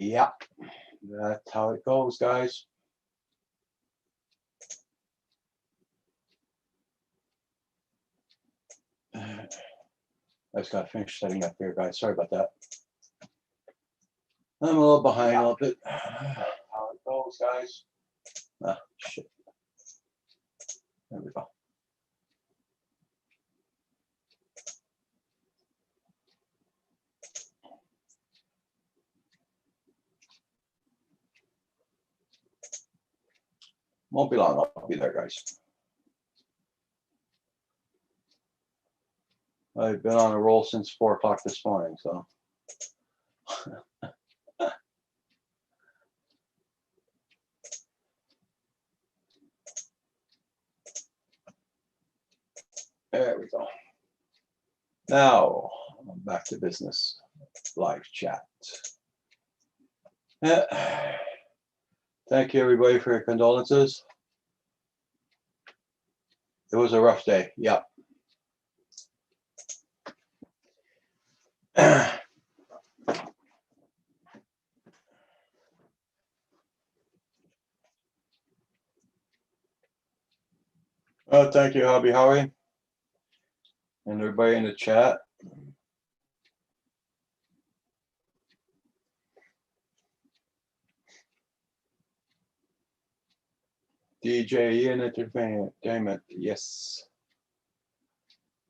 Yeah, that's how it goes, guys. I just got to finish setting up here, guys. Sorry about that. I'm a little behind a little bit. How it goes, guys. Ah, shit. There we go. Won't be long. I'll be there, guys. I've been on a roll since 4 o'clock this morning, so. There we go. Now, back to business. Live chat. Thank you, everybody, for your condolences. It was a rough day. Yep. Oh, thank you, Hobby Howie, and everybody in the chat. DJ Ian Entertainment, yes.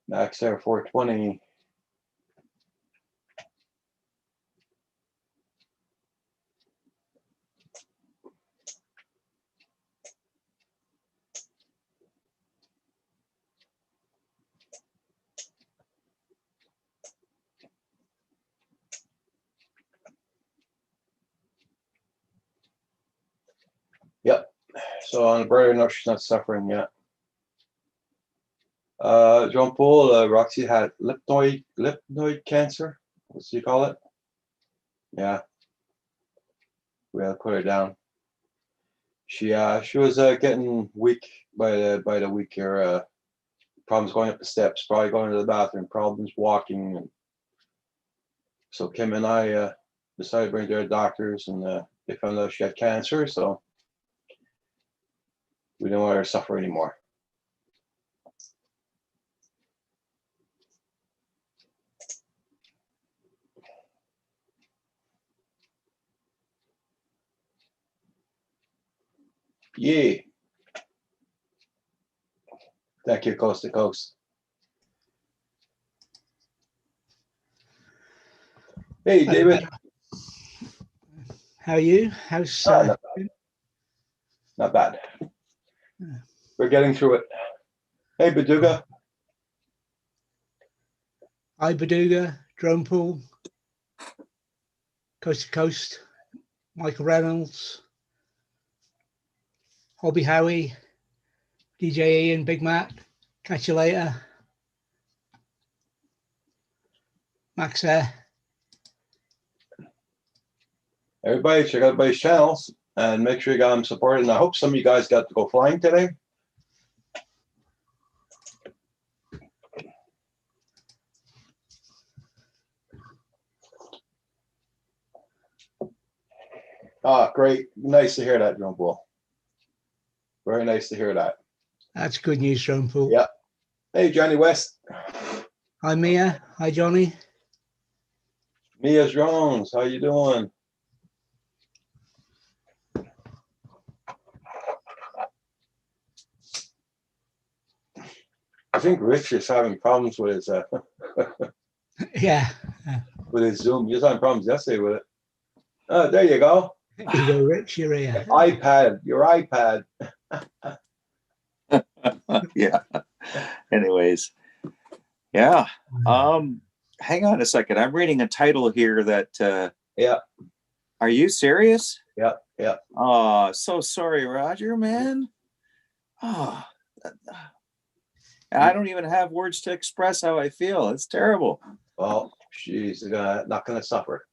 Max Air 420. Yep. So on a brighter note, she's not suffering yet. Jean Paul, Roxy had lipnoid cancer. What's you call it? Yeah. We had to put her down. She was getting weak by the week here. Problems going up the steps, probably going to the bathroom, problems walking, and so Kim and I decided to bring her to the doctors, and they found out she had cancer. So we didn't want her to suffer anymore. Yeah. Thank you, Coast to Coast. Hey, David. How are you? How's not bad. Not bad. We're getting through it. Hey, Baduga. Hi, Baduga, Drone Pool, Coast to Coast, Michael Reynolds, Hobby Howie, DJ Ian, Big Mac. Catch you later. Max there. Everybody, check out everybody's channels and make sure you got them supported. And I hope some of you guys got to go flying today. Ah, great. Nice to hear that, Drone Pool. Very nice to hear that. That's good news, Drone Pool. Yeah. Hey, Johnny West. Hi, Mia. Hi, Johnny. Mia Jones, how you doing? I think Rich is having problems with his Yeah. with his Zoom. He was having problems yesterday with it. Oh, there you go. There you go, Rich. You're here. iPad, your iPad. Yeah. Anyways. Yeah. Hang on a second. I'm reading a title here that Yeah. Are you serious? Yeah, yeah. Oh, so sorry, Roger, man. Oh, I don't even have words to express how I feel. It's terrible. Well, she's not gonna suffer.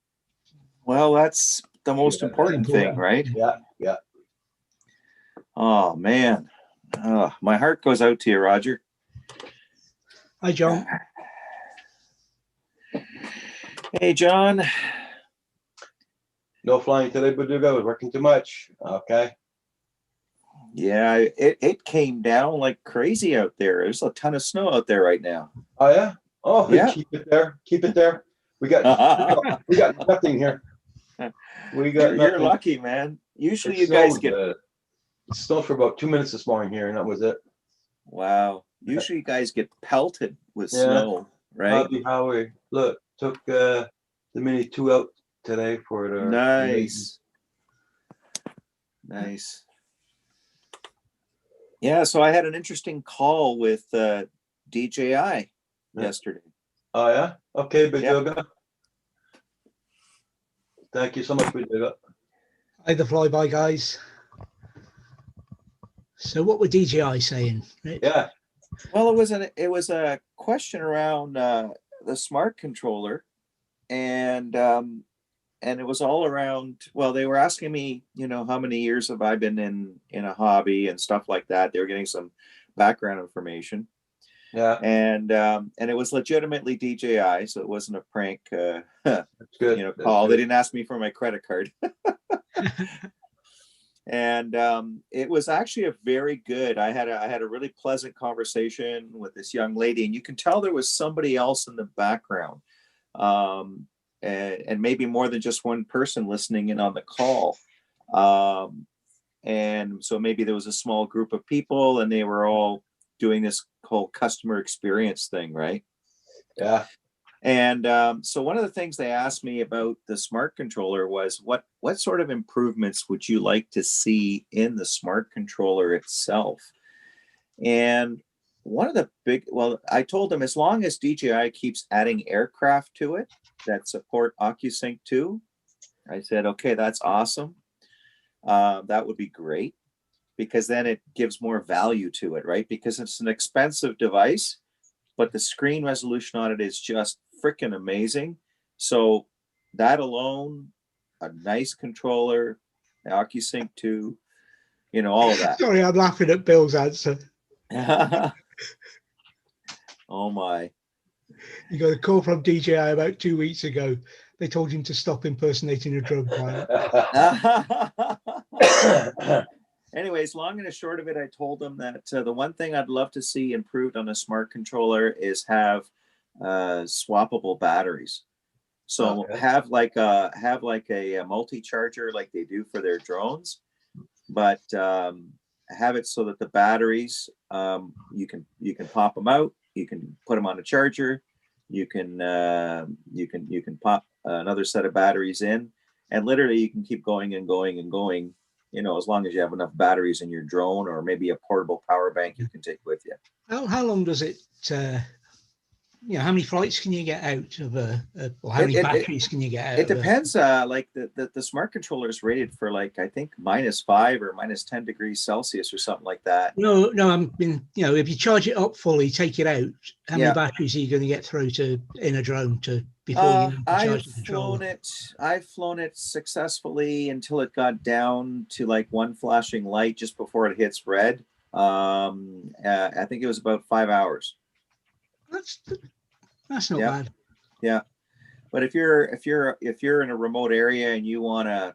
Well, that's the most important thing, right? Yeah, yeah. Oh man. My heart goes out to you, Roger. Hi, John. Hey, John. No flying today, Baduga. I was working too much. Okay. Yeah, it came down like crazy out there. There's a ton of snow out there right now. Oh yeah. Oh, Yeah. keep it there. Keep it there. We got we got nothing here. We got You're nothing. lucky, man. Usually It you guys snowed, get it snowed for about 2 minutes this morning here, and that was it. wow. Usually you guys get pelted with Yeah. snow, right? Hobby Howie. Look, took the Mini 2 out today for the Nice. Nice. Yeah, so I had an interesting call with DJI yesterday. Oh yeah. Okay, Big Yeah. Yoga. Thank you so much, Big Yoga. Hi, the flyby guys. So what were DJI saying? Rich? Yeah. Well, it was a question around the smart controller, and it was all around. Well, they were asking me, how many years have I been in a hobby and stuff like that. They were getting some background information. Yeah. And it was legitimately DJI, so it wasn't a prank That's good. That's call. good. They didn't ask me for my credit card. And it was actually a very good. I had a really pleasant conversation with this young lady, and you can tell there was somebody else in the background, and maybe more than just one person listening in on the call. And so maybe there was a small group of people, and they were all doing this whole customer experience thing, right? Yeah. And so one of the things they asked me about the smart controller was what sort of improvements would you like to see in the smart controller itself? And one of the I told them as long as DJI keeps adding aircraft to it that support OcuSync 2, I said, okay, that's awesome. That would be great, because then it gives more value to it, right? Because it's an expensive device, but the screen resolution on it is just freaking amazing. So that alone, a nice controller, OcuSync 2, all of that. Sorry, I'm laughing at Bill's answer. Oh my. You got a call from DJI about 2 weeks ago. They told him to stop impersonating a drug pilot. Anyways, long and the short of it, I told them that the one thing I'd love to see improved on a smart controller is have swappable batteries. So Okay. have like a multi-charger like they do for their drones, but have it so that the batteries, you can pop them out, you can put them on a charger, you can pop another set of batteries in, and literally you can keep going and going and going, as long as you have enough batteries in your drone, or maybe a portable power bank you can take with you. How long does it? How many flights can you get out of or how many batteries can you get out? It depends. Like the smart controller is rated for like, I think -5 or -10 degrees Celsius or something like that. No, if you charge it up fully, take it out, how many batteries are you going to get through in a drone before you charge the controller? I've flown it successfully until it got down to like one flashing light just before it hits red. I think it was about 5 hours. That's not bad. Yeah, but if you're in a remote area and you want to,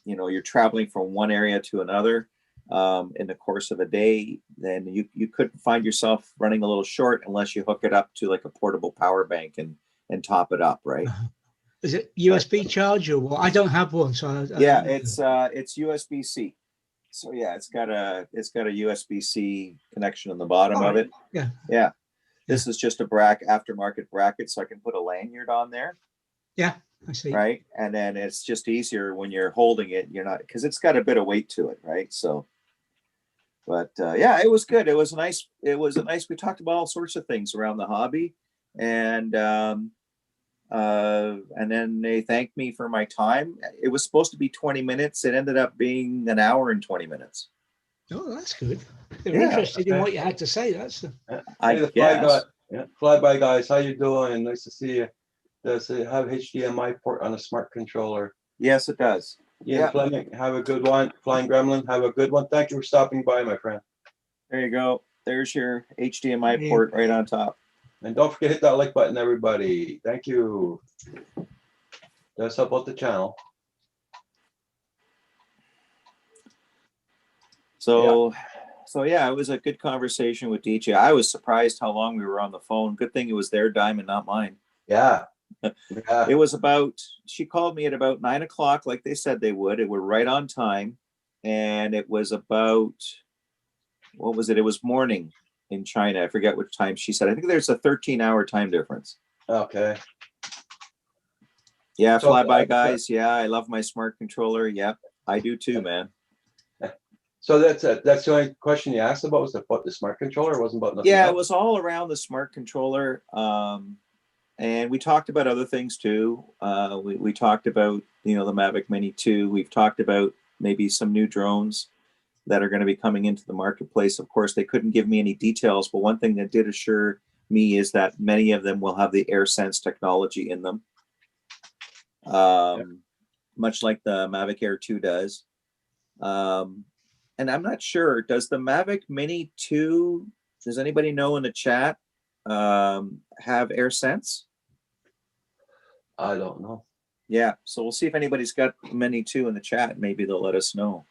you're traveling from one area to another in the course of a day, then you could find yourself running a little short unless you hook it up to like a portable power bank and top it up, right? Is it USB charge or what? I don't have one, so it's USB-C. So yeah, it's got a USB-C connection on the bottom of it. Yeah. This is just a aftermarket bracket, so I can put a lanyard on there. Yeah, I see. Right, and then it's just easier when you're holding it. You're not, because it's got a bit of weight to it, right? So, but yeah, it was good. It was nice. We talked about all sorts of things around the hobby, and then they thanked me for my time. It was supposed to be 20 minutes. It ended up being an hour and 20 minutes. Oh, that's good. They're interested in what you had to say. That's Flyby guys, how you doing? Nice to see you. Does it have HDMI port on a smart controller? Yes, it does. Yeah, Fleming, have a good one. Flying Gremlin, have a good one. Thank you for stopping by, my friend. There you go. There's your HDMI port right on top. And don't forget to hit that like button, everybody. Thank you. Does help out the channel. So, so yeah, it was a good conversation with DJ. I was surprised how long we were on the phone. Good thing it was their dime and not mine. Yeah. Yeah. It was about, she called me at about 9 o'clock, like they said they would. It were right on time. And it was about, what was it? It was morning in China. I forget what time she said. I think there's a 13-hour time difference. Okay. Yeah, So, flyby guys. Yeah, I love my smart controller. Yep, I do too, man. So that's the only question you asked about was about the smart controller. It wasn't about nothing Yeah, else? it was all around the smart controller. And we talked about other things too. We talked about, the Mavic Mini 2. We've talked about maybe some new drones that are going to be coming into the marketplace. Of course, they couldn't give me any details, but one thing that did assure me is that many of them will have the AirSense technology in them, much like the Mavic Air 2 does. And I'm not sure, does the Mavic Mini 2, does anybody know in the chat, have AirSense? I don't know. Yeah, so we'll see if anybody's got Mini 2 in the chat. Maybe they'll let us know.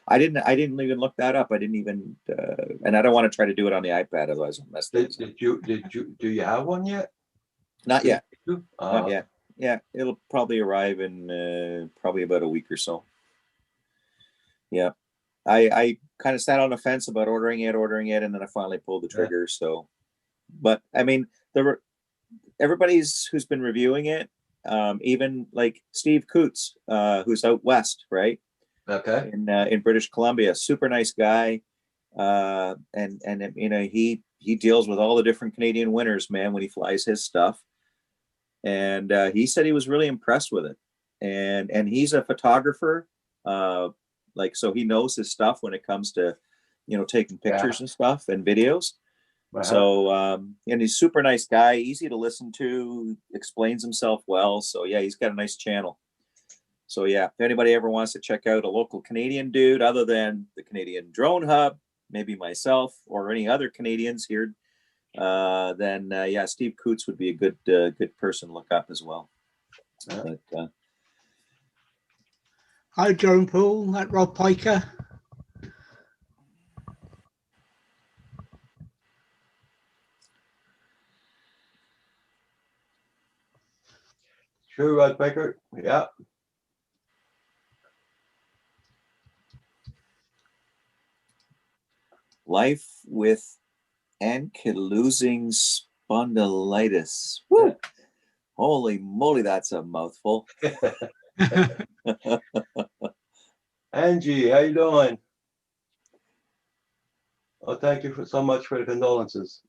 I didn't even look that up. I didn't even, and I don't want to try to do it on the iPad, otherwise I'll mess things up. Do you have one yet? Not yet. Not yet. Yeah, it'll probably arrive in probably about a week or so. Yeah, I kind of sat on the fence about ordering it, and then I finally pulled the trigger. Yeah. So, but I mean, everybody's who's been reviewing it, even like Steve Coots, who's out west, right? Okay. In British Columbia, super nice guy, and he deals with all the different Canadian winners, man, when he flies his stuff, and he said he was really impressed with it, and he's a photographer, so he knows his stuff when it comes to taking pictures and stuff and videos. So and he's a super nice guy, easy to listen to, explains himself well. So yeah, he's got a nice channel. So yeah, if anybody ever wants to check out a local Canadian dude other than the Canadian Drone Hub, maybe myself or any other Canadians here, then yeah, Steve Coots would be a good person to look up as well. Yeah. But, hi, Drone Pool, that Rob Piker. Sure, Rod Baker. Yeah. life with ankylosing spondylitis. Woo! Yeah. Holy moly, that's a mouthful. Angie, how you doing? Oh, thank you so much for the condolences.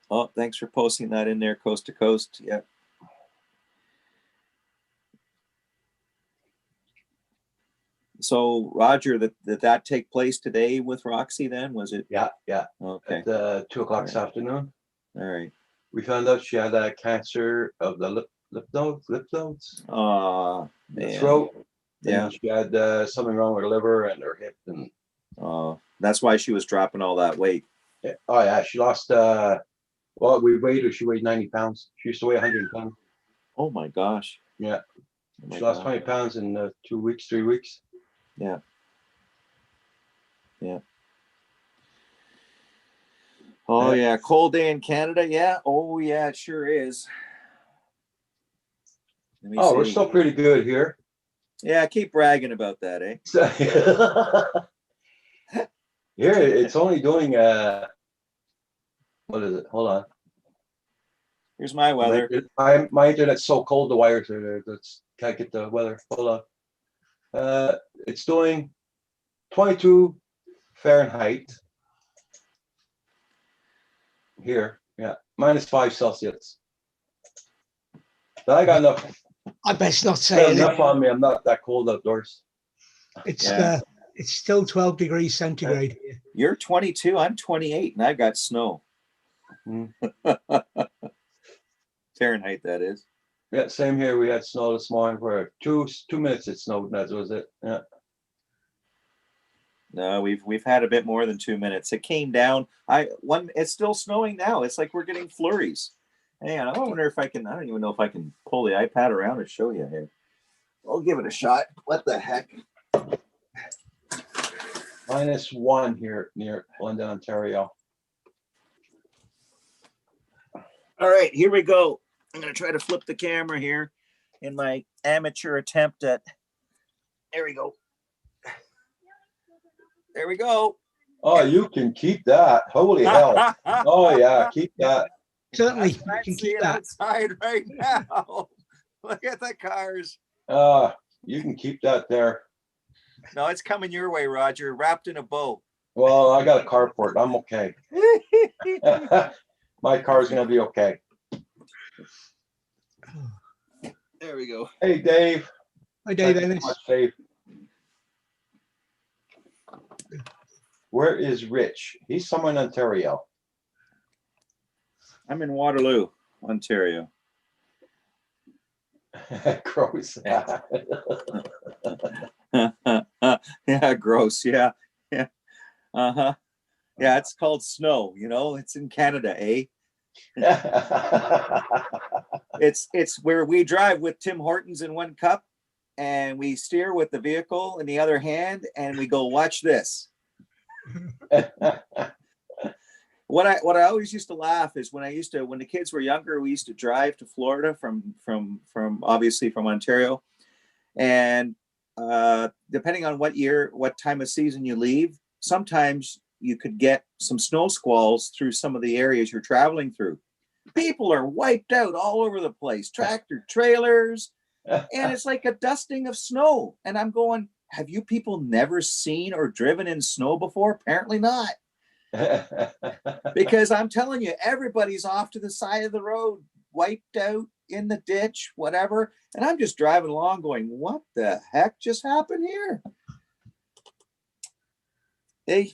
Oh, thanks for posting that in there, coast to coast. Yeah. So, Roger, did that take place today with Roxy then? Was it? Yeah. Okay. At 2 o'clock this afternoon. All right. We found out she had cancer of the lip nodes. Oh, man. Throat. Yeah. And she had something wrong with her liver and her hip. And that's why she was dropping all that weight. Yeah. Oh, yeah. She lost, we weighed her. She weighed 90 pounds. She used to weigh 110. Oh, my gosh. Yeah. She lost 20 pounds in 2 weeks, 3 weeks. Yeah. Yeah. Oh, yeah. Cold day in Canada. Yeah. Oh, yeah, it sure is. Oh, see. We're still pretty good here. Yeah, keep bragging about that, eh? Here, it's only doing, what is it? Hold on. Here's my weather. My internet's so cold, the wires are there. Can't get the weather. Hold on. It's doing 22 Fahrenheit. Here, yeah, -5 Celsius. But I got enough. I best not say enough on me. I'm not that cold outdoors. It's still 12 degrees centigrade here. You're 22. I'm 28, and I got snow. Fahrenheit, that is. Yeah, same here. We had snow this morning for 2 minutes. It snowed, and that was it. Yeah. No, we've had a bit more than 2 minutes. It came down. It's still snowing now. It's like we're getting flurries. Hang on, I wonder if I can. I don't even know if I can pull the iPad around and show you here. I'll give it a shot. What the heck? -1 here near London, Ontario. All right, here we go. I'm going to try to flip the camera here in my amateur attempt at. There we go. There we go. Oh, you can keep that. Holy hell. Oh, yeah, keep that. Certainly, That's you what I'm can keep seeing that. outside right now. Look at the cars. You can keep that there. No, it's coming your way, Roger, wrapped in a bow. Well, I got a carport. I'm okay. My car's going to be okay. There we go. Hey, Dave. Hi, Dave Thank you Ennis. so much, Dave. Where is Rich? He's somewhere in Ontario. I'm in Waterloo, Ontario. Gross. Yeah, gross. Yeah. Yeah. Uh-huh. Yeah, it's called snow, you know, it's in Canada, eh? It's where we drive with Tim Hortons in one cup and we steer with the vehicle in the other hand and we go, watch this. What I always used to laugh is when the kids were younger, we used to drive to Florida from obviously from Ontario. And depending on what time of season you leave, sometimes you could get some snow squalls through some of the areas you're traveling through. People are wiped out all over the place, tractor trailers, and it's like a dusting of snow. And I'm going, have you people never seen or driven in snow before? Apparently not. Because I'm telling you, everybody's off to the side of the road, wiped out in the ditch, whatever. And I'm just driving along going, what the heck just happened here? Hey,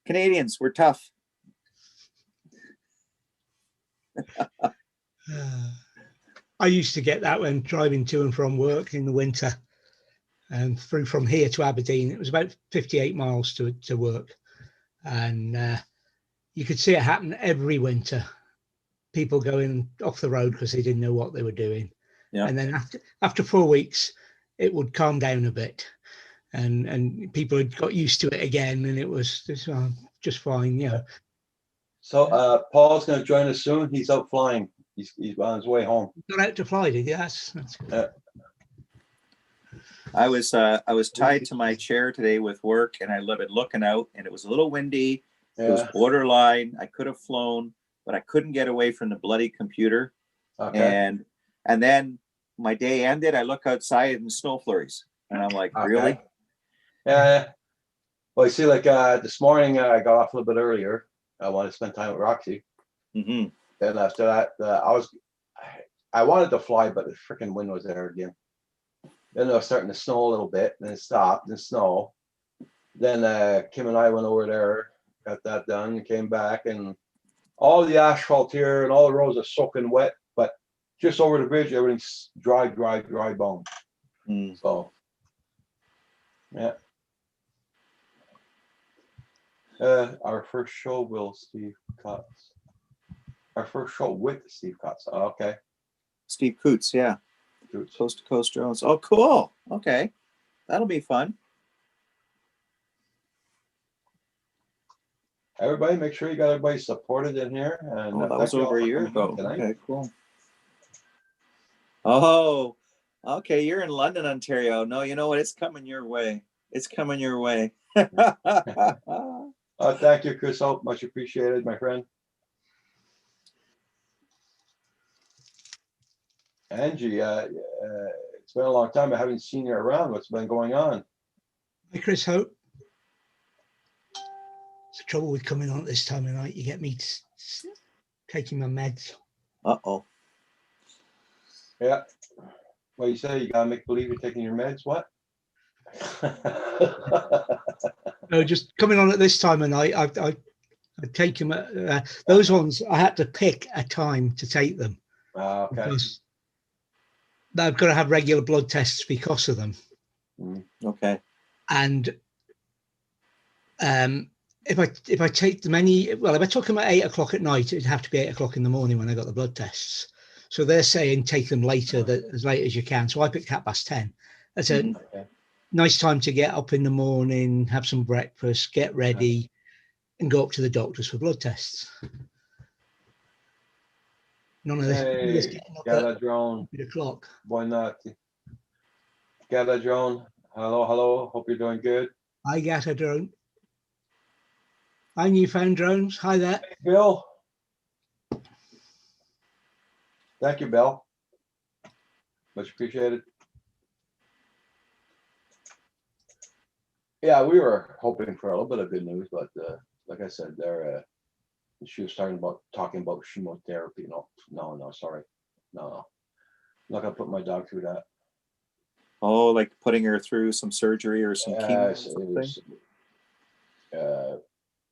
Canadians, we're tough. I used to get that when driving to and from work in the winter, and through from here to Aberdeen. It was about 58 miles to work, and you could see it happen every winter. People going off the road because they didn't know what they were doing. Yeah. And then after 4 weeks, it would calm down a bit, and people had got used to it again, and it was just fine, you know. So Paul's going to join us soon. He's out flying. He's on his way home. Got out to fly, did you? That's good. I was tied to my chair today with work, and I been looking out, and it was a little windy. Yeah. It was borderline. I could have flown, but I couldn't get away from the bloody computer. Okay. And then my day ended. I look outside and snow flurries, and I'm like, really? Yeah. Well, you see, like this morning, I got off a little bit earlier. I wanted to spend time with Roxy. Mm-hmm. Then after that, I wanted to fly, but the freaking wind was there again. Then it was starting to snow a little bit, then it stopped, then snow. Then Kim and I went over there, got that done, and came back, and all the asphalt here and all the roads are soaking wet, but just over the bridge, everything's dry bone. So, yeah. Our first show with Steve Cutts. Our first show with Steve Cutts. Oh, okay. Steve Coots, yeah. Coots. Coast to Coast Jones. Oh, cool. Okay. That'll be fun. Everybody, make sure you got everybody supported in here. And that was over a year ago. Tonight. Okay, cool. Oh, okay. You're in London, Ontario. No, you know what? It's coming your way. It's coming your way. Thank you, Chris Hope. Much appreciated, my friend. Angie, it's been a long time. I haven't seen you around. What's been going on? Hi, Chris Hope. It's the trouble with coming on at this time of night. You get me taking my meds. Uh-oh. Yeah. Well, you say you gotta make believe you're taking your meds. What? No, just coming on at this time of night. I take them. Those ones I had to pick a time to take them. Okay. Because I've got to have regular blood tests because of them. Okay. And if I take them if I took them at 8 o'clock at night, it'd have to be 8 o'clock in the morning when I got the blood tests. So they're saying take them later, as late as you can. So I picked 10:30. That's a nice time to get up in the morning, have some breakfast, get ready, and go up to the doctors for blood tests. None of this getting up at Drone. 8 o'clock. Why not? Gala Drone. Hello. Hope you're doing good. I got a drone. Hi, Newfound Drones. Hi there. Hey, Bill. Thank you, Bill. Much appreciated. Yeah, we were hoping for a little bit of good news, but like I said, she was talking about chemotherapy. No, sorry. No. I'm not gonna put my dog through that. Oh, like putting her through some surgery or some chemo or something?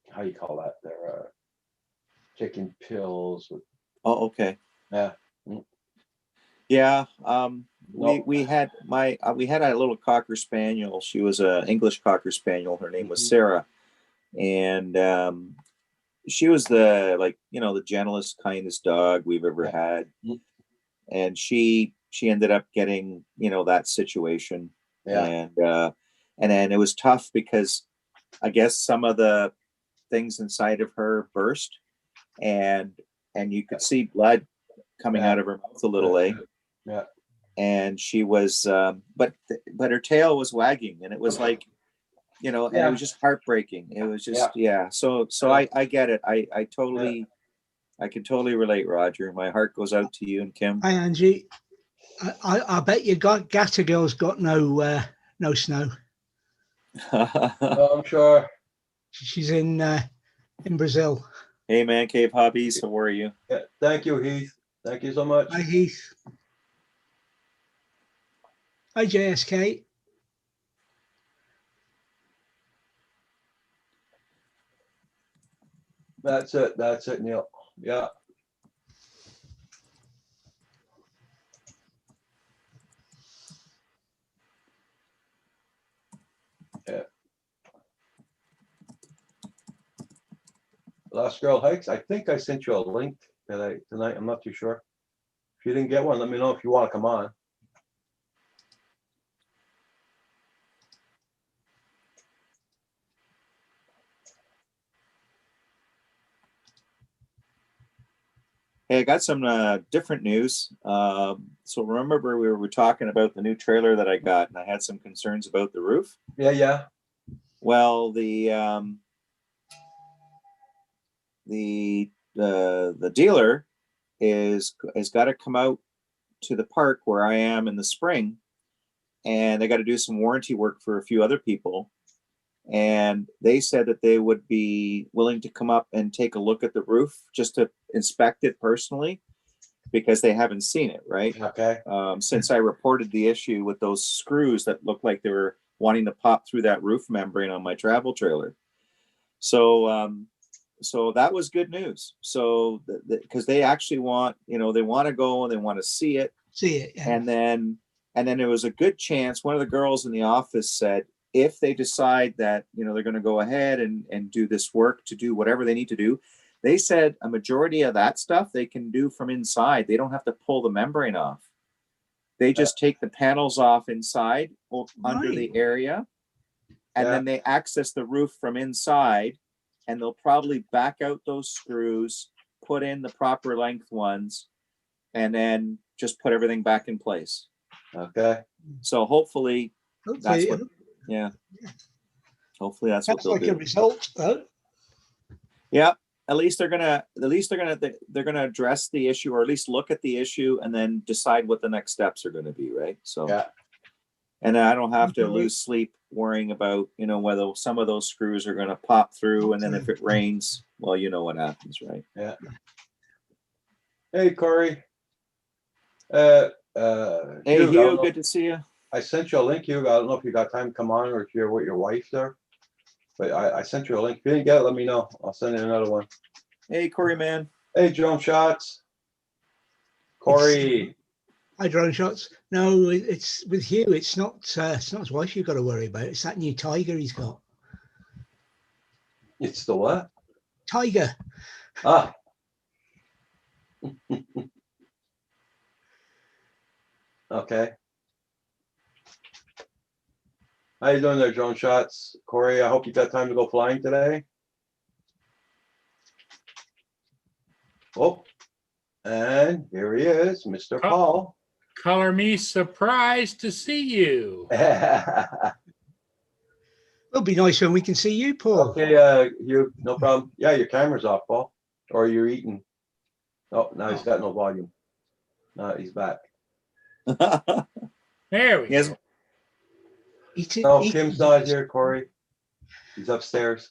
How you call that? They're taking pills. Oh, okay. Yeah. Yeah. We had a little Cocker Spaniel. She was an English Cocker Spaniel. Her name was Sarah, and she was the gentlest, kindest dog we've ever had. And she ended up getting that situation, and then it was tough because I guess some of the things inside of her burst, and you could see blood coming out of her mouth a little, Yeah. And she was, but her tail was wagging, and it was like, and it was just heartbreaking. It was just, So I get it. I can totally relate, Roger. My heart goes out to you and Kim. Hi, Angie. I bet you Gatta Girl's got no snow. I'm sure. She's in Brazil. Hey, Man Cave Hobbies. How are you? Yeah, thank you, Heath. Thank you so much. Hi, Heath. Hi, JSK. That's it, Neil. Yeah. Yeah. Lost Girl Hikes. I think I sent you a link tonight. I'm not too sure. If you didn't get one, let me know if you want to come on. Hey, I got some different news. So remember we were talking about the new trailer that I got, and I had some concerns about the roof. Yeah. Well, the dealer is got to come out to the park where I am in the spring, and they got to do some warranty work for a few other people. And they said that they would be willing to come up and take a look at the roof just to inspect it personally, because they haven't seen it, right? Okay. Since I reported the issue with those screws that looked like they were wanting to pop through that roof membrane on my travel trailer. So so that was good news. So because they actually want, they want to go and they want to see it. Yeah. And then there was a good chance, one of the girls in the office said, if they decide that, they're going to go ahead and do this work to do whatever they need to do, they said a majority of that stuff they can do from inside. They don't have to pull the membrane off. They just take the panels off inside under the area, and then they access the roof from inside, and they'll probably back out those screws, put in the proper length ones, and then just put everything back in place. Okay. So hopefully that's what. Yeah. Hopefully that's what they'll do. A result, though. Yeah. At least they're gonna address the issue, or at least look at the issue, and then decide what the next steps are going to be, right? So. Yeah. And I don't have to lose sleep worrying about whether some of those screws are going to pop through, and then if it rains, well, you know what happens, right? Yeah. Hey, Corey. Hey, Hugh, good to see you. I sent you a link, Hugh. I don't know if you got time to come on, or if you're with your wife there. But I sent you a link. If you didn't get it, let me know. I'll send you another one. Hey, Corey, man. Hey, Drone Shots. Corey. Hi, Drone Shots. No, it's with Hugh. It's not his wife you've got to worry about. It's that new Tiger he's got. It's the what? Tiger. Ah. Okay. How you doing there, drone shots? Corey, I hope you got time to go flying today. Oh, and here he is, Mr. Oh. Paul. Color me surprised to see you. It'll be nice when we can see you, Paul. Okay, you, no problem. Yeah, your camera's off, Paul. Or you're eating. Oh, now he's got no volume. No, he's back. There we Yes. go. No, Kim's not here, Corey. He's upstairs.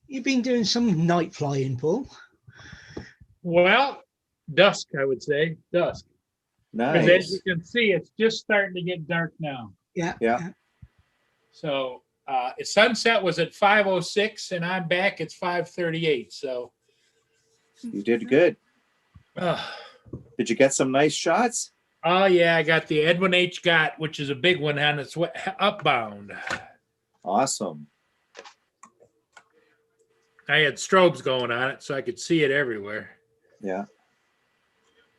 You've been doing some night flying, Paul. Well, dusk, I would say. Dusk. Because as you Nice. can see, it's just starting to get dark now. Yeah. Yeah. So sunset was at 5:06 and I'm back, it's 5:38. So You did good. Did you get some nice shots? oh yeah, I got the Edwin H. Gott, which is a big one on its upbound. Awesome. I had strobes going on it so I could see it everywhere. Yeah.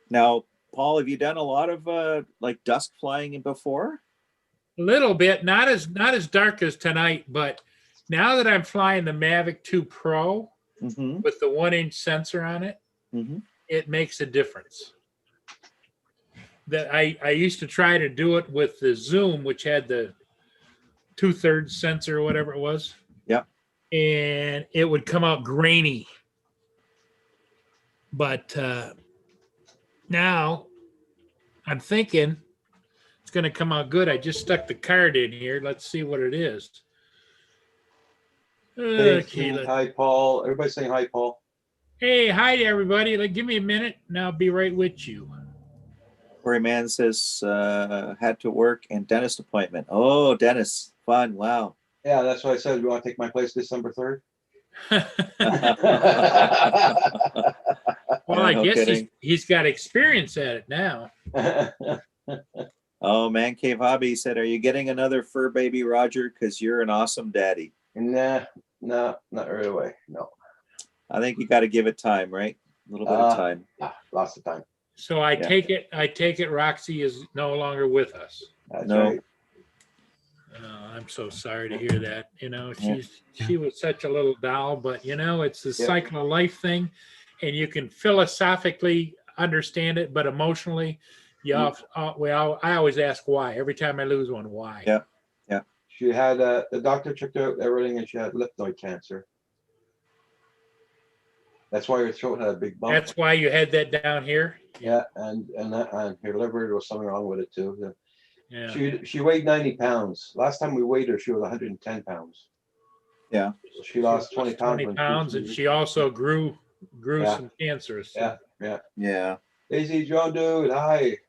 Now, Paul, have you done a lot of like dusk flying before? A little bit, not as dark as tonight, but now that I'm flying the Mavic 2 Pro Mm-hmm. with the 1-inch sensor on it, Mm-hmm. it makes a difference. That I used to try to do it with the Zoom, which had the 2/3 sensor or whatever it was. Yeah. And it would come out grainy. But now I'm thinking it's going to come out good. I just stuck the card in here. Let's see what it is. Okay. Hi, Paul. Everybody saying hi, Paul. Hey, hi to everybody. Give me a minute and I'll be right with you. Corey Man says had to work and dentist appointment. Oh, dentist. Fun. Wow. Yeah, that's what I said. You want to take my place December 3rd? Well, Yeah, I no guess kidding. he's got experience at it now. Oh, Man Cave Hobby said, "Are you getting another fur baby, Roger? Because you're an awesome daddy." Nah, no, not right away. No. I think you got to give it time, right? A little bit of time. Lots of time. So I Yeah. take it Roxy is no longer with us. That's No. right. I'm so sorry to hear that. You know, Yeah. she was such a little doll, but you know, it's the Yeah. cycle of life thing, and you can philosophically understand it, but emotionally, I always ask why. Every time I lose one, why? Yeah. She had the doctor checked out everything, and she had lymph node cancer. That's why her throat had a big bump. That's why you had that down here. Yeah, and her liver, there was something wrong with it too. Yeah. She weighed 90 pounds. Last time we weighed her, she was 110 pounds. Yeah. So she lost 20 pounds. 20 pounds, and she also grew Yeah. some cancers. Yeah. Yeah. Daisy, John, dude, hi.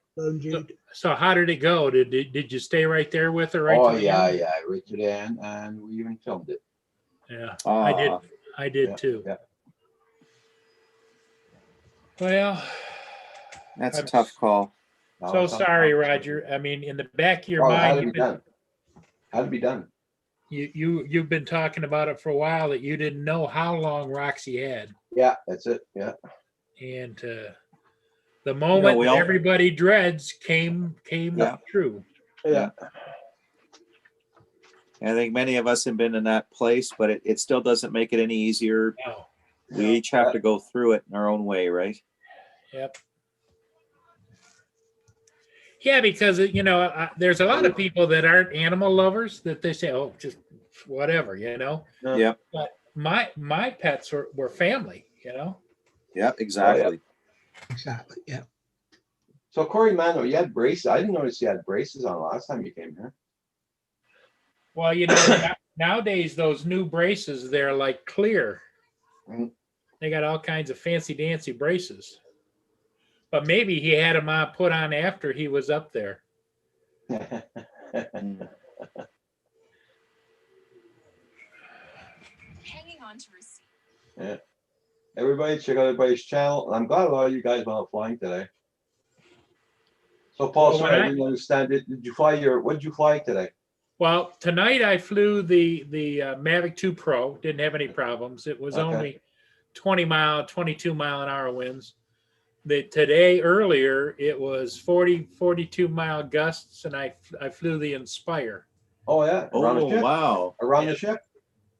So how did it go? Did you stay right there with her? Right Oh to the yeah, end? yeah, right to the end, and we even filmed it. Yeah. Ah, I did Yeah, too. yeah. Well, that's a I'm tough call. No, so it's not sorry, fun. Roger. I mean, in the back of your Oh, it had mind, to be done. Had to be done. you've been talking about it for a while that you didn't know how long Roxy had, Yeah, that's it. Yeah. and the moment we that all- everybody dreads came Yeah. true. Yeah. I think many of us have been in that place, but it still doesn't make it any easier. No. We each have to go through it in our own way, right? Yep. Yeah, because you know, there's a lot of people that aren't animal lovers that they say, "Oh, just whatever," you know. Yeah. But my pets were family, you know. Yeah, exactly. Exactly. Yeah. So Corey Mano, you had braces. I didn't notice you had braces on last time you came here. Well, you know, nowadays those new braces, they're like clear. Mhm. They got all kinds of fancy dancy braces. But maybe he had them put on after he was up there. Mm. Hanging on to receipt. Yeah. Everybody check out everybody's channel. I'm glad a lot of you guys went out flying today. So Paul, Well, sorry, when I didn't understand it. Did you fly what did you fly today? Well, tonight I flew the Mavic 2 Pro. Didn't have any problems. It was Okay. only 22 mile an hour winds. Today earlier it was 42 mile gusts, and I flew the Inspire. Oh yeah. Around the Oh, ship. wow. Around the Yep. ship.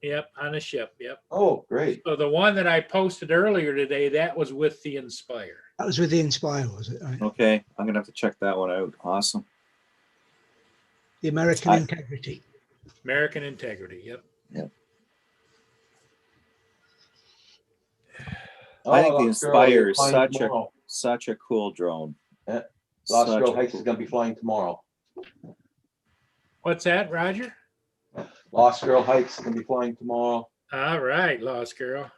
Yep, on a ship. Yep. Oh, great. So the one that I posted earlier today, that was with the Inspire. That was with the Inspire, was it? Right? Okay. I'm going to have to check that one out. Awesome. The American I- Integrity. American Integrity. Yep. I think the Lost Girl Inspire is flying tomorrow. such a cool drone. Yeah. Lost Such Girl a Hikes cool- is going to be flying tomorrow. What's that, Roger? Lost Girl Hikes is going to be flying tomorrow. All right, Lost Girl.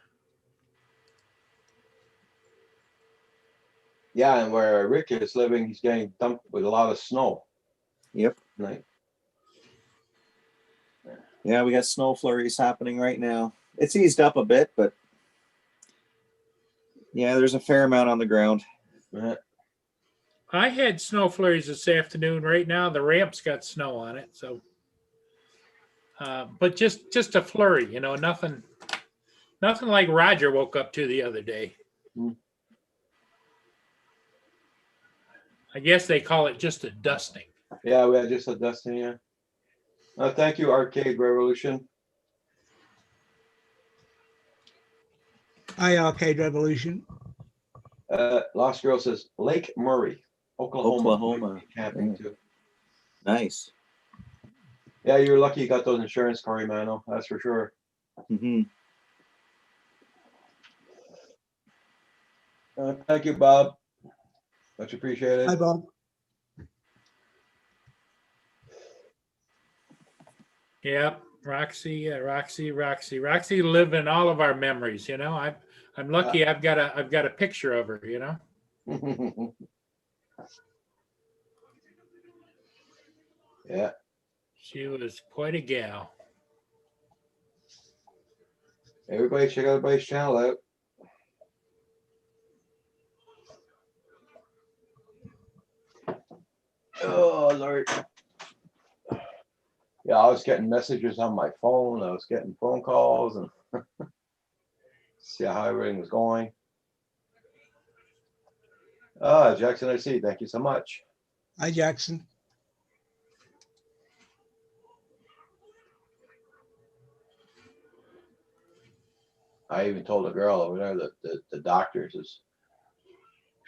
Yeah, and where Rick is living, he's getting dumped with a lot of snow. Yep. Like, Yeah, we got snow flurries happening right now. It's eased up a bit, but yeah, there's a fair amount on the ground. yeah. I had snow flurries this afternoon. Right now, the ramp's got snow on it. So, but just a flurry, you know, nothing like Roger woke up to the other day. Mm. I guess they call it just a dusting. Yeah, we had just a dusting, yeah. Thank you, Arcade Revolution. Hi, Arcade Revolution. Lost Girl says Lake Murray, Oklahoma. Oklahoma. Camping too. Nice. Yeah, you're lucky you got those insurance, Corey Mano. That's for sure. Hmm. Thank you, Bob. Much appreciated. Hi, Bob. Yep, Roxy live in all of our memories. You know, I'm lucky. I've got a picture of her. You know. Yeah. She was quite a gal. Everybody check out everybody's channel out. Oh Lord. Yeah, I was getting messages on my phone. I was getting phone calls and see how everything was going. Jackson, I see. Thank you so much. Hi, Jackson. I even told a girl over there that the doctor says,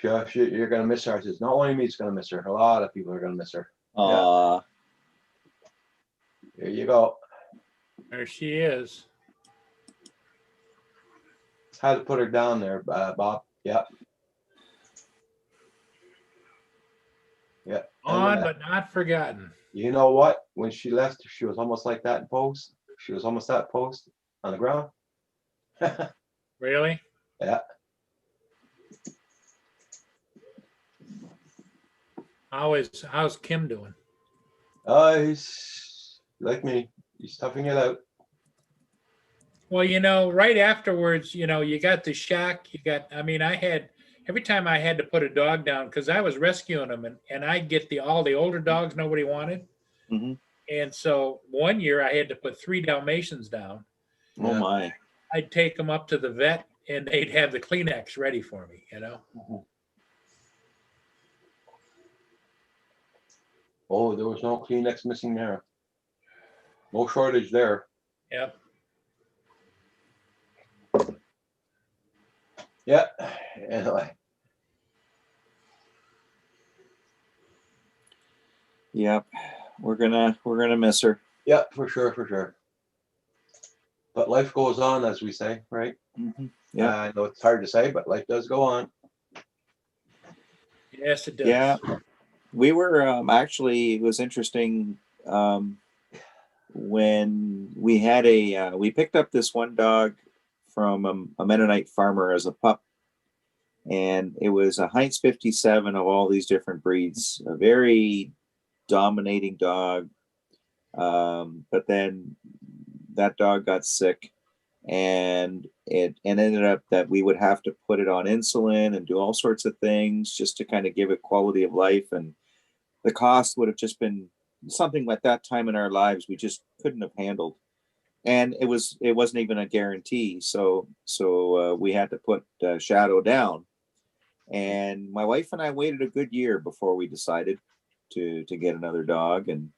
you're going to miss her. I says, not only me is going to miss her. A lot of people are going to miss her. There you go. There she is. Had to put her down there, Bob. Yeah. Yeah. On And, but not forgotten. you know what? When she left, she was almost like that in post. She was almost that post on the ground. Really? Yeah. How's Kim doing? He's like me. He's toughing it out. Well, you know, right afterwards, you know, you got the shock. Every time I had to put a dog down because I was rescuing them, and I'd get all the older dogs nobody wanted. Mm-hmm. And so one year I had to put 3 Dalmatians down. Oh my. I'd take them up to the vet, and they'd have the Kleenex ready for me, you know. Oh, there was no Kleenex missing there. No shortage there. Yep. Yeah. Anyway. Yep. We're gonna miss her. Yeah, for sure. But life goes on, as we say, right? Mm-hmm. Yeah. I know it's hard to say, but life does go on. Yes, it does. Yeah. We were actually, it was interesting when we had we picked up this one dog from a Mennonite farmer as a pup, and it was a Heinz 57 of all these different breeds, a very dominating dog. But then that dog got sick, and it ended up that we would have to put it on insulin and do all sorts of things just to kind of give it quality of life, and the cost would have just been something at that time in our lives we just couldn't have handled, and it wasn't even a guarantee. So we had to put Shadow down, and my wife and I waited a good year before we decided to get another dog, and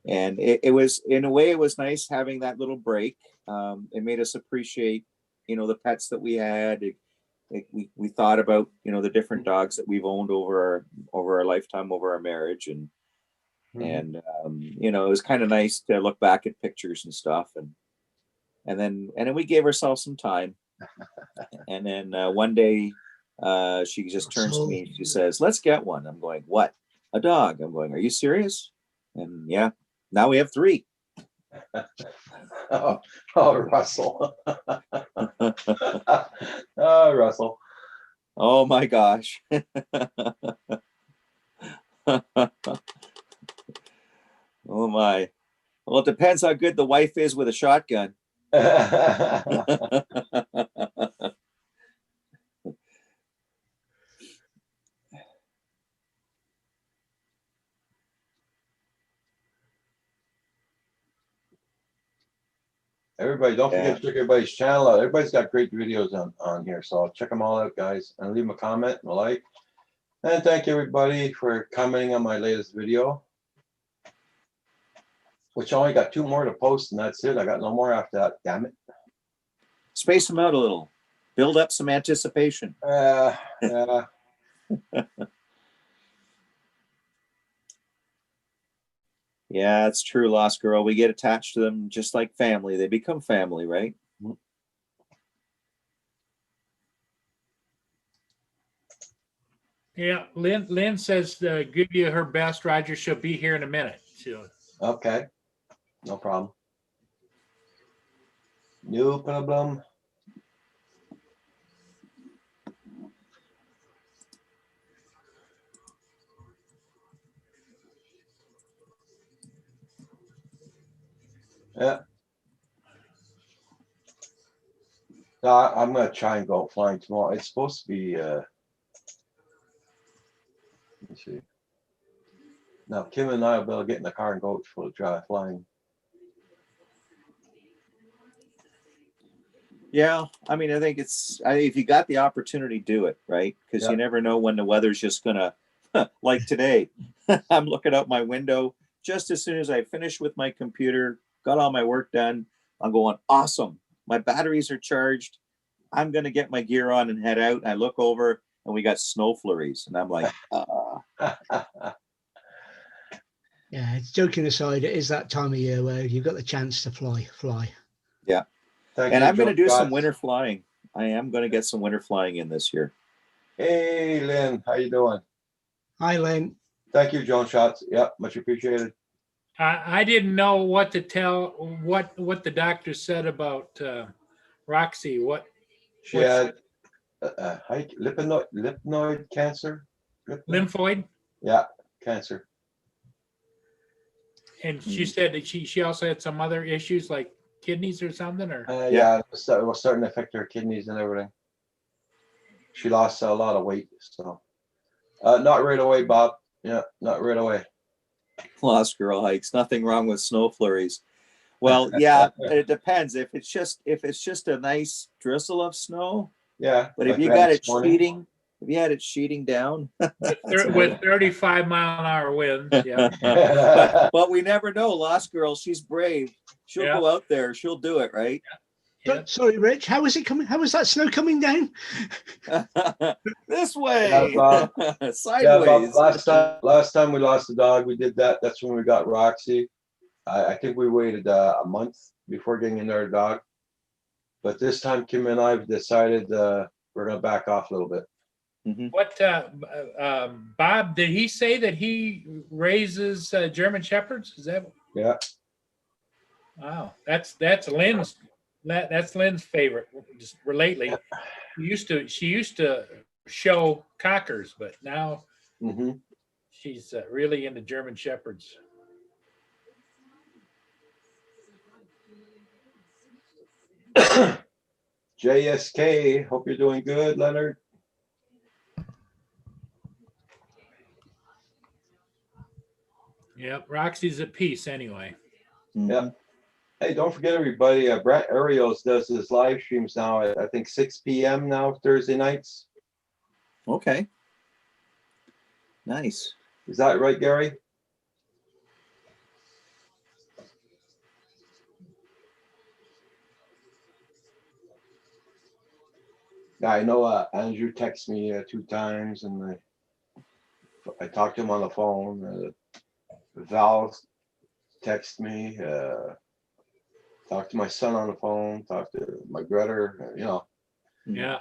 it was, in a way, it was nice having that little break. It made us appreciate, the pets that we had. We thought about, the different dogs that we've owned over our lifetime, over our marriage, and it was kind of nice to look back at pictures and stuff, and then we gave ourselves some time, and then one day she just turns to me and she says, "Let's get one." I'm going, "What? A dog?" I'm going, "Are you serious?" And yeah, now we have 3. Oh, Russell. Oh, Russell. Oh my gosh. Oh my. Well, it depends how good the wife is with a shotgun. Everybody, don't forget to check everybody's channel out. Everybody's got great videos on here, so check them all out, guys, and leave them a comment and a like. And thank everybody for commenting on my latest video, which I only got 2 more to post, and that's it. I got no more after that. Damn it. Space them out a little. Build up some anticipation. Yeah. Yeah, it's true, Lost Girl. We get attached to them just like family. They become family, right? Yeah, Lynn says give you her best, Roger. She'll be here in a minute. So. Okay. No problem. No problem. Yeah. No, I'm gonna try and go flying tomorrow. It's supposed to be let me see. Now Kim and I will be able to get in the car and go for the drive flying. Yeah, I mean, I think if you got the opportunity, do it, right? Because you never know when the weather's just gonna, like today. I'm looking out my window just as soon as I finish with my computer, got all my work done. I'm going, awesome. My batteries are charged. I'm gonna get my gear on and head out. I look over and we got snow flurries, and I'm like, Yeah, joking aside, it is that time of year where you've got the chance to fly. Yeah. And I'm going to do some winter flying. I am going to get some winter flying in this year. Hey, Lynn, how you doing? Hi, Lynn. Thank you, John Shots. Yeah, much appreciated. I didn't know what to tell, what the doctor said about Roxy. She had lymphoid cancer. Lymphoid? Yeah, cancer. And she said that she also had some other issues like kidneys or something, or yeah, it was starting to affect her kidneys and everything. She lost a lot of weight, so not right away, Bob. Yeah, not right away. Lost Girl hikes. Nothing wrong with snow flurries. Well, yeah, it depends. If it's just a nice drizzle of snow, yeah. But if you got it sheeting, if you had it sheeting down, with 35-mile-an-hour winds, yeah. but we never know. Lost Girl, she's brave. She'll go out there. She'll do it, right? Yeah. Sorry, Rich. How was it coming? How was that snow coming down? This way, sideways. Yeah, Bob, last time we lost the dog, we did that. That's when we got Roxy. I think we waited a month before getting another dog. But this time, Kim and I have decided we're going to back off a little bit. Mm-hmm. What, Bob, did he say that he raises German Shepherds? Is that? Yeah. Wow, that's Lynn's. That's Lynn's favorite. Just lately, she used to show cockers, but now she's really into German Shepherds. JSK, hope you're doing good, Leonard. Yep. Roxy's at peace anyway. Mhm. Hey, don't forget everybody, Brett Arios does his live streams now at I think 6 p.m. now, Thursday nights. Okay. Nice. Is that right, Gary? Yeah, I know Andrew texted me 2 times and I talked to him on the phone. Val texted me, talked to my son on the phone, talked to my brother, you know. Yeah.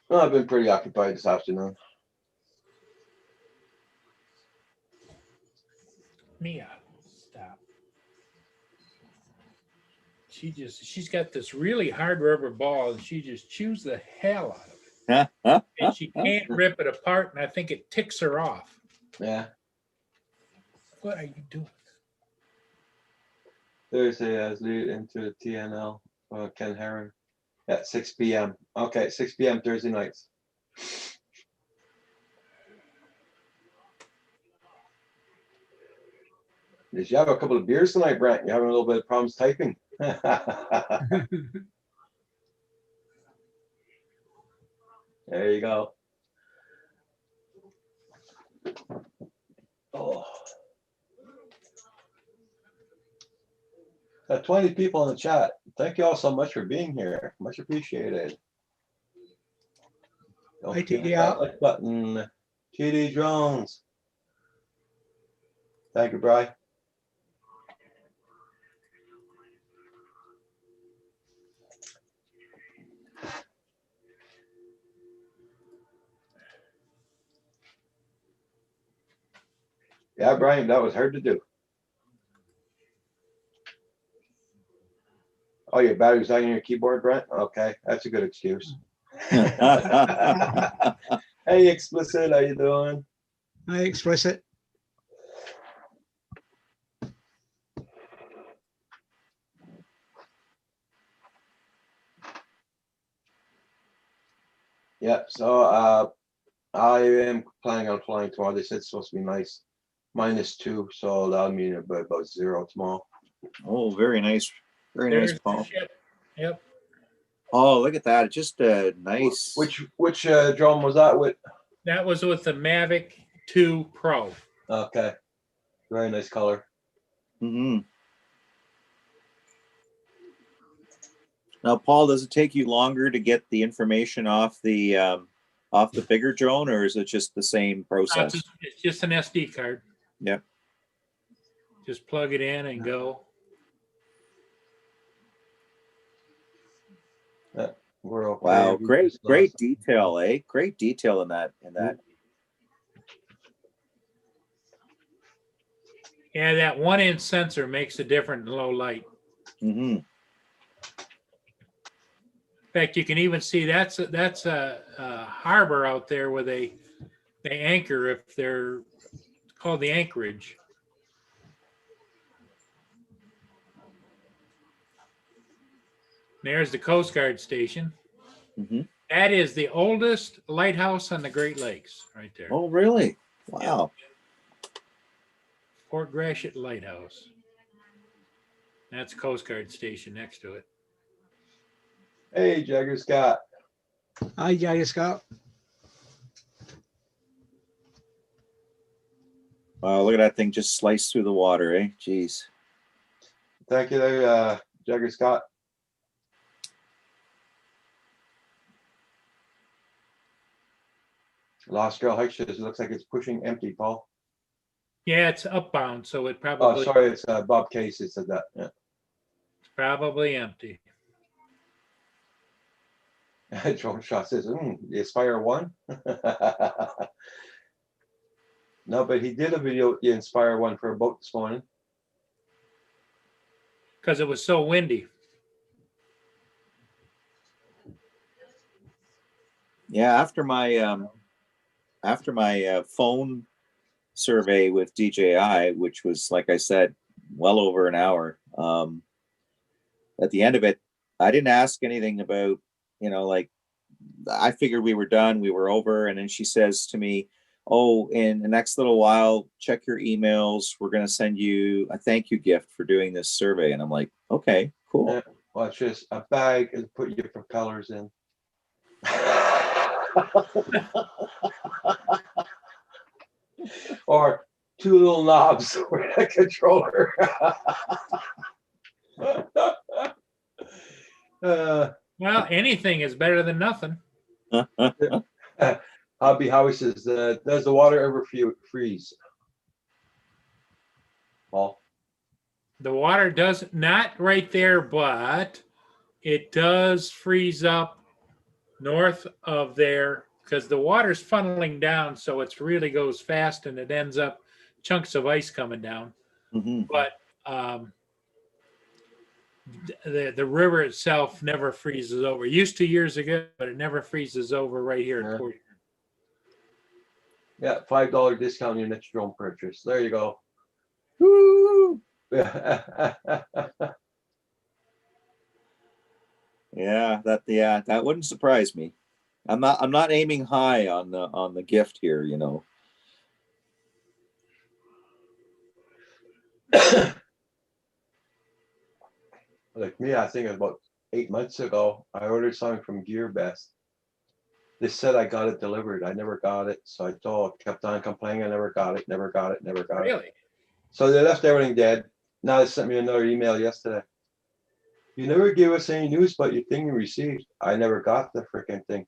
Well, I've been pretty occupied this afternoon. Mia, stop. She's got this really hard rubber ball and she just chews the hell out of it. And she can't rip it apart, and I think it ticks her off. Yeah. What are you doing? Thursday as lead into TNL, Ken Herron at 6 p.m. Okay, 6 p.m. Thursday nights. Did you have a couple of beers tonight, Brent? You having a little bit of problems typing? There you go. Oh. Got 20 people in the chat. Thank you all so much for being here. Much appreciated. Don't Hey, forget TDR. that like button. TD Drones. Thank you, Bri. Yeah, Brian, that was hard to do. Oh, your battery's on your keyboard, Brent? Okay, that's a good excuse. Hey, Explicit, how you doing? I explicit. Yeah, so I am planning on flying tomorrow. They said it's supposed to be nice, -2, so that'll mean about 0 tomorrow. Oh, very nice. Very There's nice, the Paul. ship. Yep. Oh, look at that. Just a nice. Which drone was that with? That was with the Mavic 2 Pro. Okay, very nice color. Mhm. Now, Paul, does it take you longer to get the information off the bigger drone, or is it just the same process? It's just an SD card. Yep. Just plug it in and go. We're okay. Wow, We great, just great lost- detail, eh? Great detail in that. Yeah, that 1-inch sensor makes a difference in low light. Mm-hmm. In fact, you can even see that's a harbor out there where they anchor if they're called the anchorage. There's the Coast Guard station. Mm-hmm. That is the oldest lighthouse on the Great Lakes, right there. Oh, really? Wow. Fort Gratiot Lighthouse. That's Coast Guard station next to it. Hey, Jagger Scott. Hi, Jagger Scott. Wow, look at that thing just sliced through the water, eh? Jeez. Thank you, Jagger Scott. Lost Girl Hike says it looks like it's pushing empty, Paul. Yeah, it's upbound, so it Oh, probably sorry, it's Bob Case that said that. Yeah. it's probably empty. Drone Shot says, the Aspire 1? No, but he did a video with the Inspire 1 for a boat this morning. Because it was so windy. Yeah, after my phone survey with DJI, which was, like I said, well over an hour. At the end of it, I didn't ask anything about, like, I figured we were done, we were over, and then she says to me, oh, in the next little while, check your emails. We're going to send you a thank you gift for doing this survey. And I'm like, okay, cool. Yeah. Well, it's just a bag and put your propellers in. Or 2 little knobs for the controller. Well, anything is better than nothing. Hobby Howie says, does the water ever freeze? Paul? The water does not right there, but it does freeze up north of there because the water's funneling down, so it really goes fast and it ends up chunks of ice coming down. Mhm. But the river itself never freezes over. It used to years ago, but it never freezes over right here in Yeah. Port. Yeah, $5 discount on your next drone purchase. There you go. Woo! Yeah. Yeah, that wouldn't surprise me. I'm not aiming high on the gift here, you know. Like me, I think about 8 months ago, I ordered something from GearBest. They said I got it delivered. I never got it. So I kept on complaining. I never got it, never got it, never got it. Really? So they left everything dead. Now they sent me another email yesterday. You never gave us any news about your thing you received. I never got the freaking thing.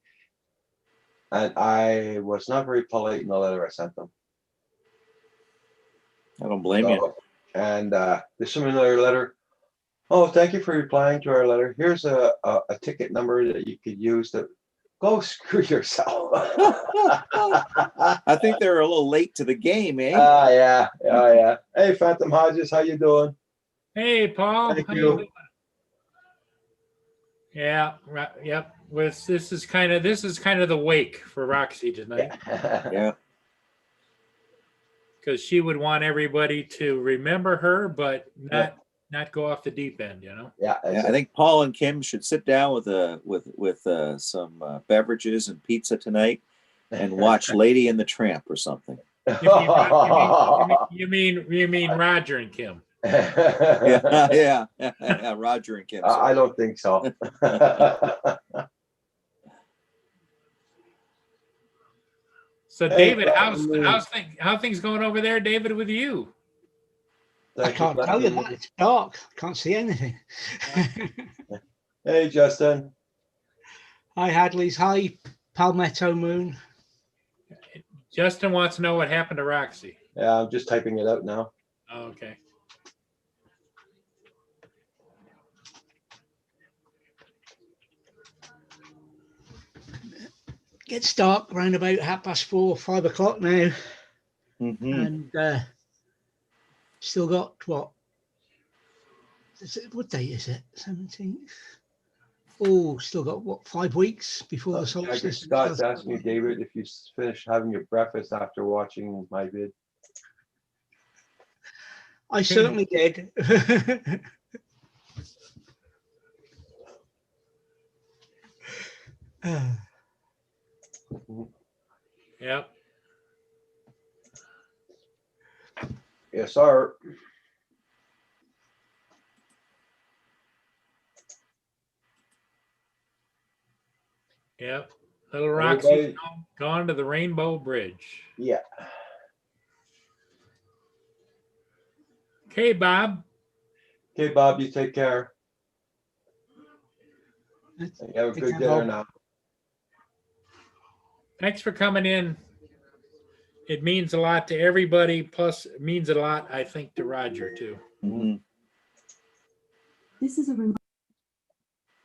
And I was not very polite in the letter I sent them. I don't blame you. And they sent me another letter. Oh, thank you for replying to our letter. Here's a ticket number that you could use to go screw yourself. I think they're a little late to the game, eh? Yeah. Hey, Phantom Hodges, how you doing? Hey, Paul. Thank how you. doing? Yeah. Right. Yep. This is kind of the wake for Roxy tonight Yeah. because she would want everybody to remember her, but not go off the deep end. You know. Yeah, Yeah, I think Paul and Kim should sit down with some beverages and pizza tonight and watch Lady and the Tramp or something. You mean Roger and Kim? Yeah, Roger and Kim. I don't think so. So, Hey, David, how things going over there, David, with you? I can't tell you that. It's dark. Can't see anything. Hey, Justin. Hi, Hadley's. Hi, Palmetto Moon. Justin wants to know what happened to Roxy. Yeah, I'm just typing it out now. Oh, okay. Gets dark around about 4:30, 5 o'clock now. Mhm. And still got what date is it? 17th. Oh, still got what, 5 weeks before the solstice. Scott's asking you, David, if you finished having your breakfast after watching my vid. I certainly did. Yep. Yes, sir. Yep. Little Roxy Everybody- gone to the Rainbow Bridge. Yeah. Okay, Bob. Okay, Bob, you take care. You have a Take good care, dinner Bob. now. Thanks for coming in. It means a lot to everybody. Plus, it means a lot, I think, to Roger too. Mhm. This is a reminder.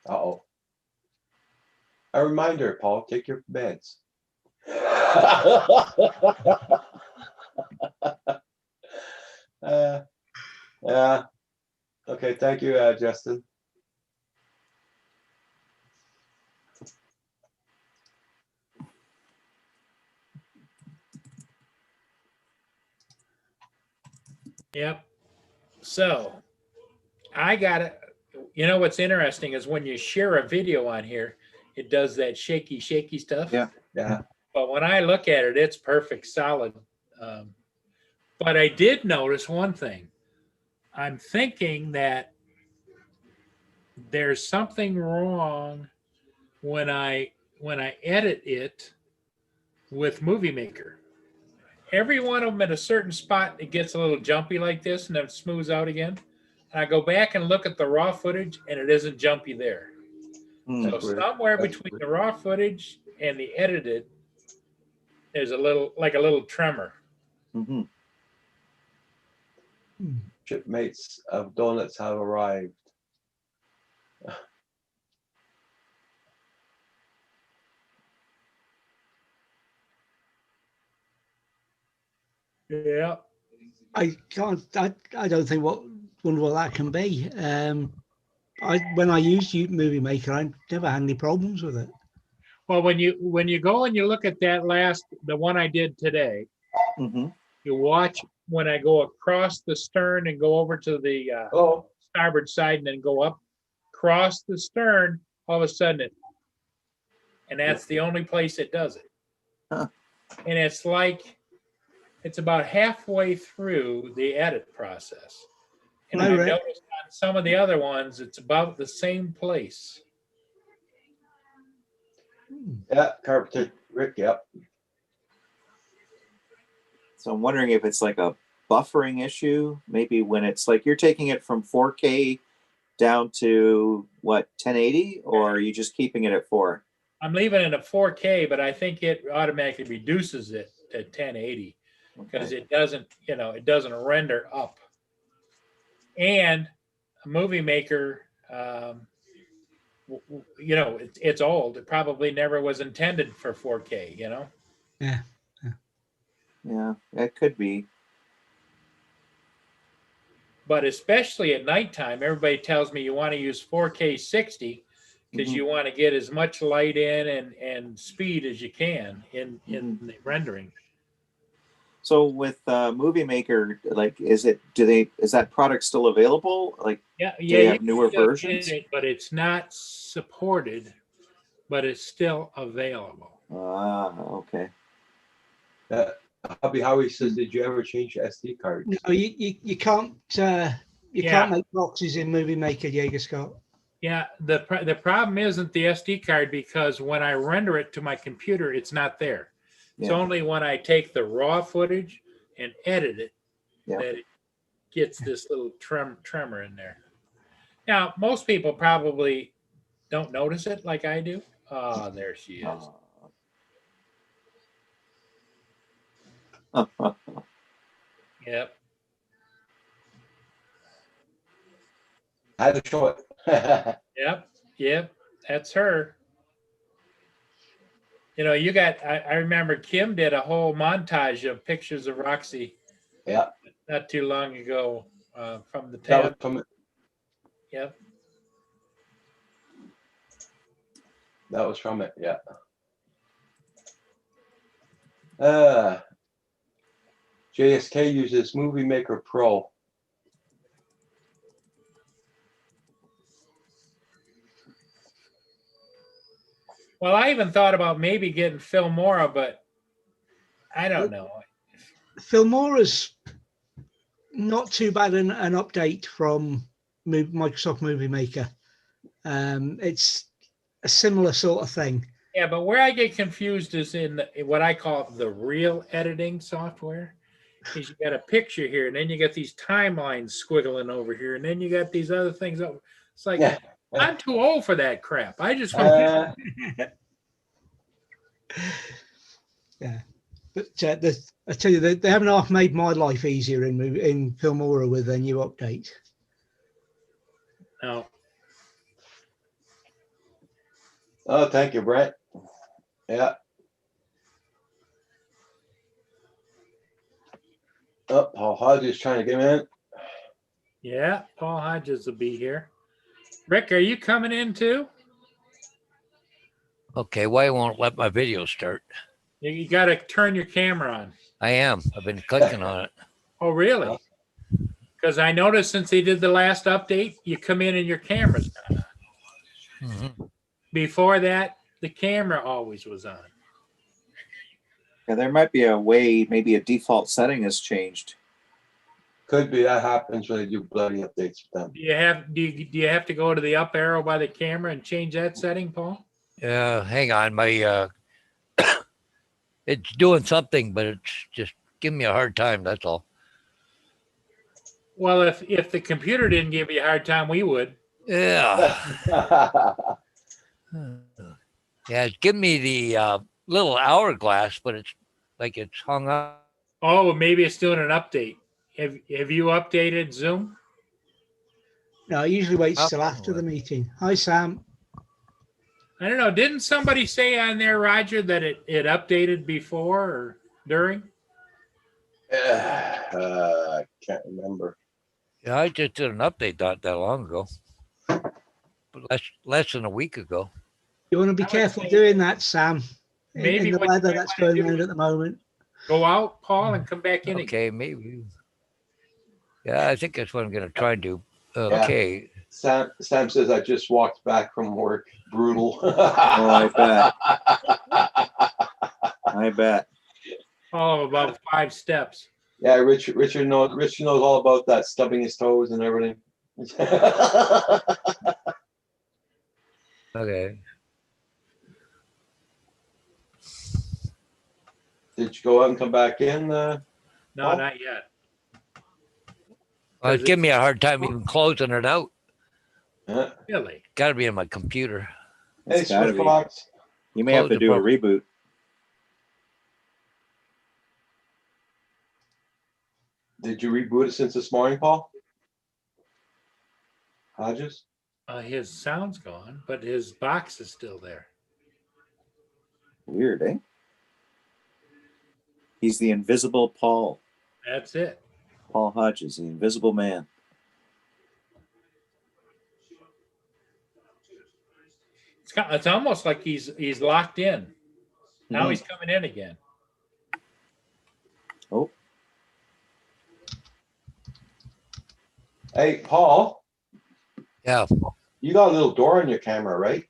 Uh-oh. A reminder, Paul, take your meds. Yeah. Okay, thank you, Justin. Yep. So I got it. You know what's interesting is when you share a video on here, it does that shaky stuff. Yeah. Yeah. But when I look at it, it's perfect, solid. But I did notice one thing. I'm thinking that there's something wrong when I edit it with Movie Maker. Every one of them at a certain spot, it gets a little jumpy like this and then it smooths out again. And I go back and look at the raw footage and it isn't jumpy there. Hmm. So That's weird. somewhere That's between weird. the raw footage and the edited, there's a little tremor. Mhm. Shipmates of donuts have arrived. Yeah. I can't. I don't think wonder what that can be. When I used Movie Maker, I never had any problems with it. Well, when you go and you look at the one I did today, Mhm. you watch when I go across the stern and go over to the Oh, starboard side and then go up, cross the stern, all of a sudden and that's the only place it does it. Huh. And it's about halfway through the edit process. And I I've read- noticed on some of the other ones, it's about the same place. yeah, Carpenter Rick. Yep. So I'm wondering if it's like a buffering issue. Maybe when it's like you're taking it from 4K down to what 1080, or are you just keeping it at 4? I'm leaving it at 4K, but I think it automatically reduces it to 1080 because Okay. it doesn't render up. And a Movie Maker, it's old. It probably never was intended for 4K. Yeah. Yeah, it could be. But especially at nighttime, everybody tells me you want to use 4K 60 because Mhm. you want to get as much light in and speed as you can in the rendering. So with Movie Maker, like, is that product still available? Like, Yeah, do they you have newer can still versions? get it, but it's not supported, but it's still available. Ah, okay. Hubby Howie says, did you ever change the SD cards? No, you can't. You Yeah. can't make boxes in Movie Maker, Jaeger Scott. Yeah, the problem isn't the SD card because when I render it to my computer, it's not there. It's Yeah. only when I take the raw footage and edit it Yeah. that it gets this little tremor in there. Now, most people probably don't notice it like I do. Oh, there she is. Yep. I had to show it. Yep. That's her. I remember Kim did a whole montage of pictures of Roxy Yeah, not too long ago from the that was tab. from it. Yep. That was from it. Yeah. JSK uses Movie Maker Pro. Well, I even thought about maybe getting Filmora, but I don't know. Filmora's not too bad an update from Microsoft Movie Maker. It's a similar sort of thing. Yeah, but where I get confused is in what I call the real editing software. Is you got a picture here, and then you got these timelines squiggling over here, and then you got these other things over. It's like Yeah. I'm too old for that crap. I just want. Yeah, but I tell you, they haven't half made my life easier in Filmora with their new update. No. Oh, thank you, Brent. Yeah. Oh, Paul Hodge is trying to get in. Yeah, Paul Hodges will be here. Rick, are you coming in too? Okay, why won't let my video start? You got to turn your camera on. I am. I've been clicking on it. Oh, really? Because I noticed since they did the last update, you come in and your camera's not on. Mhm. Before that, the camera always was on. Yeah, there might be a way, maybe a default setting has changed. Could be that happens when they do bloody updates with them. Do you have to go to the up arrow by the camera and change that setting, Paul? Hang on, my it's doing something, but it's just giving me a hard time. That's all. Well, if the computer didn't give you a hard time, we would. Yeah. Yeah, it's giving me the little hourglass, but it's like it's hung up. Oh, maybe it's doing an update. Have you updated Zoom? No, it usually waits Up- till after the meeting. Hi, Sam. I don't know. Didn't somebody say on there, Roger, that it updated before or during? I can't remember. Yeah, I just did an update not that long ago, but less than a week ago. You want to be I would careful say doing that, Sam. maybe In the what you weather might that's wanna going do around is at the moment. Go out, Paul, and come back in again. Okay, maybe. Yeah, I think that's what I'm going to try and do. Yeah. Okay. Sam says I just walked back from work. Brutal. Oh, I bet. I bet. Oh, about 5 steps. Yeah, Richard knows all about that, stubbing his toes and everything. Okay. Did you go out and come back in? No, Paul? not yet. Well, it's giving me a hard time even closing it out. Yeah. Really? Got to be in my computer. Hey, It's gotta Swift be. Fox. You may have to Close the do a program. reboot. Did you reboot it since this morning, Paul? Hodges? His sound's gone, but his box is still there. Weird, eh? He's the invisible Paul. That's it. Paul Hodges, the invisible man. It's almost like he's locked in. Now Mhm. he's coming in again. Oh, Hey, Paul, Yeah. you got a little door on your camera, right?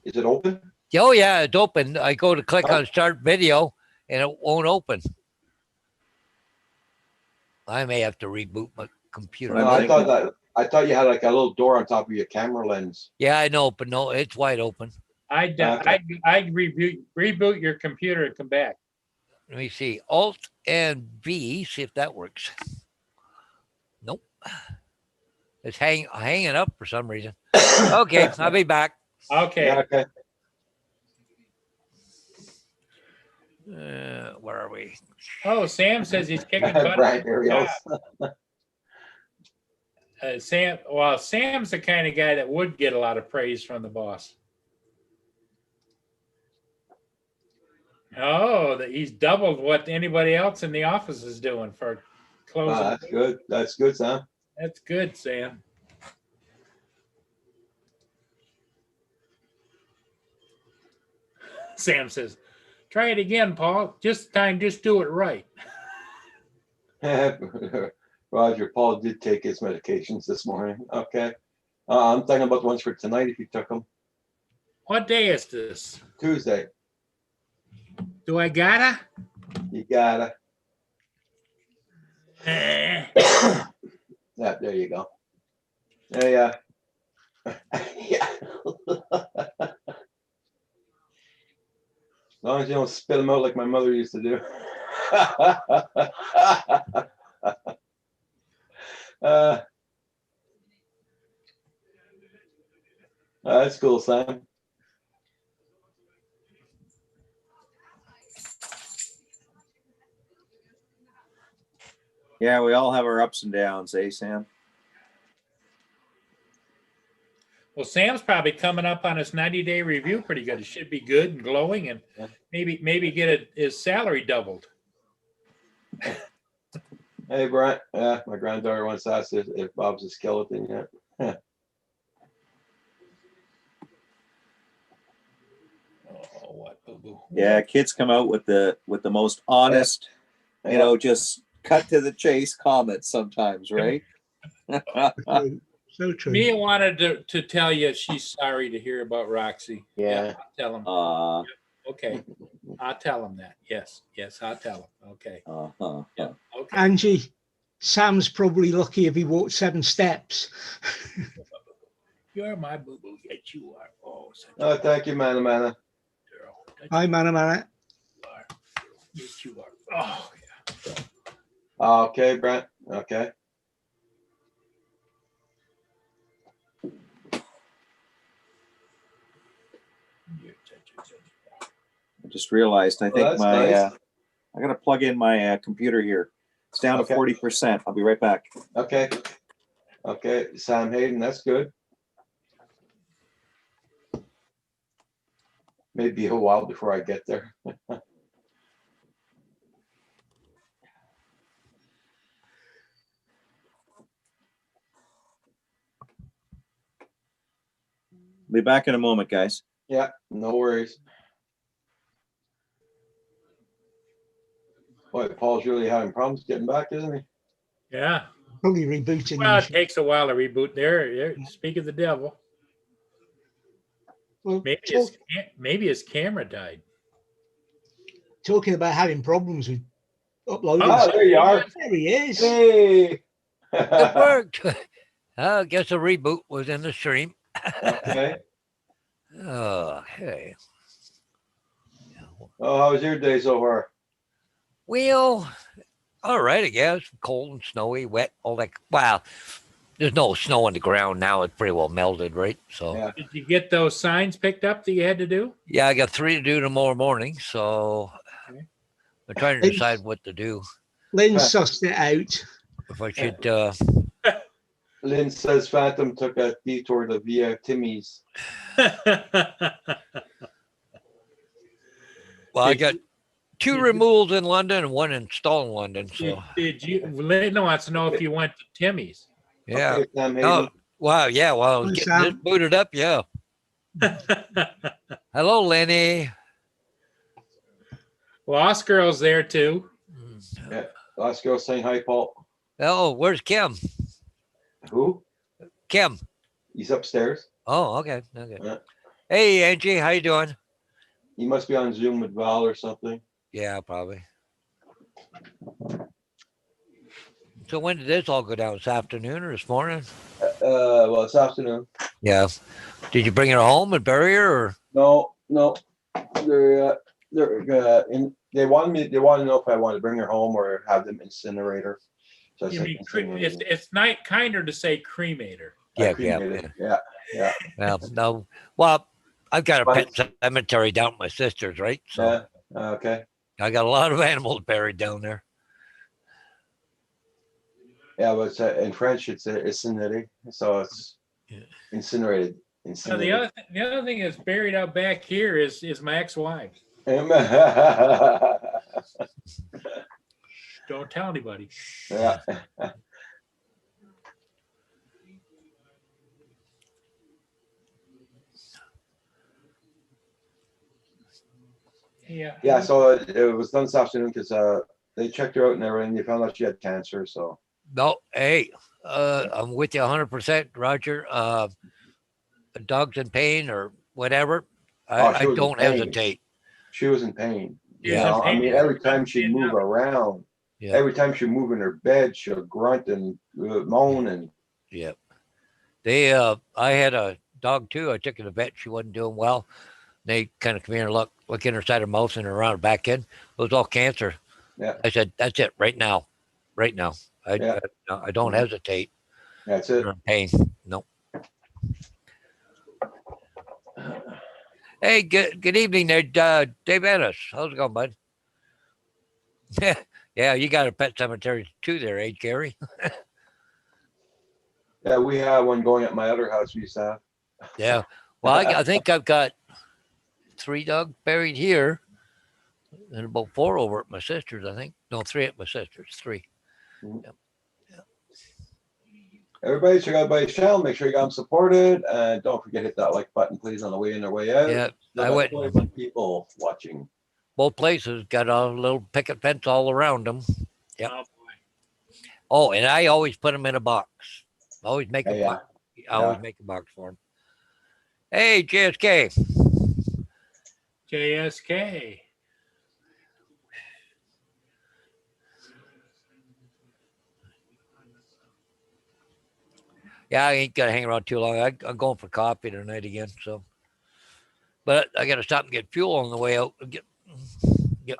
Is it open? Oh, yeah, it's open. I go to click Oh. on start video and it won't open. I may have to reboot my computer. What No, I'm I thought you had like a little door on top of your camera lens. Yeah, I know, but no, it's wide open. I'd reboot your computer and come back. Let me see. Alt and V, see if that works. Nope. It's hanging up for some reason. Okay, I'll be back. Okay. Yeah, okay. Where are we? Oh, Sam says he's kicking butt. Brian, here he goes. Sam's the kind of guy that would get a lot of praise from the boss. Oh, he's doubled what anybody else in the office is doing for closing. That's good. That's good, Sam. That's good, Sam. Sam says, try it again, Paul. Just do it right. Roger, Paul did take his medications this morning. Okay. I'm talking about the ones for tonight if you took them. What day is this? Tuesday. Do I gotta? You gotta. Eh. Yeah, there you go. Yeah. Yeah. As long as you don't spit them out like my mother used to do. That's cool, Sam. yeah, we all have our ups and downs, eh, Sam? Well, Sam's probably coming up on his 90-day review pretty good. It should be good and glowing, and maybe get his salary doubled. Hey, Brian. My granddaughter once asked if Bob's a skeleton yet. Oh, what boo-boo. Yeah, kids come out with the most honest, you know, just cut to the chase comments sometimes, right? So true. Mia wanted to tell you she's sorry to hear about Roxy. Yeah. Tell him. Uh, Okay. I'll tell him that. Yes, I'll tell him. Okay. Yeah. Okay. Angie, Sam's probably lucky if he walked 7 steps. You're my boo boo. Yes, you are. Oh, such a Oh, thank you, Mana. girl. Hi, man. You are. Yes, you are. Oh, yeah. Okay, Brent. Okay. You're such a I just realized I think that's my nice. I gotta plug in my computer here. It's down to Okay. 40%. I'll be right back. Okay. Okay, Sam Hayden, that's good. Maybe a while before I get there. Be back in a moment, guys. Yeah, no worries. Boy, Paul's really having problems getting back, isn't he? Yeah. Probably rebooting. Well, the it takes a while to reboot there. Speak of the devil. Well, Maybe his camera died. talking about having problems with uploading. Oh, there you are. There he is. Hey. It worked. I guess a reboot was in the stream. Okay. Oh, hey. Oh, how was your day so far? Well, all right, I guess. Cold and snowy, wet, all that. Wow. There's no snow on the ground now. It's pretty well melted, right? So, Yeah. Did you get those signs picked up that you had to do? yeah, I got 3 to do tomorrow morning. So, Okay. I'm trying to decide what to do. Lynn sussed it out. If I should, Lynn says Phantom took a detour to via Timmy's. well, I Did got 2 did you- removals in London and 1 installed in London. So, Did you? Lynn wants to know if you went to Timmy's. yeah. Okay, Sam Hayden. Oh, wow. Yeah. Well, I was Hi, getting this Sam. booted up. Yeah. Hello, Lenny. Lost Girl's there too. Last girl saying hi, Paul. Oh, where's Kim? Who? Kim. He's upstairs. Oh, okay. Okay. Yeah. Hey, Angie, how you doing? He must be on Zoom with Val or something. Yeah, probably. So when did this all go down? This afternoon or this morning? Well, this afternoon. Yeah. Did you bring her home and bury her? Or? No. They wanted to know if I wanted to bring her home or have them incinerate her. So I You said mean, incinerate her. it's not kinder to say cremator. I Yeah, cremated yeah. it. Yeah. Well, no. Well, I've got a pet cemetery down at my sister's, right? So Yeah. Okay. I got a lot of animals buried down there. Yeah, but it's, in French it's incinéré, so it's Yeah. incinerated. So the other thing that's buried out back here is my ex-wife. Don't tell anybody. Yeah. Yeah. Yeah, so it was done this afternoon because they checked her out and everything. They found out she had cancer. So No, hey, I'm with you 100%, Roger. A dog's in pain or whatever, she I was in don't pain. hesitate. She was in pain. She was You in know, I pain. mean, every time she'd move around, Yeah. every time she'd move in her bed, she'll grunt and moan and Yeah. I had a dog too. I took her to the vet. She wasn't doing well. They kind of come here and look in her side of her mouth and around her back end. It was all cancer. Yeah. I said, that's it right now. Right now. I don't hesitate. that's it. You're in pain. No. Hey, good evening there, Dave Ennis. How's it going, bud? Yeah, you got a pet cemetery too there, eh, Gary? Yeah, we have one going at my other house we used to have. Yeah. Well, I think I've got 3 dogs buried here and about 4 over at my sister's, I think. No, 3 at my sister's. 3. Everybody check out my channel. Make sure you got them supported, and don't forget to hit that like button, please, on the way in or way out. Yeah, Still I got went- 21 people watching. Both places got a little picket fence all around them. Yep. Oh, boy. Oh, and I always put them in a box. Always make a Yeah. box. I always make a box for them. Hey, JSK. JSK. Yeah, I ain't gonna hang around too long. I'm going for coffee tonight again. So, but I got to stop and get fuel on the way out. Get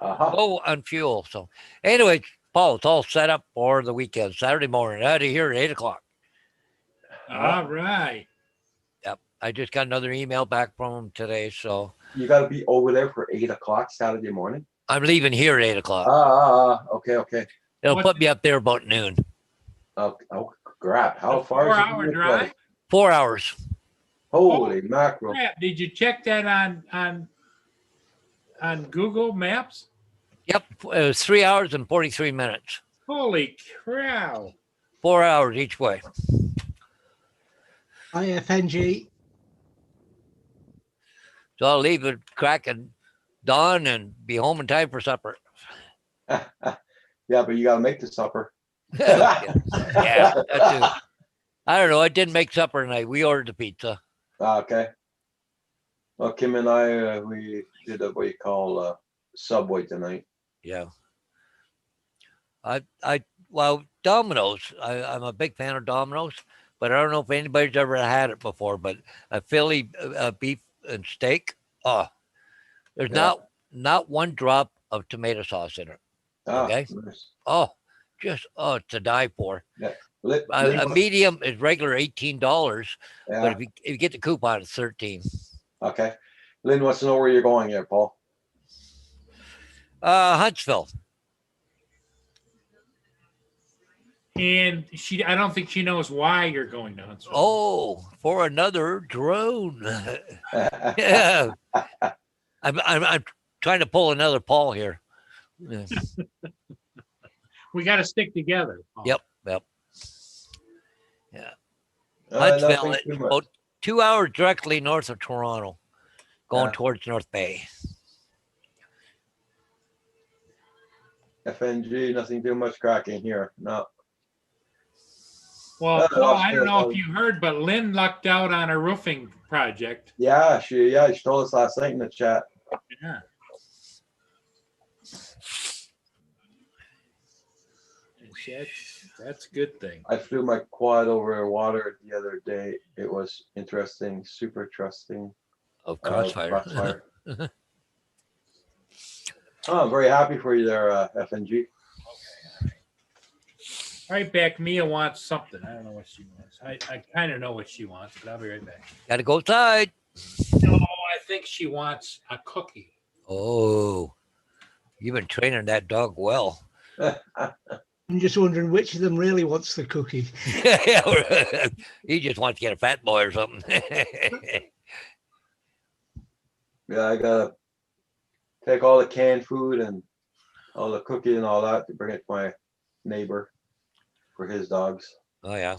low on fuel. So, anyway, Paul, it's all set up for the weekend. Saturday morning, out of here at 8:00. All right. Yep. I just got another email back from him today. So You got to be over there for 8:00 Saturday morning. I'm leaving here at 8:00. Okay. It'll put me up there about noon. Oh, crap. How A far is it? 4-hour drive? 4 hours. Holy mackerel. Crap. Did you check that on Google Maps? Yep. It was 3 hours and 43 minutes. Holy cow. 4 hours each way. IFNG. So I'll leave at crack at dawn and be home in time for supper. Yeah, but you got to make the supper. Yeah, that too. I don't know. I didn't make supper tonight. We ordered the pizza. Okay. Well, Kim and I, we did what you call Subway tonight. Yeah. Well, Domino's. I'm a big fan of Domino's, but I don't know if anybody's ever had it before. But a Philly beef and steak. Oh, there's not one drop of tomato sauce in it. Okay. Nice. Oh, just to die for. Yeah. A medium is regular $18, but if you get the coupon, it's $13. Okay. Lynn wants to know where you're going here, Paul. Huntsville. And I don't think she knows why you're going to Huntsville. Oh, for another drone. Yeah. I'm trying to pull another Paul here. Yeah. We got to stick together, Paul. Yep. Yeah. Huntsville, about 2 hours directly north of Toronto, going towards North Bay. FNG, nothing too much cracking here. No. Well, Paul, I don't know if you heard, but Lynn lucked out on a roofing project. Yeah, she told us last night in the chat. Yeah. That's a good thing. I flew my quad over water the other day. It was interesting, super trusting. Of Crossfire. Oh, I'm very happy for you there, FNG. Right back, Mia wants something. I don't know what she wants. I kind of know what she wants, but I'll be right back. Got to go outside. No, I think she wants a cookie. Oh, you've been training that dog well. I'm just wondering which of them really wants the cookie. He just wants to get a fat boy or something. Yeah, I gotta take all the canned food and all the cookie and all that to bring it to my neighbor for his dogs. Oh, yeah.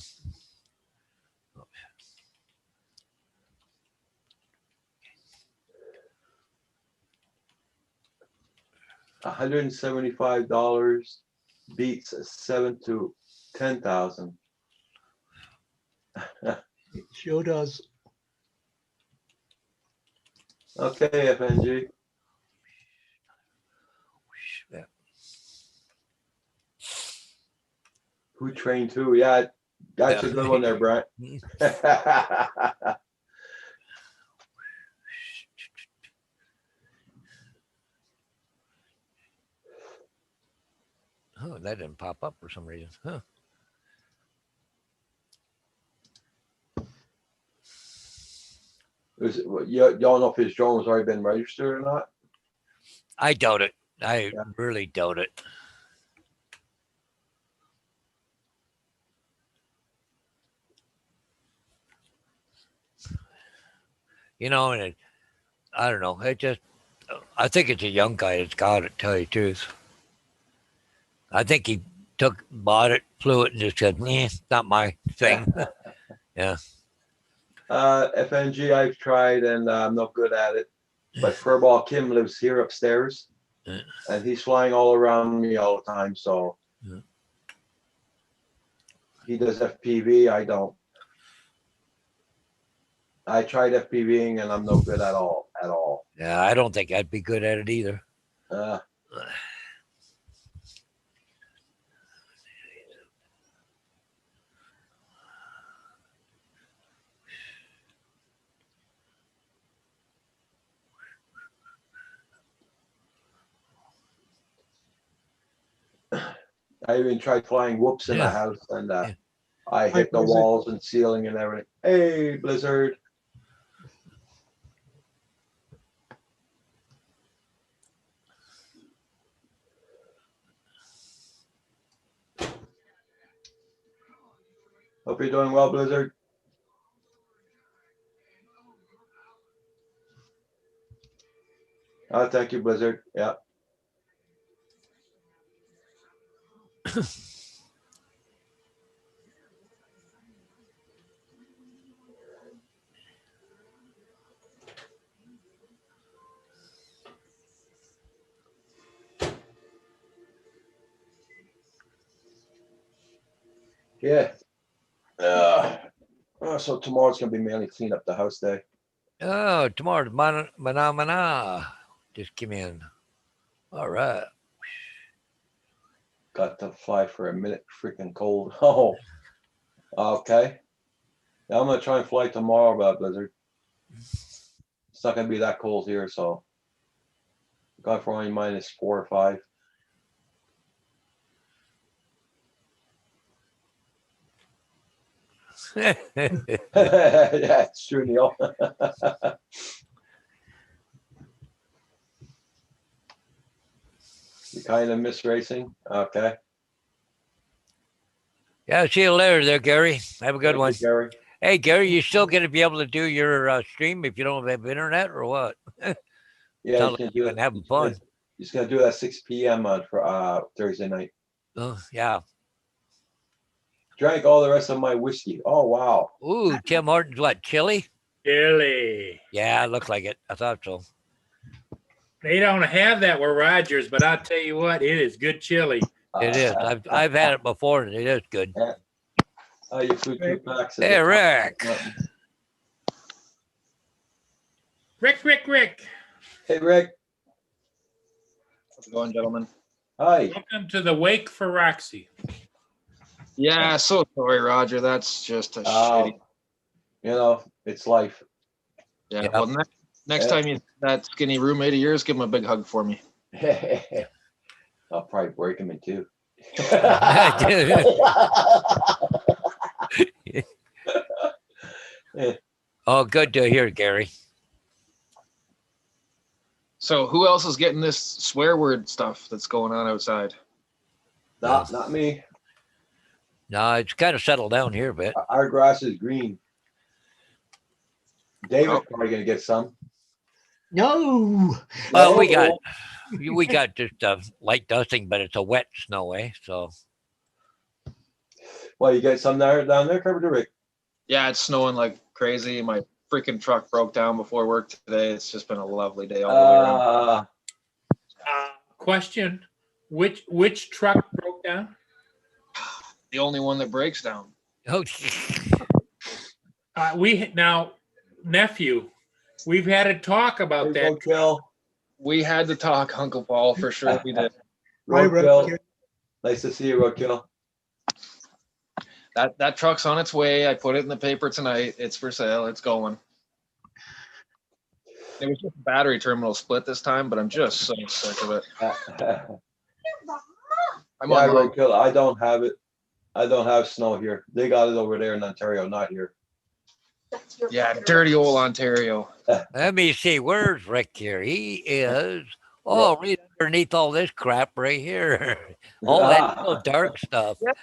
$175 beats 7,000 to 10,000. It sure does. Okay, FNG. Yeah. Who trained who? Yeah, that's a good one there, Brent. Oh, that didn't pop up for some reason. Huh. Y'all know if his drone has already been registered or not? I doubt it. I really doubt it. You know, and I don't know. I think it's a young guy that's got it, tell you the truth. I think he bought it, flew it, and just said, not my thing. Yeah. FNG, I've tried and I'm not good at it. But Furball Kim lives here upstairs, and he's flying all around me all the time. So he does FPV. I don't. I tried FPVing and I'm no good at all. Yeah, I don't think I'd be good at it either. I even tried flying whoops in the Yeah. house, and Yeah. I hit the Blizzard. walls and ceiling and everything. Hey, Blizzard. Hope you're doing well, Blizzard. Oh, thank you, Blizzard. Yeah. Yeah. So tomorrow's gonna be mainly clean up the house day. Oh, tomorrow's mana. Just come in. All right. Got to fly for a minute. Freaking cold. Oh. Okay. Yeah, I'm gonna try and fly tomorrow, but Blizzard. It's not gonna be that cold here, so. Got for only -4 or 5. Yeah, it's true, Neil. You kind of miss racing. Okay. Yeah, see you later there, Gary. Have a good Thank one. you, Gary. Hey, Gary, you still going to be able to do your stream if you don't have internet or what? Yeah, Sounds like you've been having fun. He's gonna do that 6 p.m. on for Thursday night. Oh, yeah. Drank all the rest of my whiskey. Oh wow. Ooh, Tim Hortons, what, chili? Chili. Yeah, it looked like it. I thought so. They don't have that where Rogers, but I'll tell you what, it is good chili. It is. I've had it before, and it is good. Oh, you flew 2 packs. Hey, Rick. Rick. Hey, Rick. How's it going, gentlemen? Hi. Welcome to the Wake for Roxy. Yeah, so sorry, Roger. That's just a shitty. You know, it's life. Yeah. Yep. Well, next time you that skinny roommate of yours, give him a big hug for me. I'll probably break him in two. Oh, good to hear, Gary. So, who else is getting this swear word stuff that's going on outside? Not me. No, it's kind of settled down here a bit. Our grass is green. David's Oh. probably gonna get some. No. Well, we got just light dusting, but it's a wet snow, eh? So Well, you get some down there, Carpenter Rick. Yeah, it's snowing like crazy. My freaking truck broke down before work today. It's just been a lovely day all the way around. Question: Which truck broke down? The only one that breaks down. oh, Nephew, we've had a talk about that. Roadkill. We had to talk, Uncle Paul, for sure. We did. Roadkill. Nice to see you, Roadkill. That truck's on its way. I put it in the paper tonight. It's for sale. It's going. It was just a battery terminal split this time, but I'm just so sick of it. I'm Yeah, on my, Roadkill. I don't have it. I don't have snow here. They got it over there in Ontario, not here. yeah, dirty old Ontario. let me see. Where's Rick here? He is. Oh, right underneath all this crap right here. All that little dark stuff. Yeah,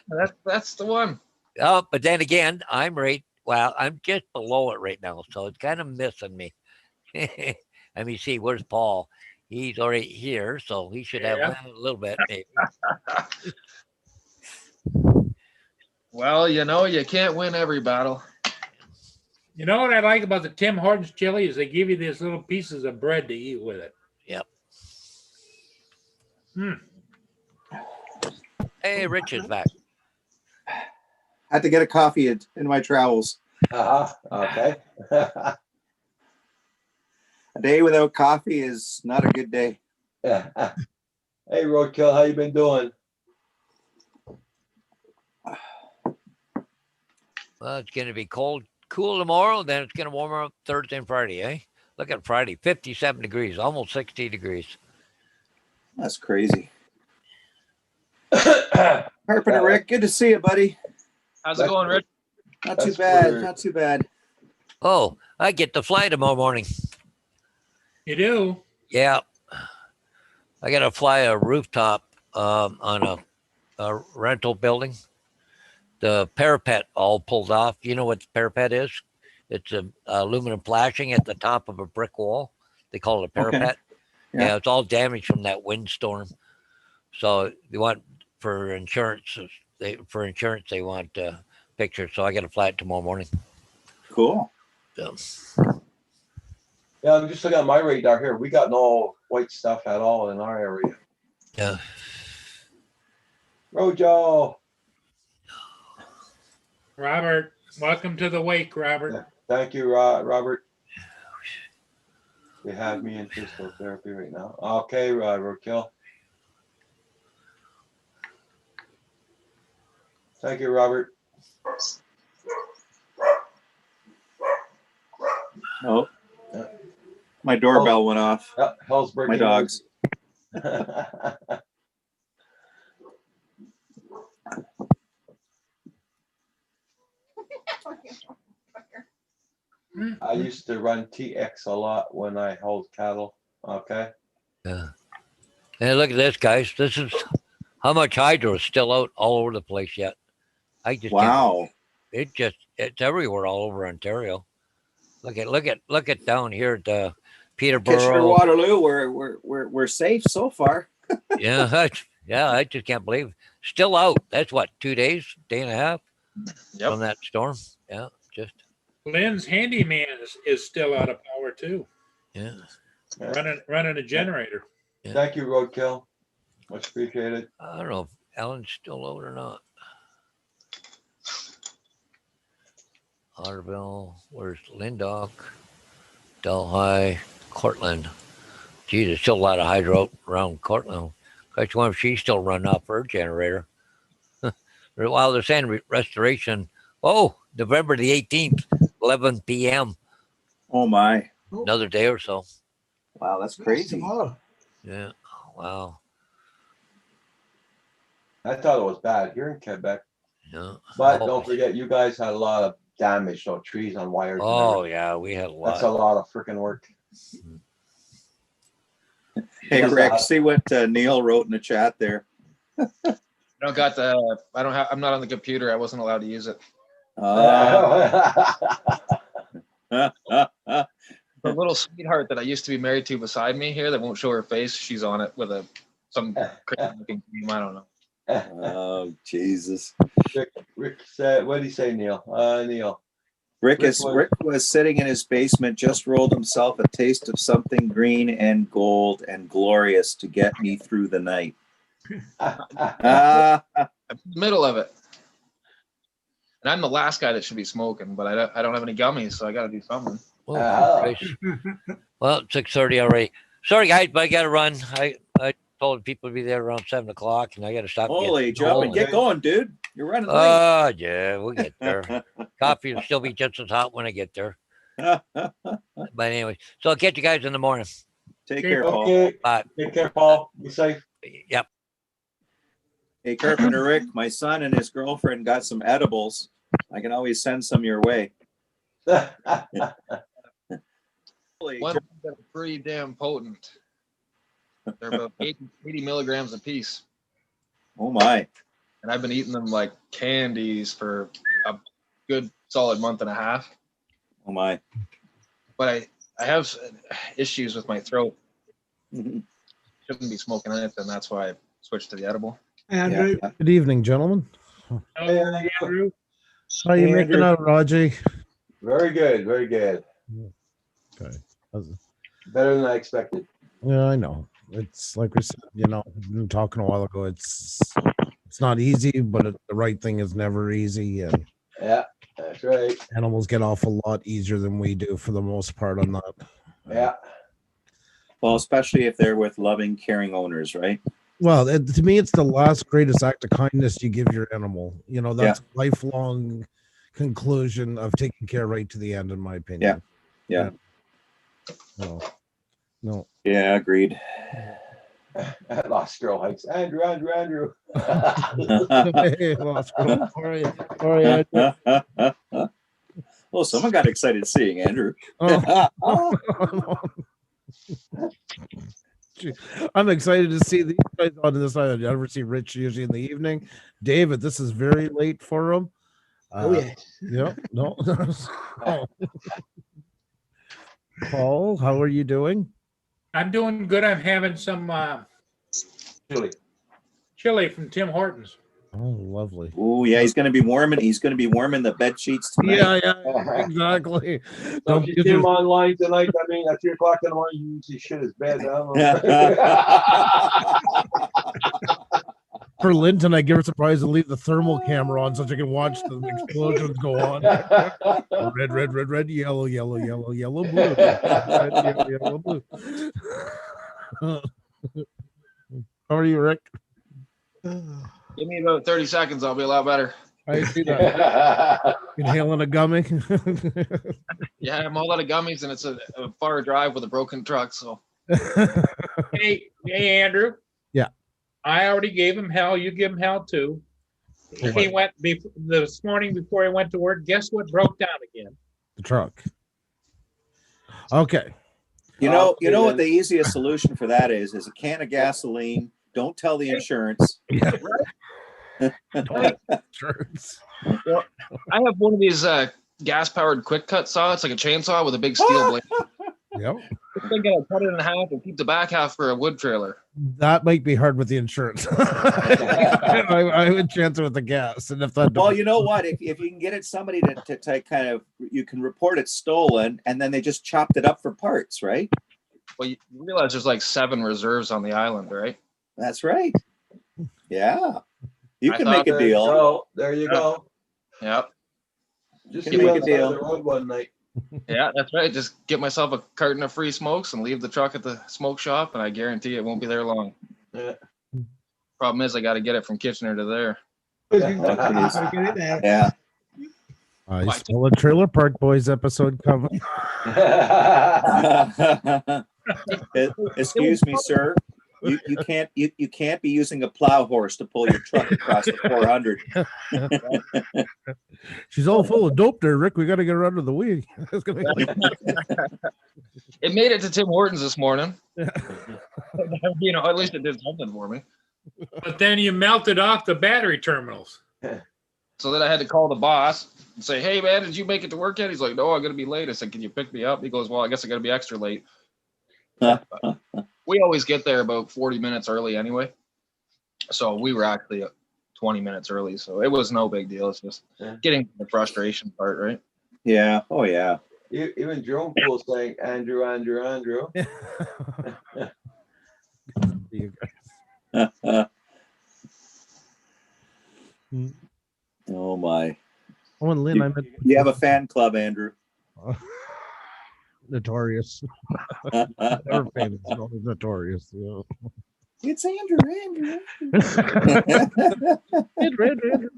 that's the one. Oh, but then again, I'm just below it right now, so it's kind of missing me. Let me see. Where's Paul? He's already here, so he should have Yeah. a little bit, maybe. Well, you can't win every battle. You know what I like about the Tim Hortons chili is they give you these little pieces of bread to eat with it. Yep. Hmm. Hey, Rich is back. Had to get a coffee in my travels. Okay. A day without coffee is not a good day. Hey, Roadkill, how you been doing? Well, it's going to be cool tomorrow. Then it's going to warm up Thursday and Friday, eh? Look at Friday, 57 degrees, almost 60 degrees. That's crazy. Carpenter Rick, good to see you, buddy. How's it going, Rich? Not too That's bad. weird. Not too bad. Oh, I get to fly tomorrow morning. You do? Yeah. I got to fly a rooftop on a rental building. The parapet all pulled off. You know what the parapet is? It's a aluminum flashing at the top of a brick wall. They call it a parapet. Yeah. Yeah, it's all damaged from that windstorm. So they want for insurance. They want pictures. So I got to fly it tomorrow morning. Cool. So, Yeah, I'm just looking at my radar here. We got no white stuff at all in our area. yeah. Rojo. Robert, welcome to the wake, Robert. Yeah. Thank you, Robert. They have me in physical therapy right now. Okay, Roadkill. Thank you, Robert. Oh, Yeah. my doorbell went off. Yeah, hell's breaking My dogs. I used to run TX a lot when I held cattle. Okay. Yeah. And look at this, guys. This is how much hydro is still out all over the place yet. I just can't. Wow. It's everywhere all over Ontario. Look at down here at Kitchener Peterborough. Waterloo, we're safe so far. Yeah, I just can't believe it. Still out. That's what, 2 days, day and a half from that storm. Yeah, just Lynn's handyman is still out of power too, yeah. running a generator. Yeah. Thank you, Roadkill. Much appreciated. I don't know if Ellen's still out or not. Otterville, where's Linddock, Delhi, Cortland. Gee, there's still a lot of hydro around Cortland. I wonder if she's still running off her generator. While they're saying restoration, November the 18th, 11 p.m. Oh my. Another day or so. Wow, that's crazy. Tomorrow. Yeah. Wow. I thought it was bad here in Quebec, Yeah. but don't forget, you guys had a lot of damage, no trees on wires. and Oh everything. yeah, we had a lot. That's a lot of freaking work. Hey Rick, see what Neil wrote in the chat there. I'm not on the computer. I wasn't allowed to use it. The little sweetheart that I used to be married to beside me here that won't show her face, she's on it with some crazy looking cream. I don't know. Oh Jesus. Rick said, what did he say, Neil? Neil. Rick was sitting in his basement, just rolled himself a taste of something green and gold and glorious to get me through the night. I'm in the middle of it. And I'm the last guy that should be smoking, but I don't have any gummies, so I got to do something. Well, it's 6:30 already. Sorry, guys, but I got to run. I told people to be there around 7 o'clock, and I got to stop. Holy jump and get going, dude. You're running late. Yeah, we'll get there. Coffee will still be just as hot when I get there. But anyway, so I'll catch you guys in the morning. Take care, Paul. Okay. Bye. Take care, Paul. Be safe. Yep. Hey, Carpenter Rick, my son and his girlfriend got some edibles. I can always send some your way. One that's pretty damn potent. They're about 80 milligrams a piece. Oh my. And I've been eating them like candies for a good solid month and a half. Oh my. But I have issues with my throat. Mm-hmm. Shouldn't be smoking anything. That's why I switched to the edible. Andrew. Yeah. Good evening, gentlemen. Oh, Andrew. How are you Andrew. making out, Raji? Very good. Very good. Okay. Better than I expected. Yeah, I know. It's like we said, we were talking a while ago. It's not easy, but the right thing is never easy. And Yeah, that's right. animals get off a lot easier than we do for the most part on that. Yeah. Well, especially if they're with loving, caring owners, right? Well, to me, it's the last greatest act of kindness you give your animal. That's a lifelong conclusion of taking care right to the end, in my opinion. Yeah. No. Yeah, agreed. At Lost Girl Hikes. Andrew. Hey, Lost Girl. All right. Oh, someone got excited seeing Andrew. Oh. I'm excited to see these guys on this island. I never see Rich usually in the evening. David, this is very late for him. Oh yeah. Yep. No. Oh. Paul, how are you doing? I'm doing good. I'm having some chili from Tim Hortons. Oh, lovely. Oh yeah, he's going to be warming. He's going to be warming the bed sheets tonight. Yeah, exactly. So Don't if you give see him your- online tonight, I mean, at 3 o'clock in the morning, you usually shit his bed down. For Linton, I give her surprise and leave the thermal camera on so she can watch the explosions go on. Red, yellow, blue. Red, yellow, blue. How are you, Rick? Give me about 30 seconds. I'll be a lot better. I see that. Inhaling a gummy. Yeah, I'm all out of gummies, and it's a far drive with a broken truck. So Hey, Andrew. Yeah. I already gave him hell. You give him hell too. He went this morning before he went to work. Guess what broke down again? The truck. Okay. You know what the easiest solution for that is a can of gasoline. Don't tell the insurance. Yeah. Insurance. Well, I have one of these gas-powered quick cut saw. It's like a chainsaw with a big steel blade. Yep. I think I'll cut it in half and keep the back half for a wood trailer. That might be hard with the insurance. I would chance it with the gas. And if that Well, you know what? If you can get it somebody to kind of, you can report it stolen, and then they just chopped it up for parts, right? Well, you realize there's like 7 reserves on the island, right? That's right. Yeah. You I can thought make a deal. Oh, there you go. Yep. Just Can get make a on deal. the road one night. Yeah, that's right. Just get myself a carton of free smokes and leave the truck at the smoke shop, and I guarantee it won't be there long. Yeah. Problem is, I got to get it from Kitchener to there. Yeah. I still a Trailer Park Boys episode coming. Excuse me, sir. You can't be using a plow horse to pull your truck across the 400. She's all full of dope there, Rick. We got to get her under the wheel. It made it to Tim Hortons this morning. You know, at least it did something for me. But then you melted off the battery terminals. So then I had to call the boss and say, "Hey, man, did you make it to work yet?" He's like, "No, I'm gonna be late." I said, "Can you pick me up?" He goes, "Well, I guess I gotta be extra late." We always get there about 40 minutes early anyway. So we were actually 20 minutes early. So it was no big deal. It's just getting the frustration part, right? Yeah. Oh, yeah. Even Jerome Pool saying, Andrew. You guys. Oh, my. Oh, and Lynn, I meant You have a fan club, Andrew. Notorious. Our fan is always notorious. Yeah. It's Andrew. Andrew.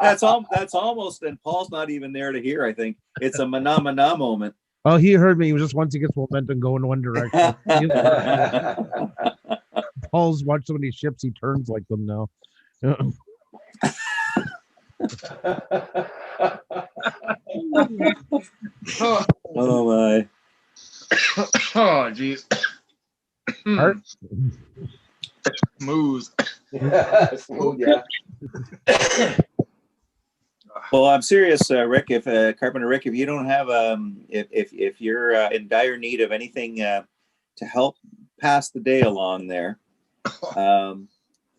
That's almost, and Paul's not even there to hear, I think. It's a mana moment. Oh, he heard me. Just once he gets momentum going one direction. Paul's watched so many ships, he turns like them now. Oh my. Oh, geez. Art? Smooth. Smooth, yeah. Well, I'm serious, Rick. If Carpenter Rick, if you don't have if you're in dire need of anything to help pass the day along there,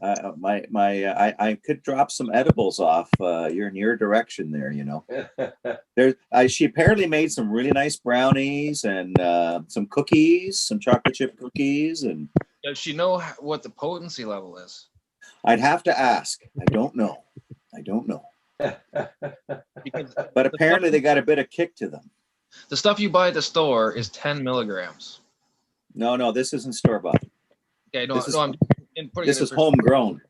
I could drop some edibles off in your direction there. You know, she apparently made some really nice brownies and some cookies, some chocolate chip cookies, and Does she know what the potency level is? I'd have to ask. I don't know. Because But apparently they got a bit of kick to them. the stuff you buy at the store is 10 milligrams. No, this isn't store bought. Okay, This is- I'm putting This it in is homegrown.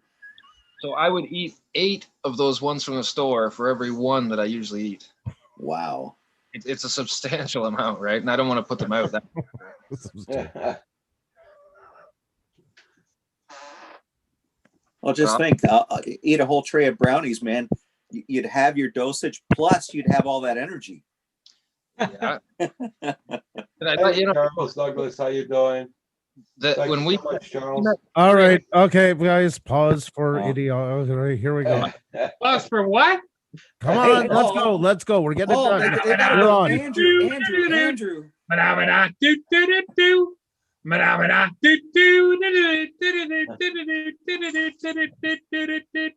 So I would eat 8 of those ones from the store for every one that I usually eat. Wow. It's a substantial amount, right? And I don't want to put them out. Well, just think, eat a whole tray of brownies, man. You'd have your dosage, plus you'd have all that energy. Yeah. And I Hey, thought, you know, Charles Douglas, how you doing? that Thank when you we so much, Charles. All right. Okay, guys, pause for Oh. idiot. All right, here we go. Plus for what? Come Hey, on, let's go. Let's go. We're getting it Oh, done. they gotta You're go. on. Andrew. Manamana, do, do, do, do. Manamana, do, do, do, do, do, do, do, do, do, do, do, do.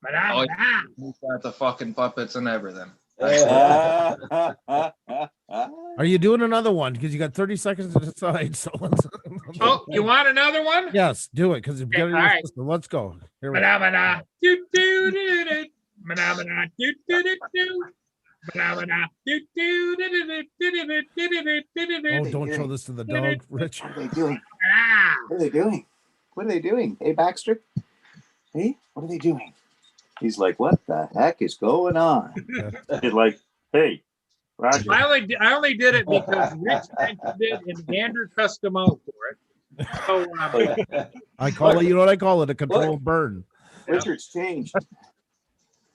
Manamana. He's got the fucking puppets and everything. Are you doing another one? Because you got 30 seconds to decide. So let's. Oh, you want another one? Yes, do it. Because Okay, all right. let's go. Here we go. Manamana, do, do, do, do. Manamana, do, do, do, do. Manamana, do, do, do, do, do, do, do, do, do. Oh, don't show this to the dog, Rich. What are they doing? Ah. What are they doing? What are they doing? Hey, Baxter. Hey, what are they doing? He's like, what the heck is going on? He's like, hey, Roger. I only did it because Rich mentioned it and Andrew cussed him out for it. So I call it, you know what I call it? A controlled burn. Richard's changed.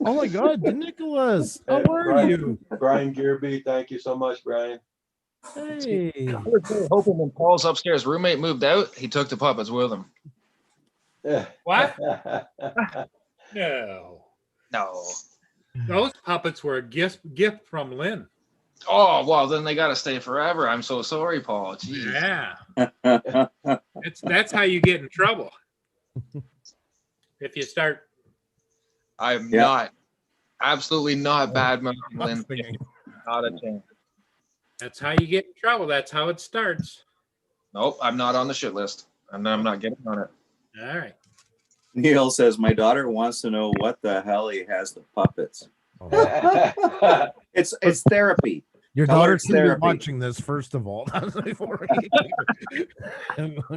Oh my God, Nicholas, how are Brian, you? Brian Gearby, thank you so much, Brian. Hey. I was really hoping when Paul's upstairs roommate moved out, he took the puppets with him. what? No. No. Those puppets were a gift from Lynn. Oh, well, then they got to stay forever. I'm so sorry, Paul. Jeez. Yeah. That's how you get in trouble. If you start. I'm not, absolutely not bad mouthing Lynn. Not a chance. That's how you get in trouble. That's how it starts. Nope, I'm not on the shit list. I'm not getting on it. All right. Neil says, my daughter wants to know what the hell he has the puppets. Oh. It's therapy. Your Tell her daughter's it's going to be therapy. watching this first of all.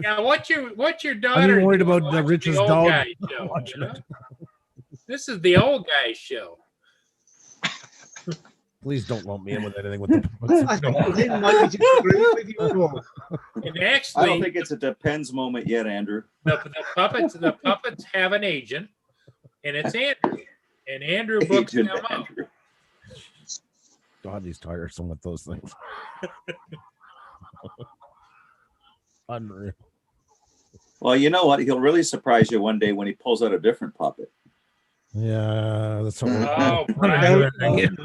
Yeah, what's your daughter? I'm even worried doing? about Watching Rich's the old dog guy show, watching you know? it. This is the old guy show. Please don't lump me in with anything with the I think Lynn might be disagreeing with you, Paul. And I don't actually, think it's a depends moment yet, Andrew. the puppets have an agent, and it's Andrew. And Andrew books Agent them out. Andrew. God, he's tiresome with those things. Unreal. Well, you know what? He'll really surprise you one day when he pulls out a different puppet. Yeah, that's what we're Oh, Brian.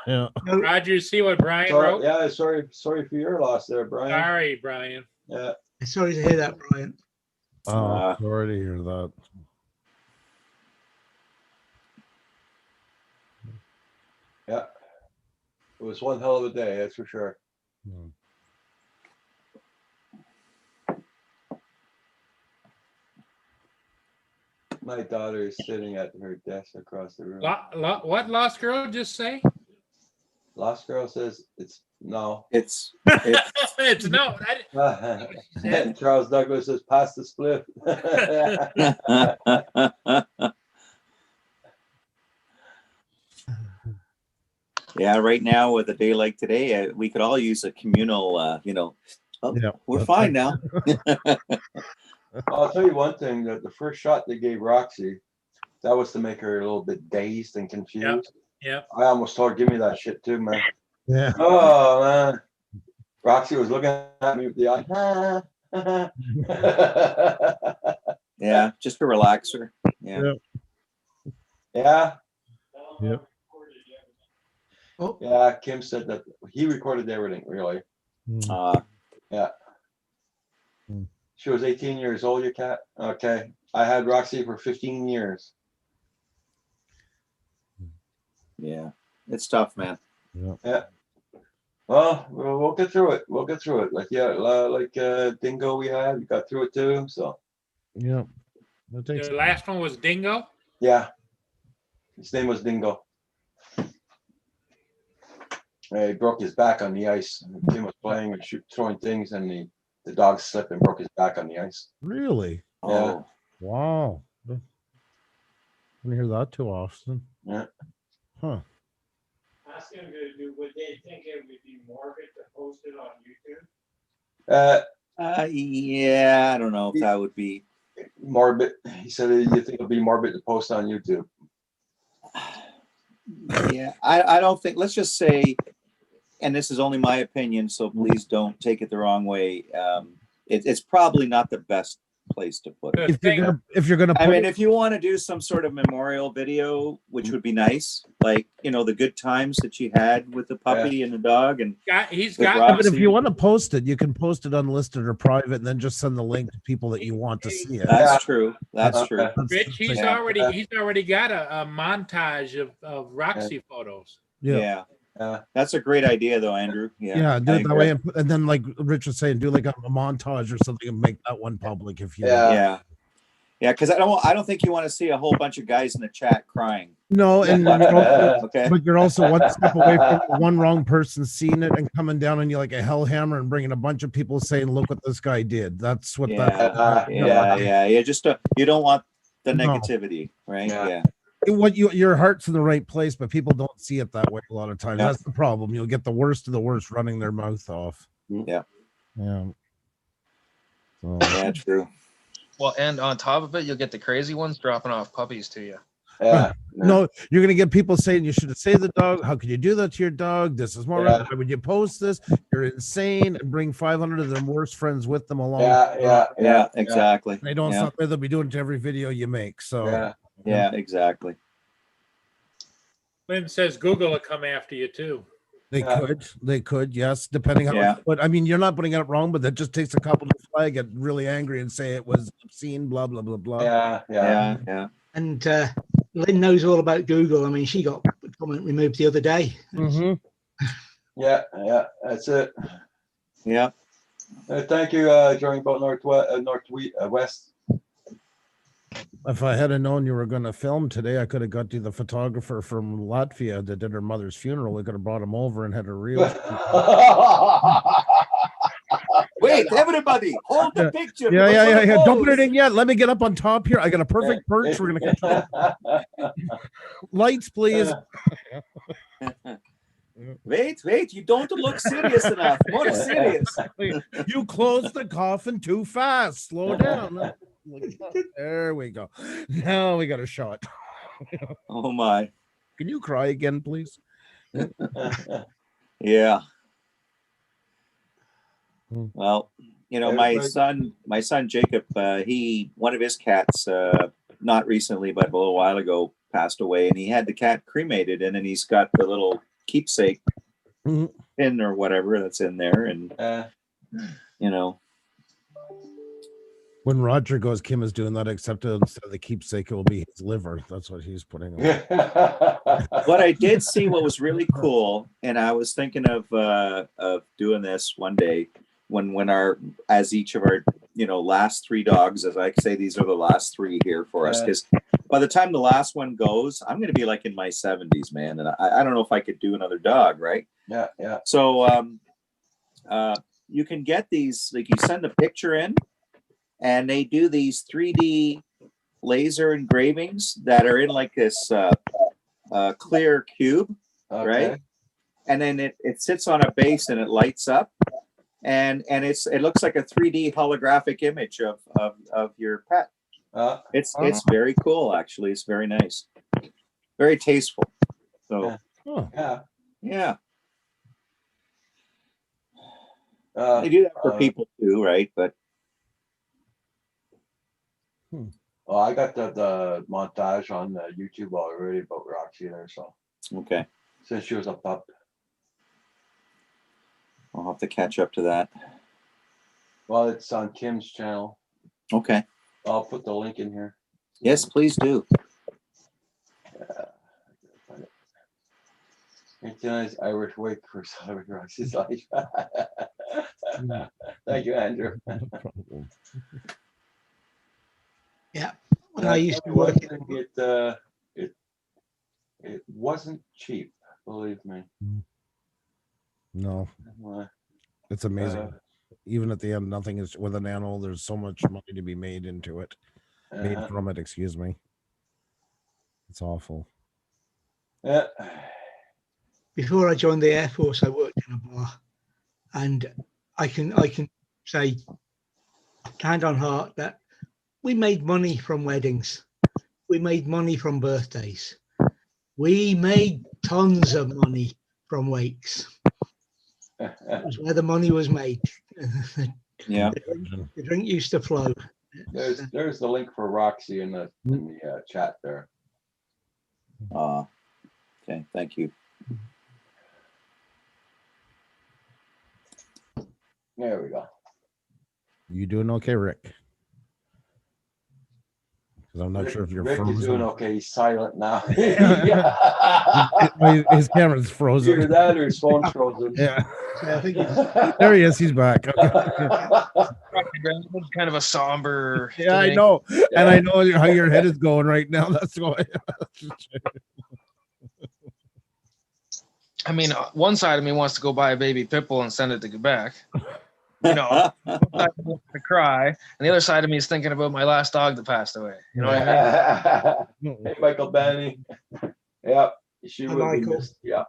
Yeah. Roger, see what Brian Sorry, wrote? yeah, sorry for your loss there, Brian. Sorry, Brian. Yeah. Sorry to hear that, Brian. Oh, sorry to hear that. Yeah. It was one hell of a day, that's for sure. Hmm. My daughter is sitting at her desk across the room. What Lost Girl just say? Lost Girl says it's no. It's It's no. Charles Douglas says pass the split. yeah, right now with a day like today, we could all use a communal, we're fine now. I'll tell you one thing, that the first shot they gave Roxy, that was to make her a little bit dazed and confused. Yeah. I almost told her, give me that shit too, man. Yeah. Oh, man. Roxy was looking at me with the eye. Yeah, just to relax her. Yeah. Yeah. Yep. Oh, Yeah, Kim said that he recorded everything, really. Yeah. She was 18 years old, your cat? Okay. I had Roxy for 15 years. Yeah. It's tough, man. Yeah. Well, we'll get through it. We'll get through it. Like, yeah, like Dingo we got through it too. So, Yeah. The last one was Dingo. yeah. His name was Dingo. He broke his back on the ice. Kim was playing and throwing things, and the dog slipped and broke his back on the ice. Really? Yeah. Wow. Didn't hear that too often. Yeah. Huh. Ask him would they think it would be morbid to post it on YouTube? Yeah, I don't know if that would be. morbid. He said you think it'll be morbid to post on YouTube. Yeah, I don't think, let's just say, and this is only my opinion, so please don't take it the wrong way. It's probably not the best place to put it. If you're gonna put I mean, it, if you want to do some sort of memorial video, which would be nice, like, you know, the good times that you had with the puppy and the dog, and He's with got. but if Roxy. you want to post it, you can post it unlisted or private, and then just send the link to people that you want to see it. That's true. That's true. Rich, he's Yeah. already got a montage of Roxy photos. Yeah. That's a great idea, though, Andrew. Yeah, do I it that agree. way, and then like Rich was saying, do like a montage or something and make that one public if you. Yeah, because I don't think you want to see a whole bunch of guys in the chat crying. No, and you're also, Okay. but you're also one step away from one wrong person seeing it and coming down on you like a hellhammer and bringing a bunch of people saying, "Look what this guy did." That's what that. Yeah. Just you don't want the No. negativity, right? Yeah. What your heart's in the right place, but people don't see it that way a lot of times. Yeah. That's the problem. You'll get the worst of the worst running their mouth off. Yeah. Yeah. So, Yeah, true. Well, and on top of it, you'll get the crazy ones dropping off puppies to you. No, you're gonna get people saying you should have saved the dog. How could you do that to your dog? This is more. Why would you post this? You're insane, and bring 500 of their worst friends with them along. Yeah, exactly. They don't stop there. They'll be doing it to every video you make. So yeah, exactly. Lynn says Google will come after you too. They could, yes, depending how. But I mean, you're not putting it up wrong, but that just takes a couple to flag, get really angry, and say it was obscene, blah blah blah blah. Yeah. And Lynn knows all about Google. I mean, she got a comment removed the other day. Yeah, that's it. Yeah. Thank you, Journey Boat Northwest. If I had known you were going to film today, I could have got you the photographer from Latvia that did her mother's funeral. We could have brought him over and had a real. Wait, everybody, hold the picture. Yeah. Don't put it in yet. Let me get up on top here. I got a perfect perch. We're going to lights, please. Wait, you don't look serious enough. More serious. You closed the coffin too fast. Slow down. There we go. Now we got a shot. Oh my. Can you cry again, please? Yeah. Well, you know, my son Jacob, one of his cats, not recently, but a little while ago, passed away, and he had the cat cremated, and then he's got the little keepsake pin or whatever that's in there, and you know. When Roger goes, Kim is doing that, except instead of the keepsake, it will be his liver. That's what he's putting on. What I did see, what was really cool, and I was thinking of doing this one day when as each of our, you know, last three dogs, as I say, these are the last three here for us, because by the time the last one goes, I'm going to be like in my 70s, man, and I don't know if I could do another dog, right? Yeah. So you can get these, like, you send a picture in, and they do these 3D laser engravings that are in like this clear cube, right? And then it sits on a base and it lights up, and it looks like a 3D holographic image of your pet. It's very cool, actually. It's very nice, very tasteful. So yeah. They do that for people too, right? But well, I got the montage on the YouTube already about Roxy there, so okay. Since she was a pup, I'll have to catch up to that. Well, it's on Kim's channel. Okay. I'll put the link in here. Yes, please do. It's a nice Irish wake for celebrating Roxy's life. Thank you, Andrew. Yeah, when I used to work it wasn't cheap, believe me. No, it's amazing. Even at the end, nothing is with an animal. There's so much money to be made into it, made from it. Excuse me. It's awful. Yeah. Before I joined the Air Force, I worked in a bar, and I can say, hand on heart, that we made money from weddings. We made money from birthdays. We made tons of money from wakes. It was where the money was made. Yeah. The drink used to flow. There's the link for Roxy in the chat there. Okay, thank you. There we go. You doing okay, Rick? Because I'm not sure if you're Rick frozen. is doing okay. He's silent now. His camera's frozen. Either that or his phone's frozen. Yeah. I think There he is. He's back. Okay. Kind of a somber. Yeah, I thing. know. And I know how your head is going right now. That's why. I mean, one side of me wants to go buy a baby pit bull and send it to Quebec. You know, to cry, and the other side of me is thinking about my last dog that passed away. You know what I mean? Hey, Michael Benny. Yep, she will be Michael. missed. Yeah.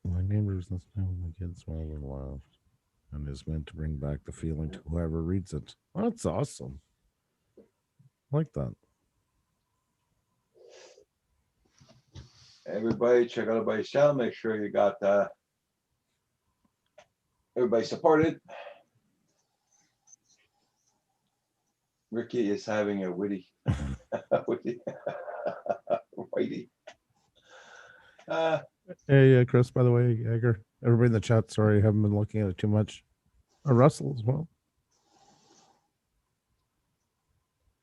My neighbors listen when the kids smile and laugh, and is meant to bring back the feeling to whoever reads it. Well, that's awesome. I like that. Everybody, check out everybody's channel. Make sure you got everybody supported. Ricky is having a witty, whitey. Hey, Chris, by the way, Egger, everybody in the chat, sorry, I haven't been looking at it too much. Russell as well.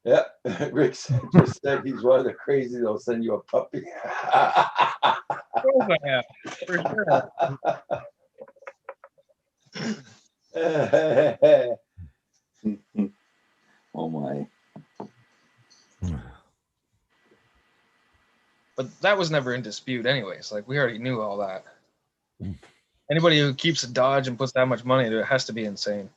Yeah, Rick just said he's one of the crazy that'll send you a puppy. For sure. Oh my. But that was never in dispute anyways. Like, we already knew all that. Anybody who keeps a Dodge and puts that much money into it has to be insane.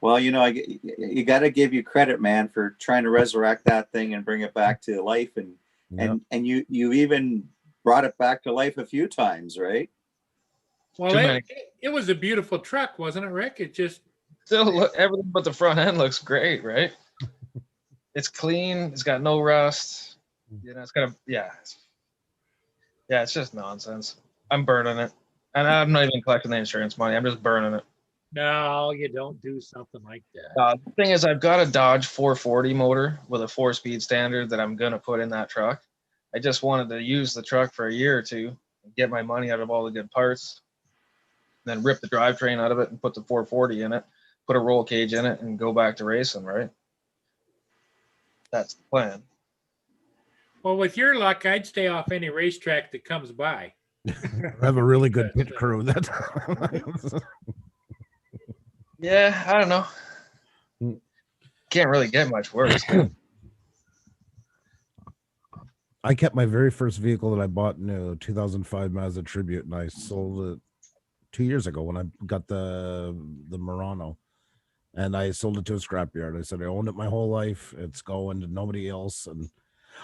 Well, you know, you got to give you credit, man, for trying to resurrect that thing and bring it back to life, and you even brought it back to life a few times, right? Well, it was a beautiful truck, wasn't it, Rick? It just still everything but the front end looks great, right? It's clean. It's got no rust. You know, it's got it's just nonsense. I'm burning it, and I'm not even collecting the insurance money. I'm just burning it. no, you don't do something like that. The thing is, I've got a Dodge 440 motor with a 4-speed standard that I'm gonna put in that truck. I just wanted to use the truck for a year or two, and get my money out of all the good parts, then rip the drivetrain out of it and put the 440 in it, put a roll cage in it, and go back to racing, right? That's the plan. Well, with your luck, I'd stay off any racetrack that comes by. I have a really good pit crew. That Yeah, I don't know. Can't really get much worse. I kept my very first vehicle that I bought new, 2005 Mazda Tribute, and I sold it 2 years ago when I got the Murano, and I sold it to a scrapyard. I said I owned it my whole life. It's going to nobody else. And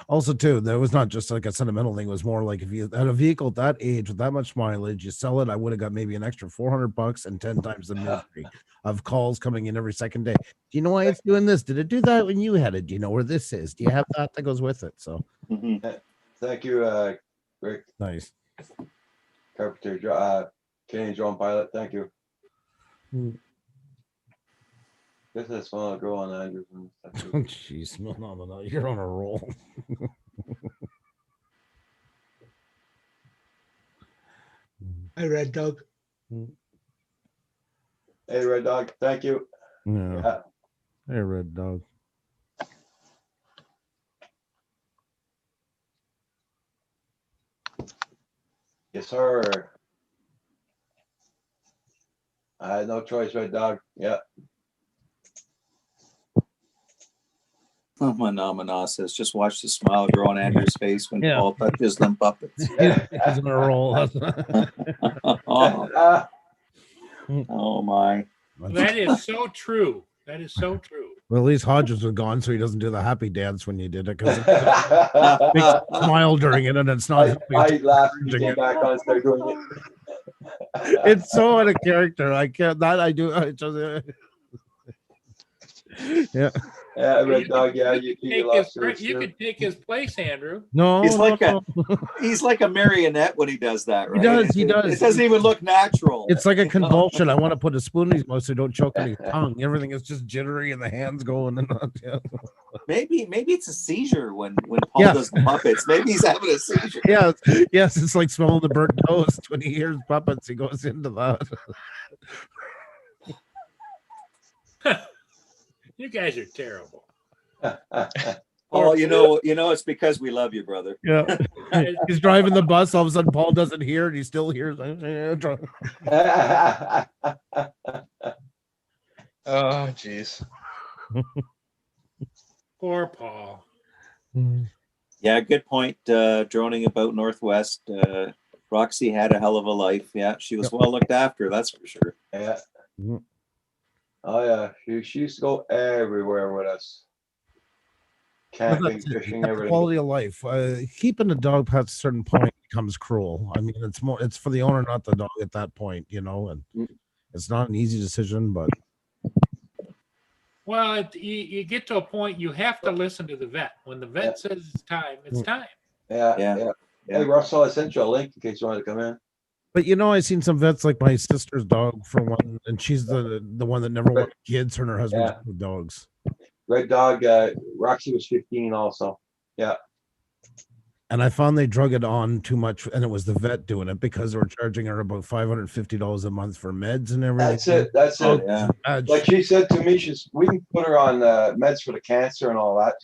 also too, that was not just like a sentimental thing. It was more like if you had a vehicle at that age with that much mileage, you sell it, I would have got maybe an extra $400 and 10 times the misery of calls coming in every second day. Do you know why it's doing this? Did it do that when you had it? Do you know where this is? Do you have that goes with it? So Thank you, Rick. Nice. Carpenter, Canadian drone pilot. Thank you. This is small girl on Andrews. Jeez, no, you're on a roll. Hey, Red Dog. Hey, Red Dog. Thank you. Yeah. Hey, Red Dog. Yes, sir. I had no choice, Red Dog. Yeah. Phenomena says, just watch the smile grow on Andrew's face when Paul touches them puppets. He's on a roll. Oh my. That is so true. That is so true. Well, at least Hodges was gone, so he doesn't do the happy dance when you did it because it makes you smile during it, and it's not. I laughed when you came back on and started doing it. It's so out of character. I can't. That I do. I just, yeah. Yeah, Red Dog. Yeah, you lost You could take his place, Andrew. No, He's like no. he's like a marionette when he does that, right? He does. It doesn't even look natural. It's like a convulsion. I want to put a spoon in his mouth so don't choke on his tongue. Everything is just jittery and the hands going and yeah. Maybe it's a seizure when Paul does the puppets. Maybe he's having a seizure. Yes, it's like smelling the burnt toast when he hears puppets. He goes into that. You guys are terrible. Oh, you know, it's because we love you, brother. Yeah. He's driving the bus. All of a sudden, Paul doesn't hear it. He still hears. Oh, jeez. Poor Paul. Yeah, good point. Droning about Northwest. Roxy had a hell of a life. Yeah, she was well looked after. That's for sure. Yeah. Oh yeah, she used to go everywhere with us. Camping, fishing, everything. Quality of life. Keeping a dog past a certain point becomes cruel. I mean, it's for the owner, not the dog at that point, and it's not an easy decision, but well, you get to a point you have to listen to the vet. When the vet says it's time, it's time. Yeah. Hey Russell, I sent you a link in case you wanted to come in. But I've seen some vets like my sister's dog for one, and she's the one that never wanted kids. Her and her husband with dogs. Red Dog, Roxy was 15 also. Yeah. And I found they drug it on too much, and it was the vet doing it because they were charging her about $550 a month for meds and everything. That's it. Yeah. Like she said to me, we can put her on meds for the cancer and all that.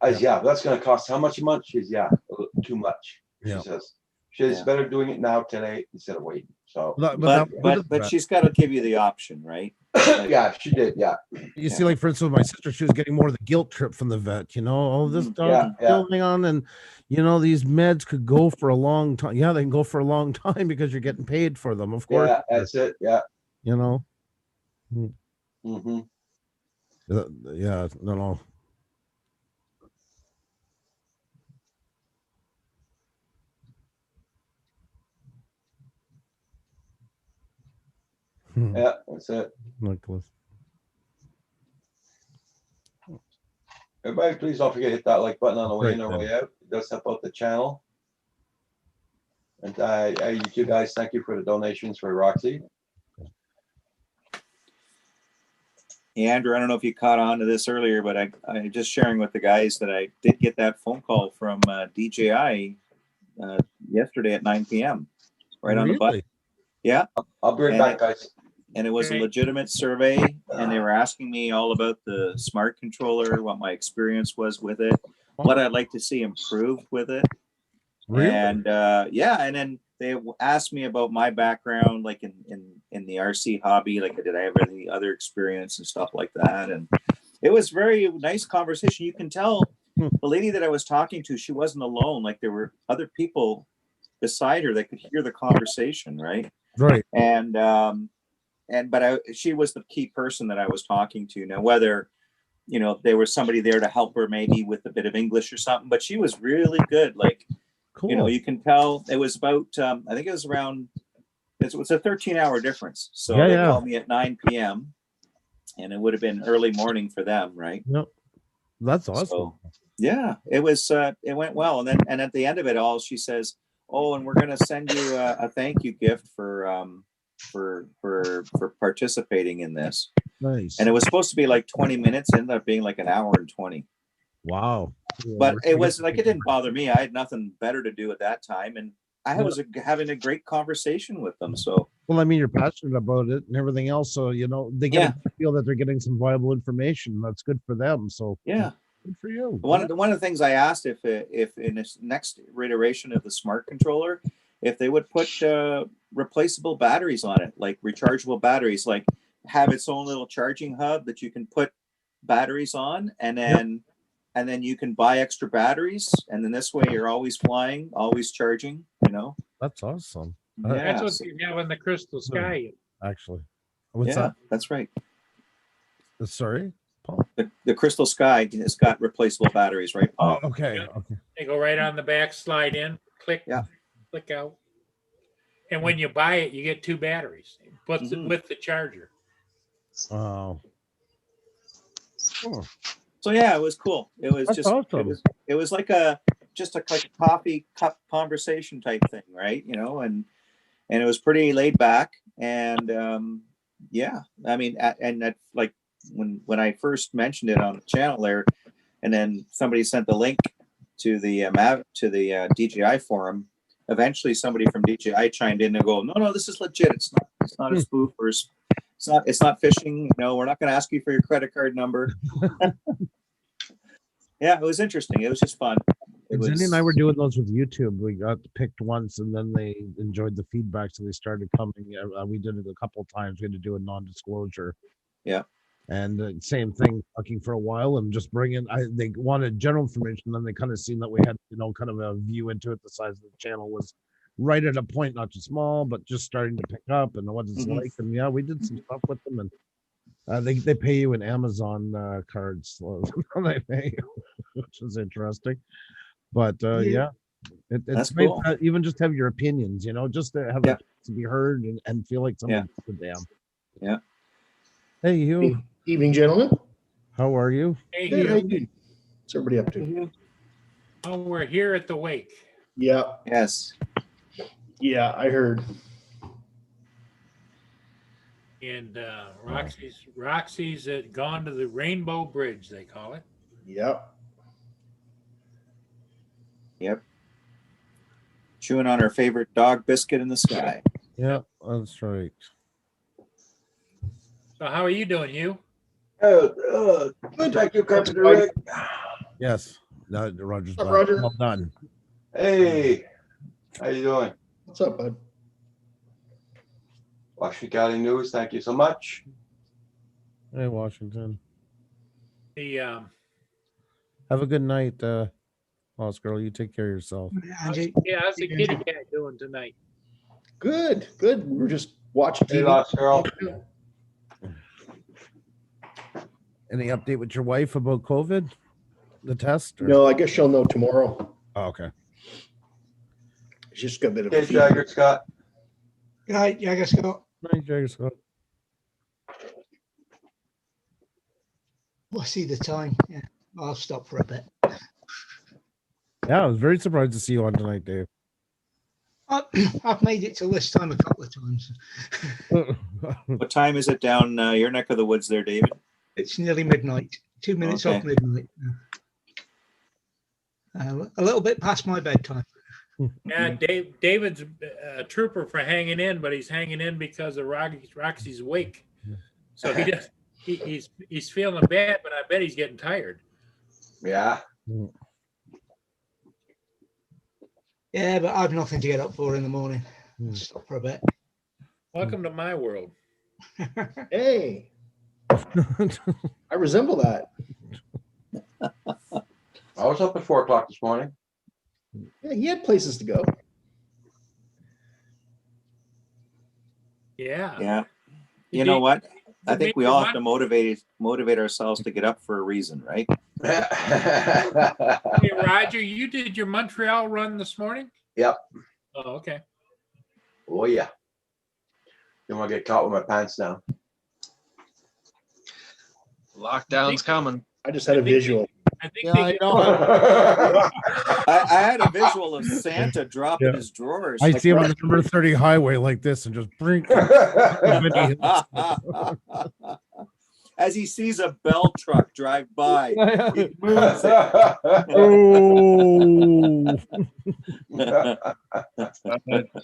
That's going to cost how much a month? Too much. She says. She's better doing it now today instead of waiting. So, but she's got to give you the option, right? Yeah, she did. Yeah. You see, like for instance, my sister, she was getting more of the guilt trip from the vet. This dog building on, and these meds could go for a long time. Yeah, they can go for a long time because you're getting paid for them, of course. Yeah, that's it. Yeah. Mm-hmm. Yeah. No. Yeah, that's it. Nicholas. Everybody, please don't forget to hit that like button on the way in or way out. It does help out the channel. And you two guys, thank you for the donations for Roxy. Yeah, Andrew, I don't know if you caught on to this earlier, but I just sharing with the guys that I did get that phone call from DJI yesterday at 9 p.m. Right on the button. Yeah. I'll bring it back, guys. And it was a legitimate survey, and they were asking me all about the smart controller, what my experience was with it, what I'd like to see improved with it. Really? And and then they asked me about my background, like in the RC hobby, like did I have any other experience and stuff like that. And it was very nice conversation. You can tell the lady that I was talking to, she wasn't alone. Like there were other people beside her that could hear the conversation, right? Right. But she was the key person that I was talking to. Now, whether, there was somebody there to help her maybe with a bit of English or something, but she was really good. Like, cool. You can tell it was about, I think it was around, it was a 13-hour difference. So they called me at 9 p.m. and it would have been early morning for them, right? Yep. That's awesome. So, yeah, it was, it went well. And at the end of it all, she says, oh, and we're going to send you a thank you gift for participating in this. Nice. And it was supposed to be like 20 minutes, ended up being like an hour and 20. Wow. But it was like, it didn't bother me. I had nothing better to do at that time. And I was having a great conversation with them. So, well, I mean, you're passionate about it and everything else. So, they get to feel that they're getting some viable information. That's good for them. So, yeah. Good for you. One of the things I asked if in this next iteration of the smart controller, if they would put replaceable batteries on it, like rechargeable batteries, like have its own little charging hub that you can put batteries on, and then you can buy extra batteries, and then this way you're always flying, always charging. That's awesome. That's what you have in the Crystal Sky. Actually, what's that? That's right. Sorry. The Crystal Sky has got replaceable batteries, right, Oh, Paul? okay. Yeah. Okay. They go right on the back, slide in, click, Yeah. click out. And when you buy it, you get 2 batteries Mhm. with the charger. Wow. Oh, So yeah, it was cool. It was That's just awesome. it was like a coffee cup conversation type thing, right? And it was pretty laid back, and yeah, I mean, and that, like, when I first mentioned it on the channel there, and then somebody sent the link to the DJI forum. Eventually, somebody from DJI chimed in and go, "No, this is legit. It's not a spoof, or it's not phishing. We're not going to ask you for your credit card number." Yeah, it was interesting. It was just fun. Jenny and I were doing those with YouTube. We got picked once, and then they enjoyed the feedback, so they started coming. We did it a couple of times. We had to do a non-disclosure. Yeah. And same thing, talking for a while, and just bringing. They wanted general information, then they kind of seen that we had, kind of a view into it. The size of the channel was right at a point, not too small, but just starting to pick up, and what it's like. And yeah, we did some stuff with them, and they pay you in Amazon cards. They pay you, which is interesting. But yeah, it's That's great cool. to even just have your opinions, just to have to be heard and feel like someone gives a damn. Yeah. Hey, you. Evening, gentlemen. How are you? Hey, Good. How Hugh. you doing? What's everybody up to? Oh, we're here at the wake. Yeah. Yes. Yeah, I heard. And Roxy's gone to the Rainbow Bridge, they call it. Yep. Yep. Chewing on her favorite dog biscuit in the sky. Yeah, that's right. So how are you doing, Hugh? Good. Thank you, Carpenter Rick. Yes. No, Roger's What's up, back. Roger? Well done. Hey, how you doing? What's up, bud? Washington County News. Thank you so much. Hey, Washington. The Have a good night, Lost Girl. You take care of yourself. Angie, how's the kitty cat doing tonight? Good. Good. We were just watching Hey, TV. Lost Girl. Any update with your wife about COVID? The test? Or? No, I guess she'll know tomorrow. Oh, okay. She's just got a bit of Hey, a fever. Jagger Scott. good night, Jagger Scott. Night, Jagger Scott. I see the time. Yeah, I'll stop for a bit. Yeah, I was very surprised to see you on tonight, Dave. I've made it till this time a couple of times. What time is it down your neck of the woods there, David? It's nearly midnight. 2 minutes Okay. off midnight. A little bit past my bedtime. Yeah, David's a trooper for hanging in, but he's hanging in because of Roxy's wake. So he's feeling bad, but I bet he's getting tired. Yeah. Yeah, but I've nothing to get up for in the morning. I'll stop for a bit. Welcome to my world. Hey, I resemble that. I was up at 4 o'clock this morning. Yeah, he had places to go. Yeah. Yeah. You You know did- what? I you think made we your all have to mind- motivate ourselves to get up for a reason, right? Hey, Roger, you did your Montreal run this morning? Yep. Oh, okay. Oh, yeah. Don't want to get caught with my pants down. Lockdown's coming. I just had a visual. I think Yeah, they I get- know. I had a visual of Santa dropping Yeah. his drawers. I like, see him on the number 30 highway like this and just brink. as he sees a Bell truck drive by, he moves it. Oh.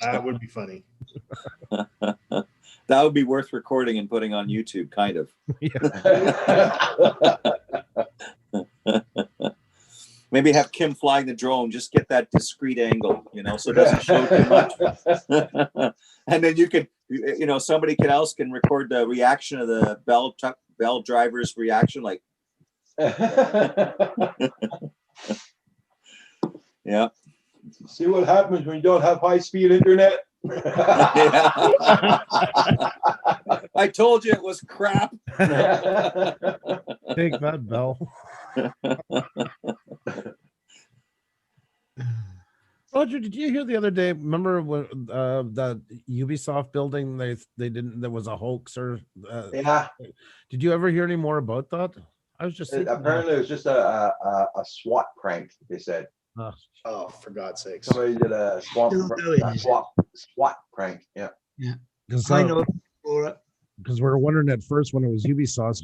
That would be funny. That would be worth recording and putting on YouTube, kind of. Maybe have Kim flying the drone, just get that discreet angle, so it doesn't show too much. And then you could, somebody else can record the reaction of the Bell driver's reaction, like, yeah. See what happens when you don't have high-speed internet? I told you it was crap. Take that, Bell. Roger, did you hear the other day? Remember when that Ubisoft building they didn't? There was a hoax, or Yeah. did you ever hear any more about that? I was just thinking Apparently, it was just a SWAT prank. They said that. Oh, for God's sakes. somebody did a Still going, is it? SWAT prank. Yeah. Yeah. Because I know for it. we were wondering at first when it was Ubisoft,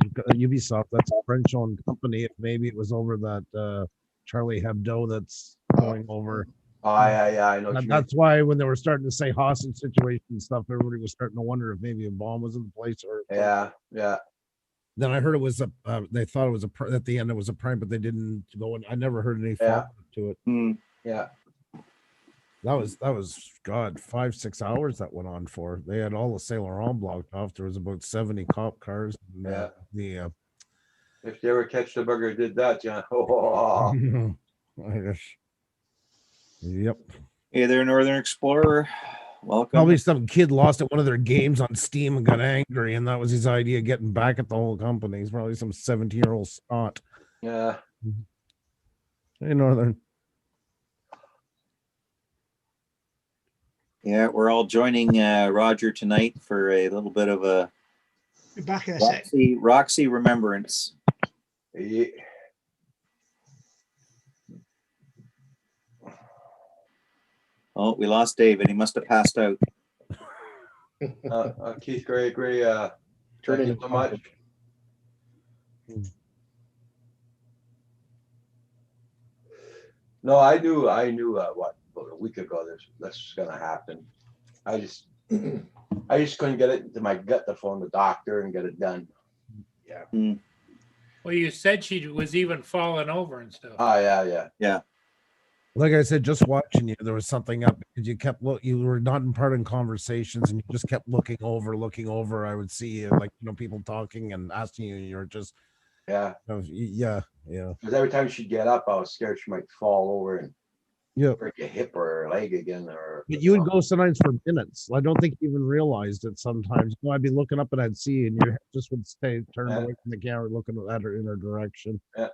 that's a French-owned company. If maybe it was over that Charlie Hebdo that's going over. Oh, yeah, I know. What you mean. That's why when they were starting to say hostage situation and stuff, everybody was starting to wonder if maybe a bomb was in the place or. Yeah. Then I heard it was they thought it was at the end it was a prank, but they didn't go and I never heard any follow-up to it. Yeah. That was God, 5-6 hours that went on for. They had all the Saint Laurent blocked off. There was about 70 cop cars. And, If they ever catch the bugger did that, yeah. Oh. Yep. Hey there, Northern Explorer. Welcome. Probably some kid lost at one of their games on Steam and got angry, and that was his idea, getting back at the whole company. He's probably some 17-year-old snot. Yeah. Hey, Northern. Yeah, we're all joining Roger tonight for a little bit of a Be back in a sec. Roxy remembrance. Yeah. Oh, we lost David. He must have passed out. Keith Gray, thank you so much. No, I knew what about a week ago this was gonna happen. I just couldn't get it into my gut to phone the doctor and get it done. Yeah. Well, you said she was even falling over and stuff. Oh yeah. Like I said, just watching you, there was something up because you were not in part in conversations and you just kept looking over. I would see you people talking and asking you, and you're just yeah. Because every time she'd get up, I was scared she might fall over and break a hip or a leg again. But you would go sometimes for minutes. I don't think you even realized it sometimes. I'd be looking up and I'd see you, and your head just would stay turned away from the camera, looking at her in her direction. Yeah.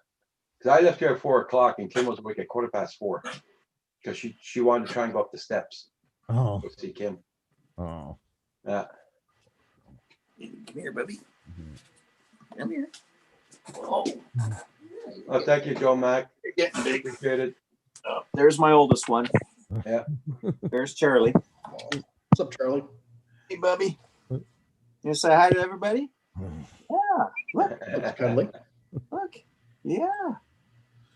Because I left here at 4 o'clock and Kim was awake at 4:15 because she wanted to try and go up the steps. Oh. Go see Kim. Oh. Yeah. Come here, baby. Mm-hmm. Come here. Oh, thank you, Joe Mac. You're getting big. Appreciate it. Oh, there's my oldest one. Yeah. There's Charlie. What's up, Charlie? Hey, Bubby. You say hi to everybody? Yeah. Look. That's cuddly. Look. Yeah.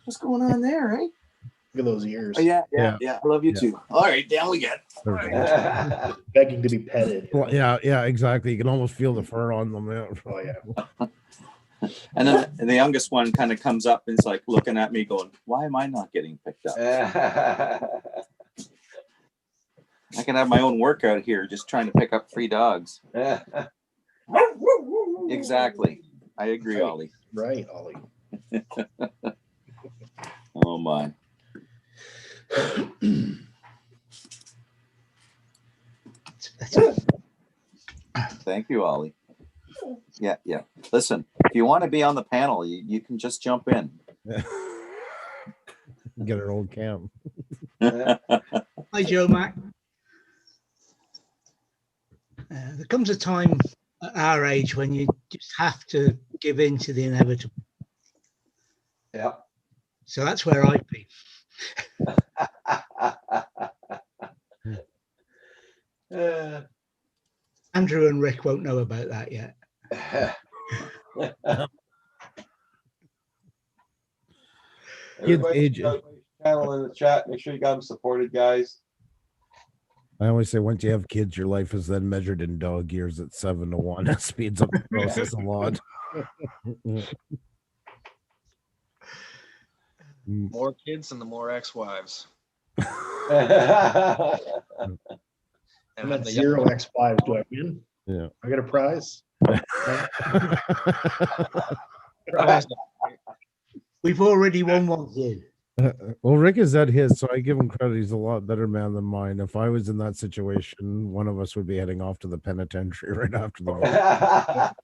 What's going on there, right? Look at those ears. Oh, yeah. I love you too. All right, down we get. Begging to be petted. Well, yeah, exactly. You can almost feel the fur on them. Yeah. Oh yeah. And then the youngest one kind of comes up and is like looking at me going, why am I not getting picked up? I can have my own workout here just trying to pick up 3 dogs. Exactly. I agree, Right. Ollie. Right, Ollie. Oh my. Thank you, Ollie. Yeah. Listen, if you want to be on the panel, you can just jump in. Get her old cam. Hi, Joe Mac. There comes a time at our age when you just have to give in to the inevitable. Yeah. So that's where I've been. Andrew and Rick won't know about that yet. Everybody channel in the chat. Make sure you got them supported, guys. I always say once you have kids, your life is then measured in dog years at 7 to 1. It speeds up the process a lot. More kids and the more ex-wives. I'm at 0 X5. Do I win? Yeah. I get a prize? We've already won one here. Well, Rick is at his, so I give him credit. He's a lot better man than mine. If I was in that situation, one of us would be heading off to the penitentiary right after the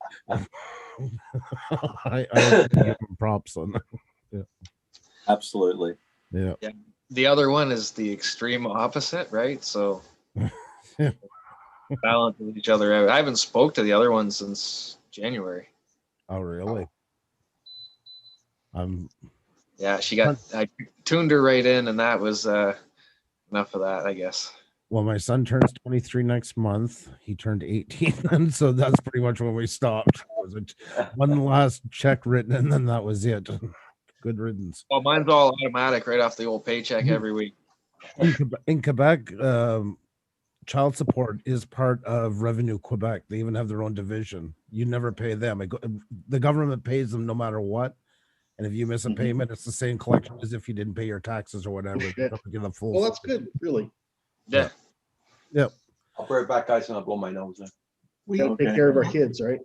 I have to give him props on that. Absolutely. Yeah. The other one is the extreme opposite, right? So balancing each other out. I haven't spoke to the other one since January. Oh, really? Yeah, I tuned her right in, and that was enough of that, I guess. Well, my son turns 23 next month. He turned 18, and so that's pretty much when we stopped. Was it one last check written, and then that was it. Good riddance. Well, mine's all automatic right off the old paycheck every week. In Quebec, child support is part of Revenue Quebec. They even have their own division. You never pay them. The government pays them no matter what. And if you miss a payment, it's the same collection as if you didn't pay your taxes or whatever. Shit. Get the full. Well, that's good, really. Yeah. Yep. I'll be right back, guys, and I'll blow my nose in. We gotta take care of our kids, right?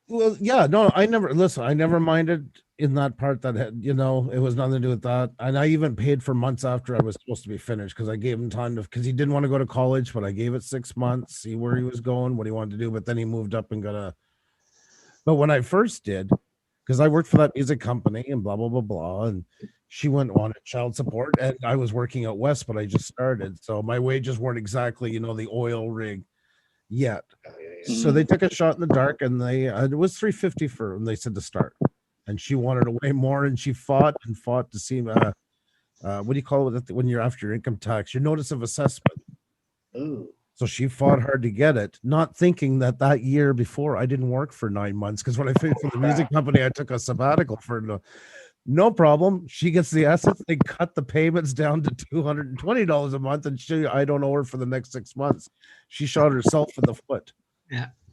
Well, yeah, no, I never minded in that part that had, it was nothing to do with that. And I even paid for months after I was supposed to be finished because I gave him time because he didn't want to go to college, but I gave it 6 months, see where he was going, what he wanted to do. But then he moved up and but when I first did, because I worked for that music company and blah, blah, blah, blah. And she wanted child support and I was working out west, but I just started. So my wages weren't exactly, the oil rig yet. So they took a shot in the dark and it was $350 for, and they said to start. And she wanted way more and she fought to see, what do you call it when you're after your income tax, your notice of assessment. Ooh. So she fought hard to get it, not thinking that year before I didn't work for 9 months. Because when I finished for the music company, I took a sabbatical for no problem. She gets the assets. They cut the payments down to $220 a month. And I don't owe her for the next 6 months. She shot herself in the foot.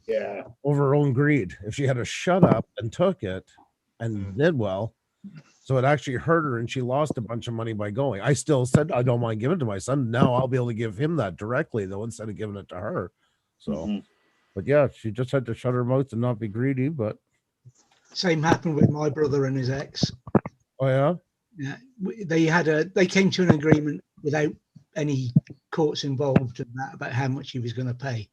Yeah. Over her own greed. If she had to shut up and took it and did well. So it actually hurt her and she lost a bunch of money by going. I still said, I don't mind giving it to my son. Now I'll be able to give him that directly though, instead of giving it to her. So, but yeah, she just had to shut her mouth and not be greedy, but. Same happened with my brother and his ex. Oh yeah? Yeah. They came to an agreement without any courts involved and that about how much he was going to pay.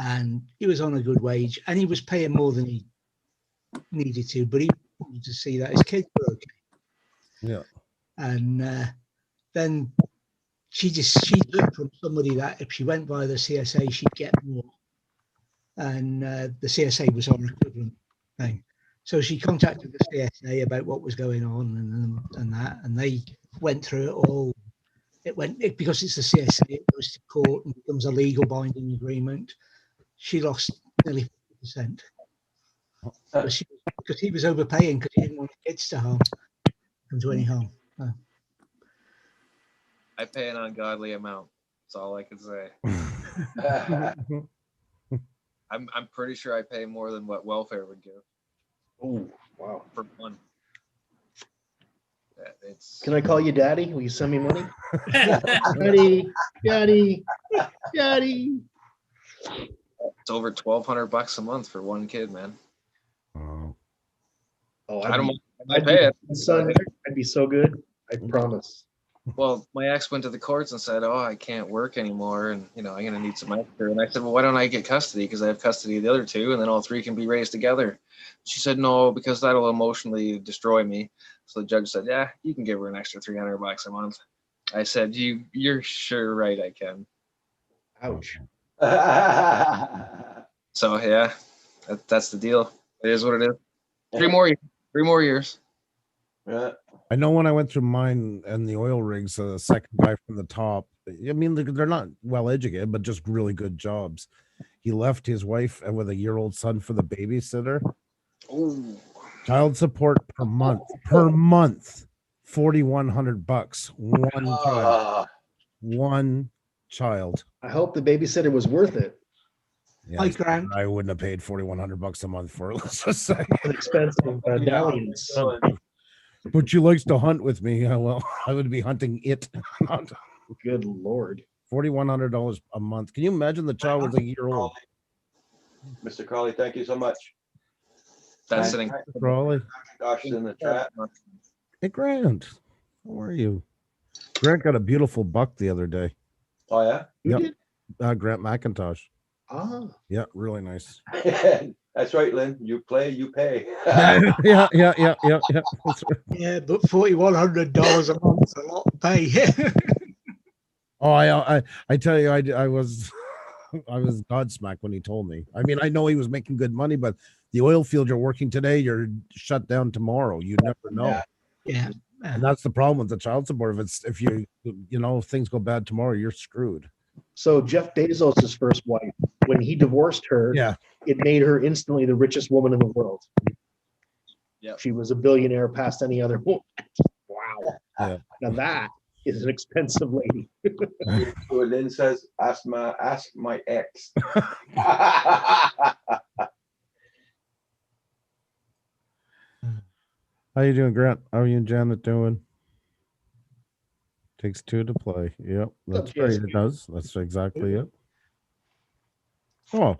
And he was on a good wage and he was paying more than he needed to, but he wanted to see that his kids were okay. Yeah. And then she learned from somebody that if she went by the CSA, she'd get more. And the CSA was our equivalent thing. So she contacted the CSA about what was going on and that, and they went through it all. Because it's the CSA, it goes to court and becomes a legal binding agreement. She lost nearly 50%. Because he was overpaying because he didn't want the kids to come to any harm. No. I pay an ungodly amount. That's all I can say. I'm pretty sure I pay more than what welfare would give. Oh, wow. For one. Can I call you daddy? Will you send me money? Daddy. It's over $1,200 a month for one kid, man. Oh, I don't. I I'd pay it. Son, I'd be so good. I promise. Well, my ex went to the courts and said, "Oh, I can't work anymore, and I'm going to need some extra." And I said, "Well, why don't I get custody? Because I have custody of the other two, and then all three can be raised together." She said, "No, because that'll emotionally destroy me." So the judge said, "Yeah, you can give her an extra $300 a month." I said, "You're sure right, I can." Ouch. So yeah, that's the deal. It is what it is. 3 more years. Yeah. I know when I went through mine and the oil rigs, the second guy from the top, I mean, they're not well educated, but just really good jobs. He left his wife with a year-old son for the babysitter. Ooh. Child support per month, $4,100. One child. I hope the babysitter was worth it. Yeah, I wouldn't have paid $4,100 a month for it. Let's just say. An expensive dalliance. But she likes to hunt with me. Well, I would be hunting it. Good Lord. $4,100 a month. Can you imagine the child was a year old? Mr. Crawley, thank you so much. That's And an Crawley. Josh is in the chat. Hey, Grant. How are you? Grant got a beautiful buck the other day. Oh, yeah? Yep. Grant McIntosh. Ah, Yeah, really nice. That's right, Lynn. You play, you pay. Yeah. That's right. Yeah, but $4,100 a month's a lot to pay. Oh, I tell you, I was I was godsmacked when he told me. I mean, I know he was making good money, but the oil field you're working today, you're shut down tomorrow. You never know. Yeah. Yeah. And that's the problem with the child support. If you know, if things go bad tomorrow, you're screwed. so Jeff Bezos' first wife, when he divorced her, Yeah. it made her instantly the richest woman in the world. Yep. She was a billionaire past any other woman. Wow. Yeah. Now that is an expensive lady. So Lynn says, ask my ex. How you doing, Grant? How are you and Janet doing? Takes two to play. Yep, that's up, right. Jessica? It does. That's exactly it. Oh,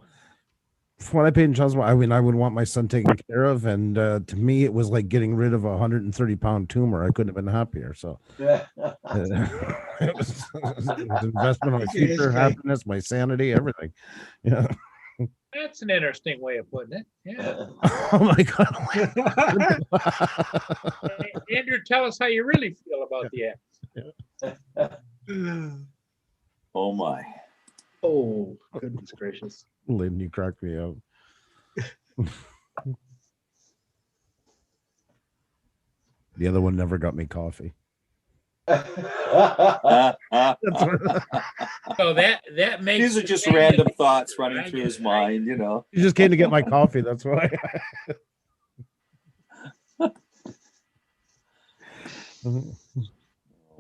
for what I paid in child support, I mean, I would want my son taken care of, and to me, it was like getting rid of a 130-pound tumor. I couldn't have been happier. So it was an investment on my future, happiness, my sanity, everything. Yeah. That's an interesting way of putting it. Yeah. Oh my God. Andrew, tell us how you really feel about the act. Oh my. Oh, goodness gracious. Lynn, you cracked me up. The other one never got me coffee. So that makes These are just random thoughts running through his mind, you know. You just came to get my coffee. That's why. Oh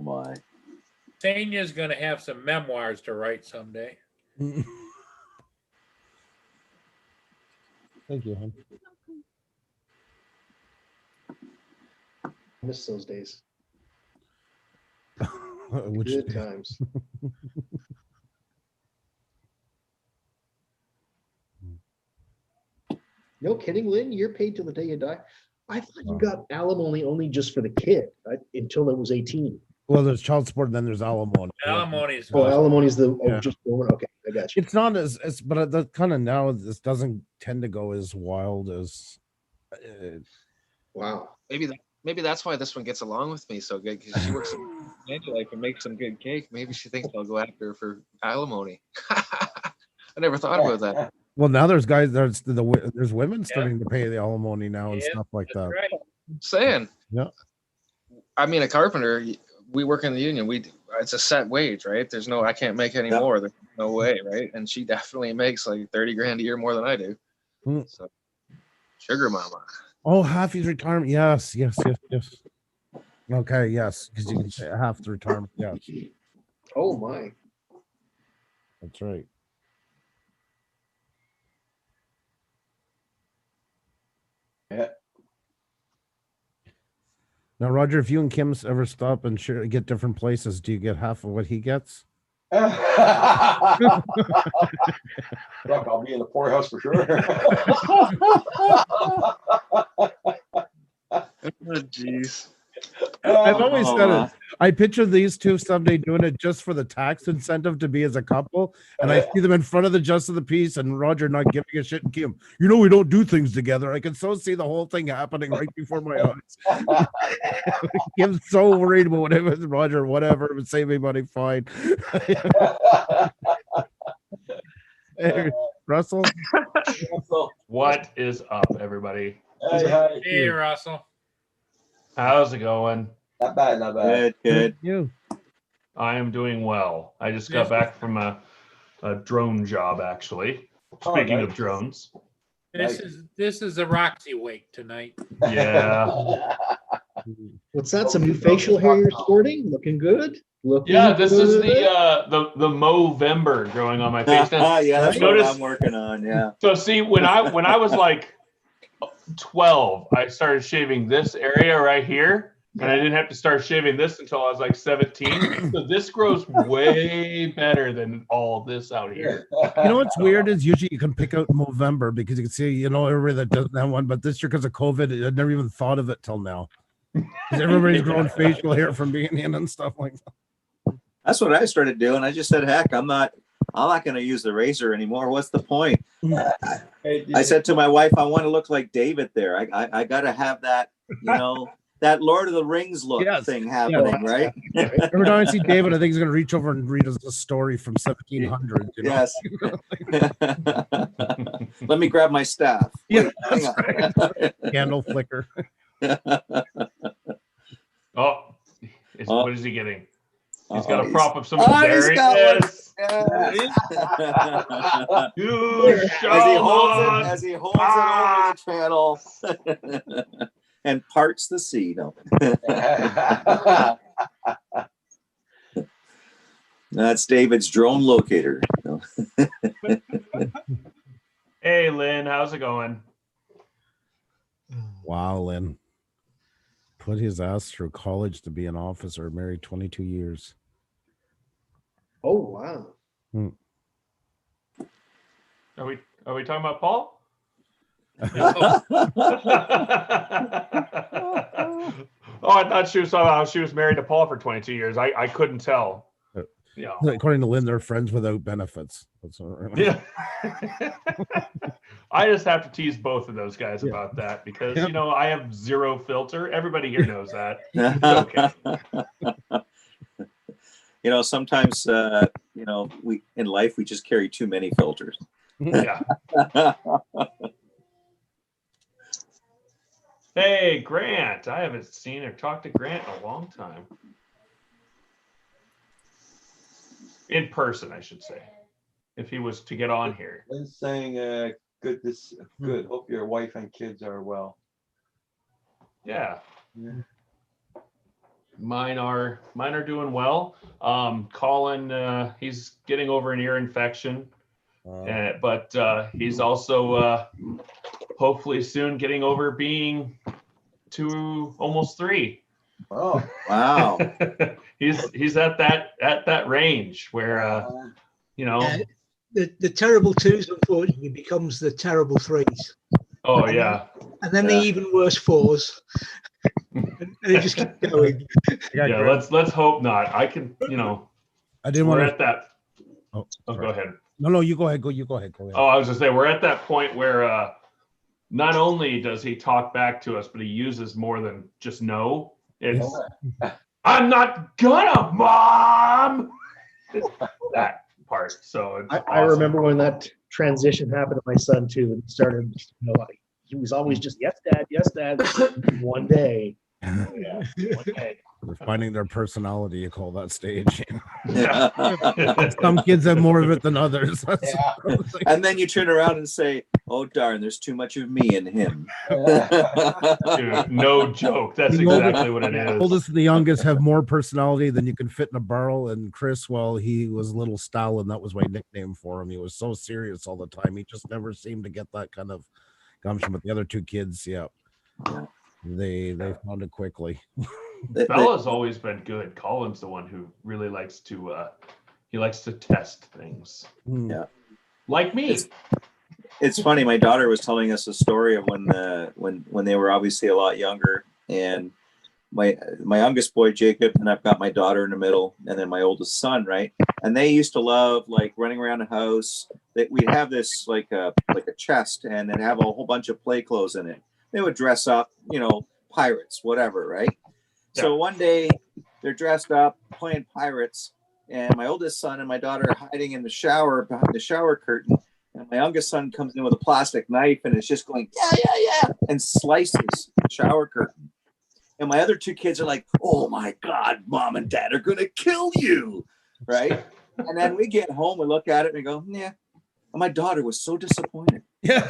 my. Tanya's going to have some memoirs to write someday. Thank you, hon. I miss those days. Which Good day? times. No kidding, Lynn. You're paid till the day you die. I thought you got alimony only just for the kid until it was 18. Well, there's child support, and then there's alimony. Alimony is Oh, alimony is the Yeah. just woman. Okay, I got you. It's not as but the kind of now this doesn't tend to go as wild as. Wow. Maybe that's why this one gets along with me so good, because she works in life and makes some good cake. Maybe she thinks I'll go after her for alimony. I never thought about that. Well, now there's guys. There's women starting to pay the alimony now and stuff like that. Right. I'm saying. Yeah. I mean, a carpenter. We work in the union. It's a set wage, right? I can't make any more. There's no way, right? And she definitely makes like 30 grand a year more than I do. So, sugar mama. Oh, half his retirement. Yes. Okay, yes, because you can say half the retirement. Yes, Oh my. that's right. Yeah. Now, Roger, if you and Kim ever stop and get different places, do you get half of what he gets? Look, I'll be in the poorhouse for sure. Jeez. I've always said it. I picture these two someday doing it just for the tax incentive to be as a couple, and I see them in front of the Justice of the Peace and Roger not giving a shit, and Kim, we don't do things together. I can so see the whole thing happening right before my eyes. Kim's so worried about whatever, Roger, whatever, but save me money, fine. Hey, Russell. What is up, everybody? Hey, Russell. How's it going? Not bad, not bad. Good. You. I am doing well. I just got back from a drone job, actually. Speaking of drones. This is the Roxy wake tonight. Yeah. What's that? Some new facial hair you're sporting? Looking good? Yeah, this is the Movember growing on my face. Yeah, that's what I'm working on. Yeah. So see, when I was like 12, I started shaving this area right here, and I didn't have to start shaving this until I was like 17. So this grows way better than all this out here. You know what's weird is usually you can pick out Movember because you can see, everybody that doesn't have one, but this year because of COVID, I never even thought of it till now. Everybody's growing facial hair from being in and stuff like that. That's what I started doing. I just said, heck, I'm not I'm not going to use the razor anymore. What's the point? Hey, I said to my wife, I want to look like David there. I got to have that, that Lord of the Rings look thing happening, right? Every time I see David, I think he's going to reach over and read us a story from 1700. You know? Yes. Let me grab my staff. Yeah, Wait, that's hang right. Candle flicker. Oh, Oh. what is he getting? He's Uh-oh, got a prop of some. Oh, there he's it got is. one. Yes. You shall as he holds it over the channel and parts the sea. No. That's David's drone locator. No. Hey, Lynn, how's it going? Wow, Lynn. Put his ass through college to be an officer, married 22 years. Oh, wow. Are we talking about Paul? Oh, I thought she was married to Paul for 22 years. I couldn't tell. Yeah. According to Lynn, they're friends without benefits. That's all right. Yeah. I just have to tease both of those guys about that because I have zero filter. Everybody here knows that. It's okay. Sometimes we in life we just carry too many filters. Yeah. Hey, Grant. I haven't seen or talked to Grant in a long time. In person, I should say. If he was to get on here. Lynn's saying, good. Hope your wife and kids are well. Yeah. Mine are doing well. Colin, he's getting over an ear infection, but he's also hopefully soon getting over being almost 3. Oh, wow. he's at that range where the terrible 2s unfortunately becomes the terrible 3s. Oh yeah. And then the even worse 4s. And it just keeps going. Yeah, let's hope not. I can, I didn't we're want at that. Oh, go ahead. No, you go ahead. Go ahead. Oh, I was just saying we're at that point where not only does he talk back to us, but he uses more than just no. It's I'm not gonna, Mom. That part. So it's I remember when that transition happened to my son too, and he started, he was always just yes, dad. One day. They're finding their personality, you call that stage. Yeah. Some kids have more of it than others. And then you turn around and say, oh darn, there's too much of me in him. Dude, no joke. That's exactly what it is. The oldest and the youngest have more personality than you can fit in a barrel. And Chris, well, he was little Stalin. That was my nickname for him. He was so serious all the time. He just never seemed to get that kind of gumption. But the other 2 kids, they found it quickly. Bella's always been good. Colin's the one who really likes to test things. Yeah. Like me. It's funny. My daughter was telling us a story of when they were obviously a lot younger, and my youngest boy Jacob, and I've got my daughter in the middle, and then my oldest son, right? And they used to love like running around the house. We'd have this like a chest, and it'd have a whole bunch of play clothes in it. They would dress up, pirates, whatever, right? Yeah. So one day they're dressed up playing pirates, and my oldest son and my daughter are hiding in the shower behind the shower curtain. And my youngest son comes in with a plastic knife and is just going, yeah, and slices the shower curtain. And my other 2 kids are like, oh my God, Mom and Dad are going to kill you, right? And then we get home and look at it and we go, yeah. And my daughter was so disappointed. Yeah.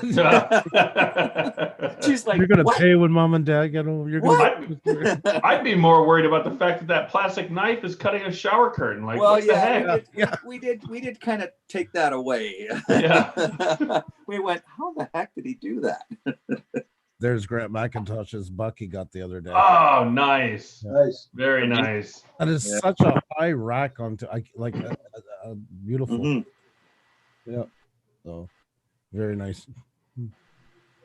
She's like, you're going to what? Pay when Mom and Dad get home. You're going I'd be more worried about the fact that plastic knife is cutting a shower curtain. Like, well, what the heck? We did kind of take that away. Yeah. We went, how the heck did he do that? There's Grant McIntosh's buck he got the other day. Oh, nice. Nice. Very nice. That is such a high rack onto like a beautiful. Mm-hmm. Yeah. So very nice.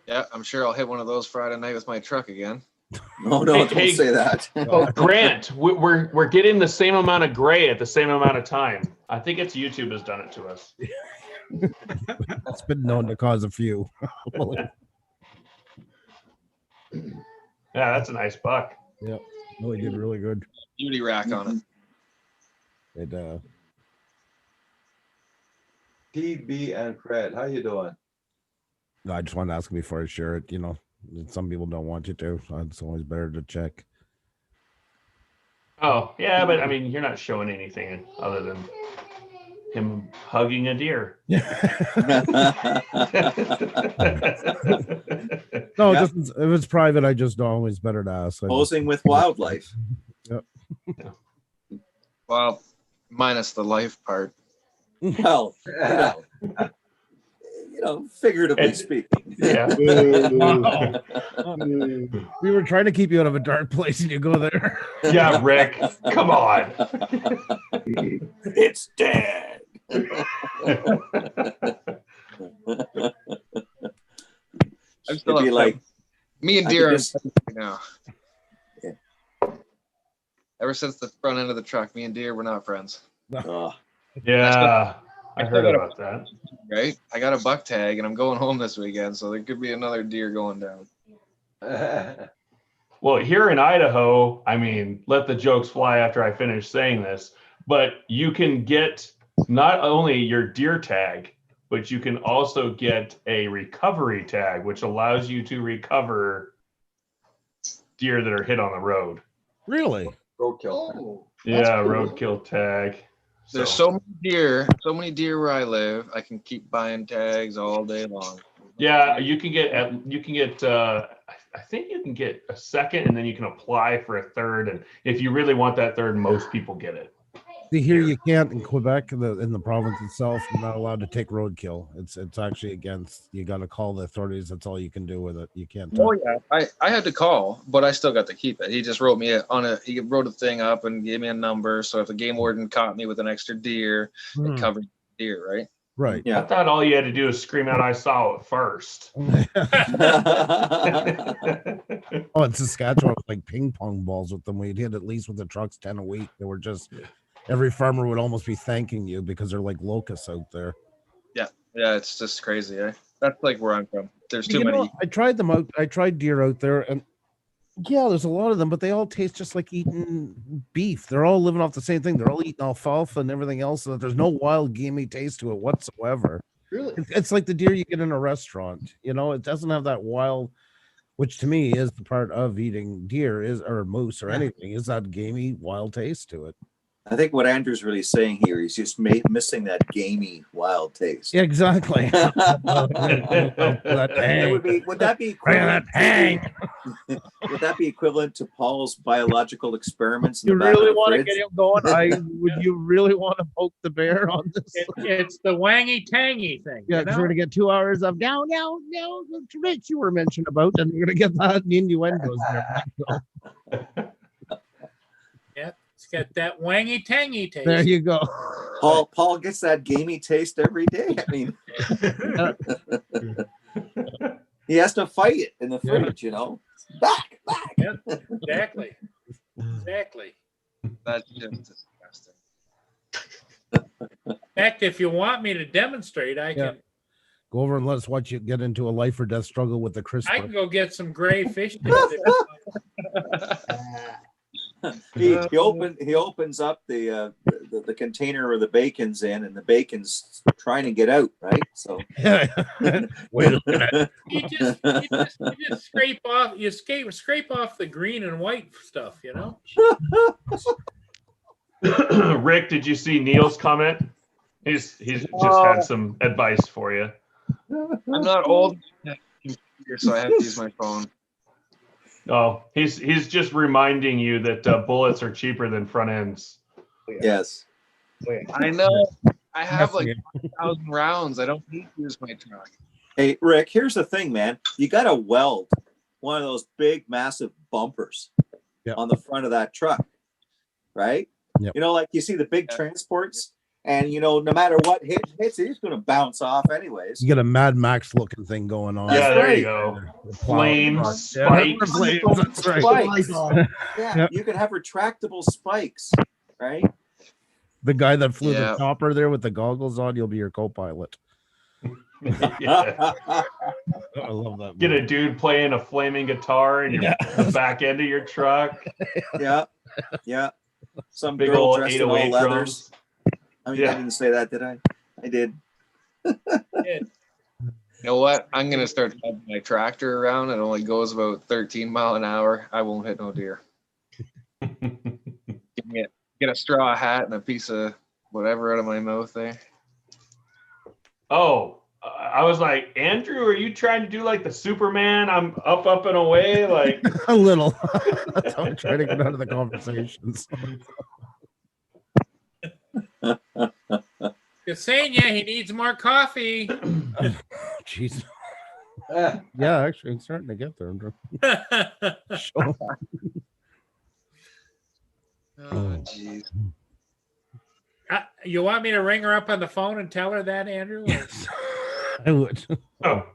Yeah, I'm sure I'll hit one of those Friday night with my truck again. No, don't say that. Grant, we're getting the same amount of gray at the same amount of time. I think it's YouTube has done it to us. That's been known to cause a few. Yeah, that's a nice buck. Yeah, no, he did really good. Beauty rack on it. It TB and Fred, how you doing? No, I just wanted to ask him before I share it. You know, some people don't want you to, so it's always better to check. Oh, yeah, but I mean, you're not showing anything other than him hugging a deer. No, just if it's private, I just always better to ask. Posing with wildlife. Yep. Well, minus the life part. Well, figuratively speaking. Yeah. We were trying to keep you out of a dark place, and you go there. Yeah, Rick, come on. It's dead. I'm still It'd be like me and I deer could are just- now. Yeah. Ever since the front end of the truck, me and deer were not friends. Yeah, I heard about that. Right? I got a buck tag and I'm going home this weekend, so there could be another deer going down. Well, here in Idaho, I mean, let the jokes fly after I finish saying this, but you can get not only your deer tag, but you can also get a recovery tag, which allows you to recover deer that are hit on the road. Really? Roadkill. Oh, Yeah, roadkill tag. there's so many deer where I live. I can keep buying tags all day long. Yeah, you can get I think you can get a second, and then you can apply for a third. And if you really want that third, most people get it. See, here you can't in Quebec, in the province itself. You're not allowed to take roadkill. It's actually against. You got to call the authorities. That's all you can do with it. You can't. Oh yeah, I had to call, but I still got to keep it. He just wrote me he wrote a thing up and gave me a number. So if the game warden caught me with an extra deer, it covered deer, right? Right. I thought all you had to do is scream out, "I saw it first." Oh, in Saskatchewan, it was like ping pong balls with them. We'd hit at least with the trucks 10 a week. They were just every farmer would almost be thanking you because they're like locusts out there. Yeah, it's just crazy. That's like where I'm from. There's too many. I tried them out. I tried deer out there, and yeah, there's a lot of them, but they all taste just like eating beef. They're all living off the same thing. They're all eating alfalfa and everything else. So there's no wild gamey taste to it whatsoever. Really? It's like the deer you get in a restaurant. You know, it doesn't have that wild, which to me is the part of eating deer or moose or anything, is that gamey wild taste to it. I think what Andrew's really saying here, he's just missing that gamey wild taste. Yeah, exactly. Would that be equivalent? Would that be equivalent to Paul's biological experiments? You really want to get him going? Would you really want to poke the bear on this? It's the wangy tangy thing. Yeah, because we're gonna get 2 hours of now, the tricks you were mentioned about, and we're gonna get that innuendos there. Yeah, it's got that wangy tangy taste. There you go. Paul gets that gamey taste every day. I mean, he has to fight it in the fridge, you know. Back. Yeah, exactly. That's just disgusting. In fact, if you want me to demonstrate, I can. Go over and let us watch you get into a life or death struggle with the CRISPR. I can go get some gray fish. He opens up the container where the bacon's in, and the bacon's trying to get out, right? So wait a minute. You just scrape off the green and white stuff, you know. Rick, did you see Neil's comment? He's just had some advice for you. I'm not old, so I have to use my phone. Oh, he's just reminding you that bullets are cheaper than front ends. Yes. I know. I have like 1,000 rounds. I don't need to use my truck. Hey, Rick, here's the thing, man. You got to weld one of those big, massive bumpers on the front of that truck, right? Yep. You know, like you see the big transports, And no matter what hits it, it's going to bounce off anyways. You get a Mad Max looking thing going on. That's Yeah, there right. you go. The plow Flames, truck. spikes. Flames, that's right. Spikes. God. Yeah, Yep. you can have retractable spikes, right? The guy that flew Yeah. the chopper there with the goggles on, you'll be your co-pilot. Yeah. I love that. Get a movie. dude playing a flaming guitar in the back end of your truck. Yeah, yeah. Some Big girl old dressed in all 808 leathers. drums. I mean, Yeah. I didn't say that, did I? I did. You know what? I'm gonna start driving my tractor around. It only goes about 13 mile an hour. I won't hit no deer. Get a straw hat and a piece of whatever out of my mouth there. Oh, I was like, Andrew, are you trying to do like the Superman? I'm up and away. Like A little. That's how I'm trying to get out of the conversations. Ksenia, he needs more coffee. Jeez. Eh, Yeah, actually, I'm starting to get there. Andrew. Sure. Oh, jeez. You want me to ring her up on the phone and tell her that, Andrew? Yes, I would. oh,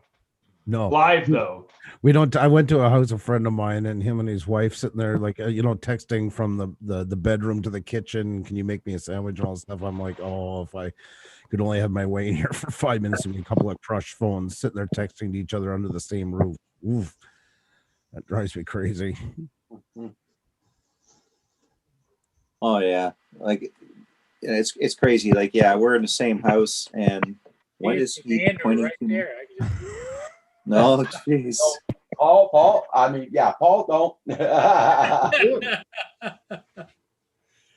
No, live though. we don't. I went to a house, a friend of mine, and him and his wife sitting there, like texting from the bedroom to the kitchen. Can you make me a sandwich and all that stuff? I'm like, oh, if I could only have my way in here for 5 minutes and be a couple of crushed phones sitting there texting to each other under the same roof. Oof, that drives me crazy. Oh yeah, like it's crazy. Like we're in the same house, and what is he Andrew pointing right to? Me? there. No, jeez. Paul. I mean, yeah, Paul. Don't.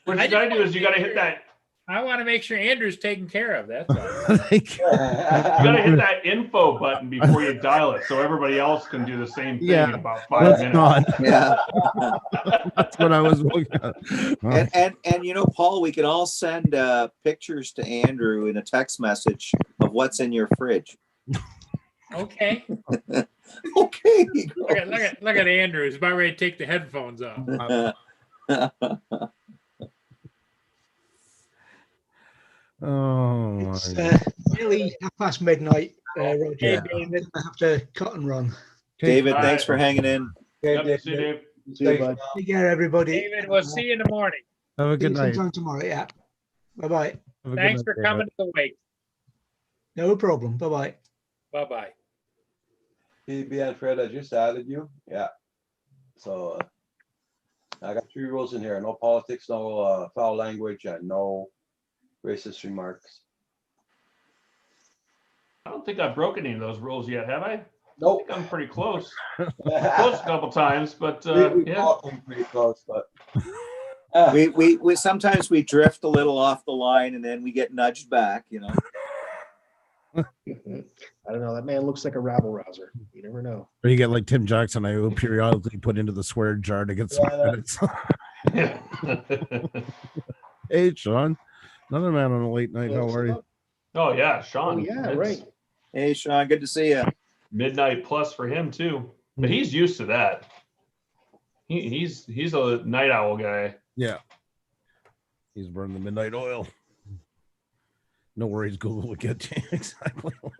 What I you just gotta do wanna is you gotta make hit sure- that. I want to make sure Andrew's taken care of. That's all. Like, You gotta hit that info button before you dial it, so everybody else can do the same thing Yeah, in about 5 let's minutes. not. Yeah, That's what I was looking at. and Paul, we can all send pictures to Andrew in a text message of what's in your fridge. Okay. Okay. Look at Andrew. He's about ready to take the headphones off. Oh, my It's God. nearly midnight, Roger. Yeah. David, I have to cut and run. David, All thanks right. for hanging in. Yep, see you, Dave. See you, bud. Take care, everybody. David, we'll see you in the morning. Have a See good you night. sometime tomorrow. Yeah. Bye bye. Have a good Thanks night, for David. coming to the wake. No problem. Bye bye. Bye bye. PB and Fred, I just added you. Yeah. So I got 3 rules in here: no politics, no foul language, and no racist remarks. I don't think I've broken any of those rules yet, have I? I Nope. think I'm pretty close. Close a couple times, but we yeah. all came pretty close, but We sometimes we drift a little off the line, and then we get nudged back. I don't know. That man looks like a rabble rouser. You never know. Or you get like Tim Jackson, I will periodically put into the swear jar to get some Yeah, credits. Hey, Sean, another man on a late night. How are you? Oh yeah, Oh Sean. yeah, It's right. Hey, Sean, good to see you. Midnight plus for him too, but he's used to that. He's a night owl guy. Yeah. He's burned the midnight oil. No worries, Google will get you exactly when.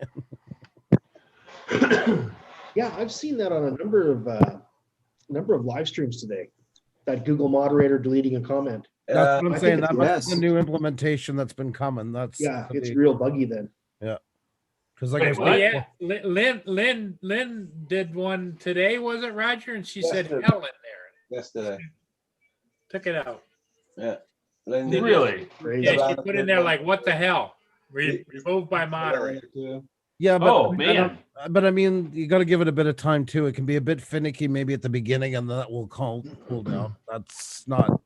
Yeah, I've seen that on a number of live streams today. That Google moderator deleting a comment. That's what I I'm saying. think That it's- must be the new implementation that's been coming. That's Yeah, it's real buggy then. because like Wait, I said, what? Yeah, Lynn did one today, was it, Roger? And she said Yes, hell in there. yesterday. Took it out. Yeah. Lynn did Really? Crazy. Yeah, she put in there like, what the hell? Removed by moderator. yeah, but Oh man. but I mean, you got to give it a bit of time too. It can be a bit finicky, maybe at the beginning, and then that will cool down. That's not,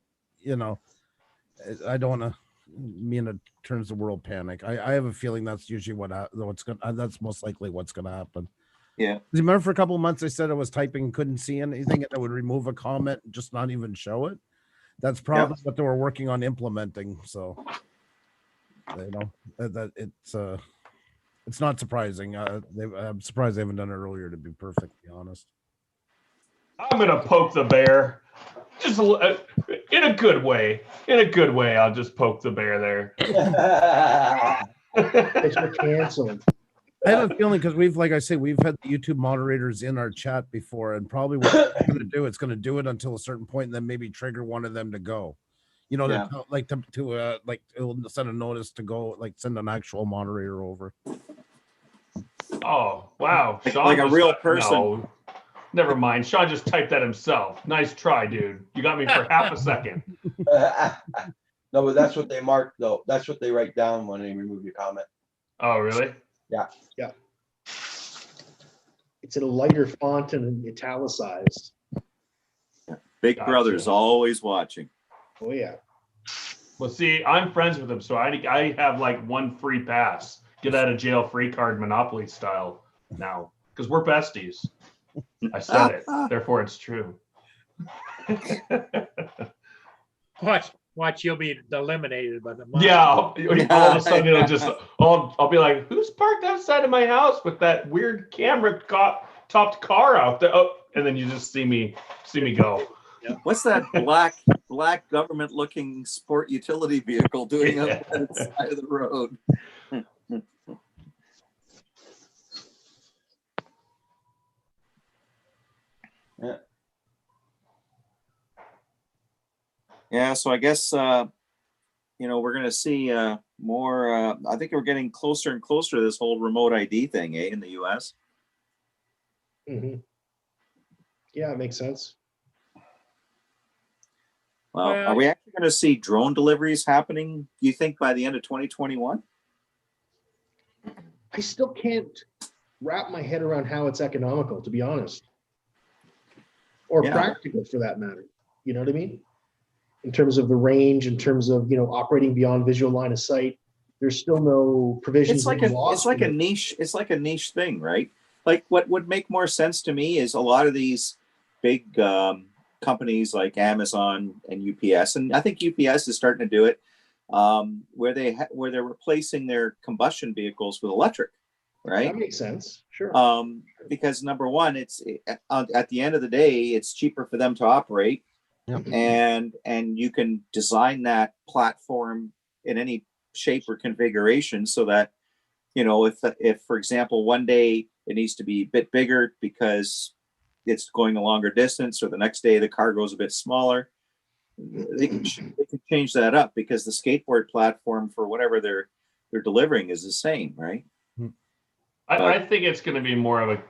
I don't want to mean it turns the world panic. I have a feeling that's usually what's going. That's most likely what's going to happen. Yeah. You remember for a couple of months I said I was typing, couldn't see anything, and I would remove a comment, and just not even show it. That's probably what they were working on implementing. So, that it's not surprising. I'm surprised they haven't done it earlier, to be perfectly honest. I'm gonna poke the bear. Just in a good way. In a good way, I'll just poke the bear there. It's canceled. I have a feeling because we've had the YouTube moderators in our chat before, and probably what it's going to do, it's going to do it until a certain point, and then maybe trigger one of them to go. You know, Yeah. it'll send a notice to go, like send an actual moderator over. Oh wow, Sean like a just- real person. No, never mind. Sean just typed that himself. Nice try, dude. You got me for half a second. No, but that's what they mark though. That's what they write down when they remove your comment. Oh really? Yeah. Yeah. It's in a lighter font and italicized. Big Gotcha. Brother's always watching. Oh yeah. Well, see, I'm friends with him, so I have like one free pass, get out of jail free card Monopoly style now, because we're besties. I said it, therefore it's true. Watch, you'll be eliminated by the Yeah, all of a sudden it'll just, I'll be like, who's parked outside of my house with that weird camera topped car out there? Oh, and then you just see me go. What's that black government looking sport utility vehicle doing on the side of the road? Yeah. Yeah, so I guess we're going to see more. I think we're getting closer and closer to this whole remote ID thing, in the U.S. Mm-hmm. Yeah, it makes sense. Well, are we actually going to see drone deliveries happening, do you think, by the end of 2021? I still can't wrap my head around how it's economical, to be honest, or practical for that matter. You know what I mean? In terms of the range, in terms of operating beyond visual line of sight, there's still no provisions. It's like a niche. It's like a niche thing, right? Like what would make more sense to me is a lot of these big companies like Amazon and UPS, and I think UPS is starting to do it, where they're replacing their combustion vehicles with electric, right? That makes sense, sure. Because number one, it's at the end of the day, it's cheaper for them to operate, and you can design that platform in any shape or configuration so that if for example one day it needs to be a bit bigger because it's going a longer distance, or the next day the car goes a bit smaller, they can change that up because the skateboard platform for whatever they're delivering is the same, right? I think it's going to be more of a.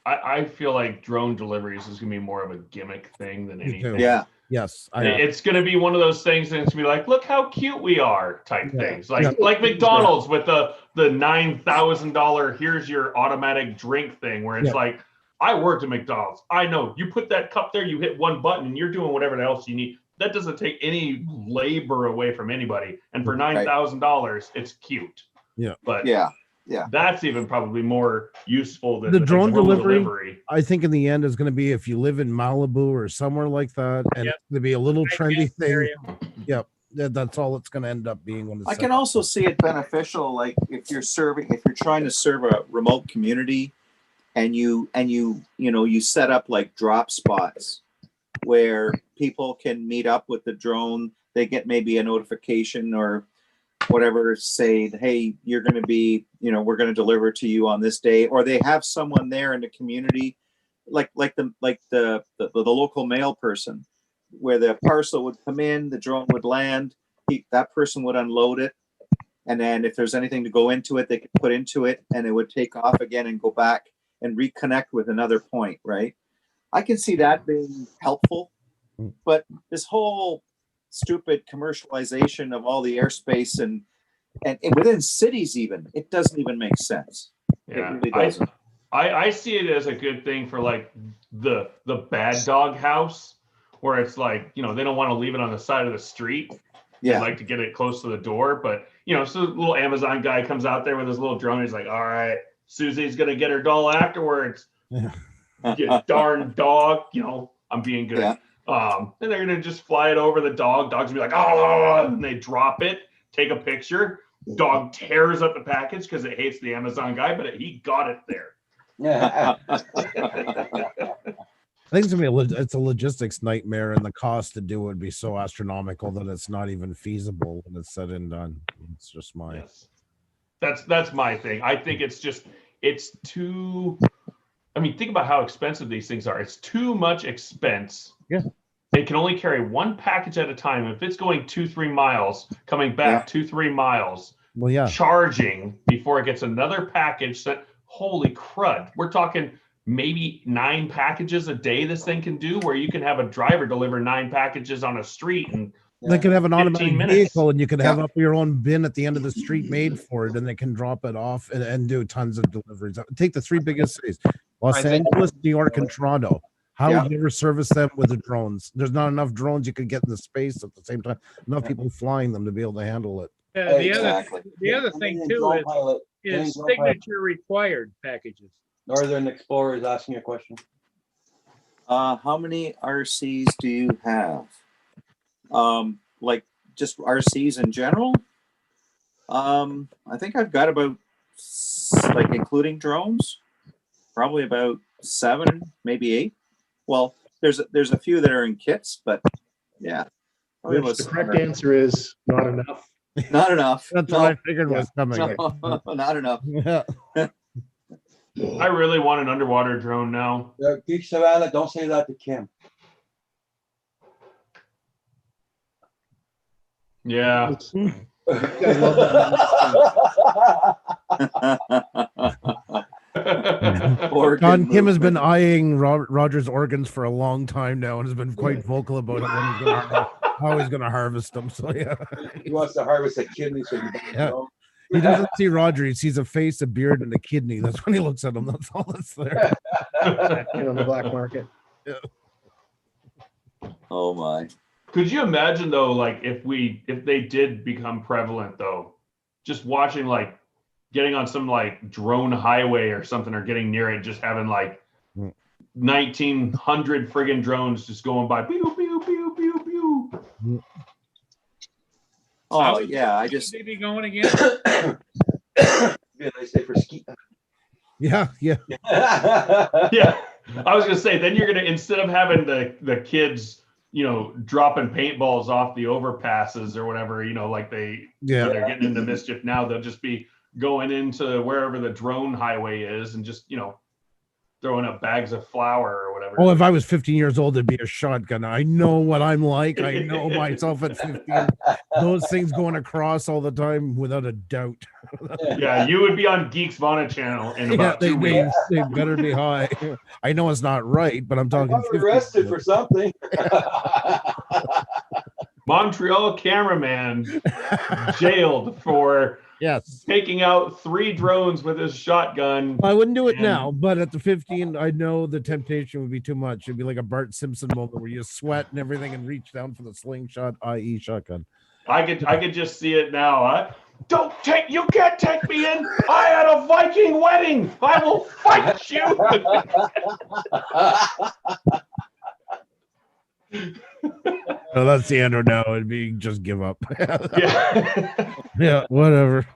I feel like drone deliveries is going to be more of a gimmick thing than anything. Yeah. Yes. It's going to be one of those things, and it's going to be like, look how cute we are type things. Like McDonald's with the $9,000 here's your automatic drink thing, where it's like, I worked at McDonald's. I know you put that cup there, you hit one button, and you're doing whatever else you need. That doesn't take any labor away from anybody. And for $9,000, it's cute. Yeah. But yeah, that's even probably more useful than the drone delivery. I think in the end is going to be if you live in Malibu or somewhere like that, and it's going to be a little trendy thing. Yep. That's all it's going to end up being. When I can also see it beneficial, like if you're trying to serve a remote community, and you set up like drop spots where people can meet up with the drone. They get maybe a notification or whatever, say, hey, you're going to be, we're going to deliver to you on this day, or they have someone there in the community, like the local mail person, where the parcel would come in, the drone would land, that person would unload it, and then if there's anything to go into it, they could put into it, and it would take off again and go back and reconnect with another point, right? I can see that being helpful, but this whole stupid commercialization of all the airspace and within cities, even, it doesn't even make sense. Yeah, it really doesn't. I see it as a good thing for like the bad dog house, where it's like, they don't want to leave it on the side of the street. Yeah. They like to get it close to the door, but so the little Amazon guy comes out there with his little drone. He's like, all right, Susie's gonna get her doll afterwards. You darn dog, I'm being good. Yeah. And they're gonna just fly it over the dog. Dog's gonna be like, oh, and they drop it, take a picture. Dog tears up the package because it hates the Amazon guy, but he got it there. I think it's a logistics nightmare, and the cost to do it would be so astronomical that it's not even feasible when it's said and done. It's just my. Yes. That's my thing. I think it's too. I mean, think about how expensive these things are. It's too much expense. Yeah. It can only carry one package at a time. If it's going 2-3 miles, coming back 2-3 miles, Well, yeah. charging before it gets another package sent. Holy crud. We're talking maybe 9 packages a day this thing can do, where you can have a driver deliver 9 packages on a street and They can have an 15 automatic minutes. vehicle, and you can have up your own bin at the end of the street made for it, and they can drop it off and do tons of deliveries. Take the 3 biggest cities: Los Angeles, New York, and Toronto. How would you ever service them with the drones? There's not enough drones you could get in the space at the same time. Enough people flying them to be able to handle it. The other thing too is signature required packages. Northern Explorer is asking a question. How many RCs do you have? Like just RCs in general? I think I've got about, like including drones, probably about 7, maybe 8. Well, there's a few that are in kits, but yeah. Which the correct answer is not enough. Not enough. That's what I figured was coming. No, not enough. Yeah. I really want an underwater drone now. Geek Savannah, don't say that to Kim. Yeah. John Kim has been eyeing Roger's organs for a long time now and has been quite vocal about it how he's going to harvest them. So yeah, he wants to harvest a kidney. So he doesn't see Roger. He sees a face, a beard, and a kidney. That's when he looks at him. That's all that's there. On the black market. Yeah. Oh my. Could you imagine though, like if they did become prevalent though, just watching like getting on some like drone highway or something, or getting near it, just having like 1,900 friggin' drones just going by. Pew, pew, pew, pew, pew. Oh yeah, I just be going again. Yeah, they say for ski. Yeah. Yeah. I was gonna say, then you're gonna, instead of having the kids, dropping paintballs off the overpasses or whatever, like they're getting into mischief now, they'll just be going into wherever the drone highway is and just, throwing up bags of flour or whatever. Oh, if I was 15 years old, it'd be a shotgun. I know what I'm like. I know myself at 15. Those things going across all the time, without a doubt. Yeah, you would be on Geeks Vana channel in about 2 weeks. They better be high. I know it's not right, but I'm talking. I got arrested for something. Montreal cameraman jailed for taking out 3 drones with his shotgun. I wouldn't do it now, but at the 15, I know the temptation would be too much. It'd be like a Bart Simpson moment where you sweat and everything and reach down for the slingshot, i.e. shotgun. I could just see it now. You can't take me in. I had a Viking wedding. I will fight you. No, that's the end or no. It'd be just give up. Yeah. Yeah, whatever.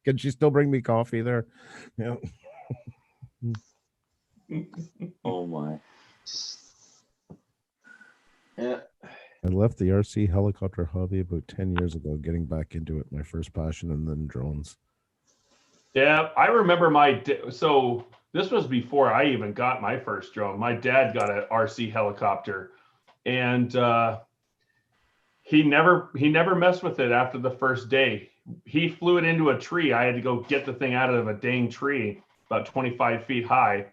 Can she still bring me coffee there? Yeah. Oh my. Yeah. I left the RC helicopter hobby about 10 years ago, getting back into it, my first passion, and then drones. Yeah, I remember so this was before I even got my first drone. My dad got an RC helicopter, and he never messed with it after the first day. He flew it into a tree. I had to go get the thing out of a dang tree about 25 feet high.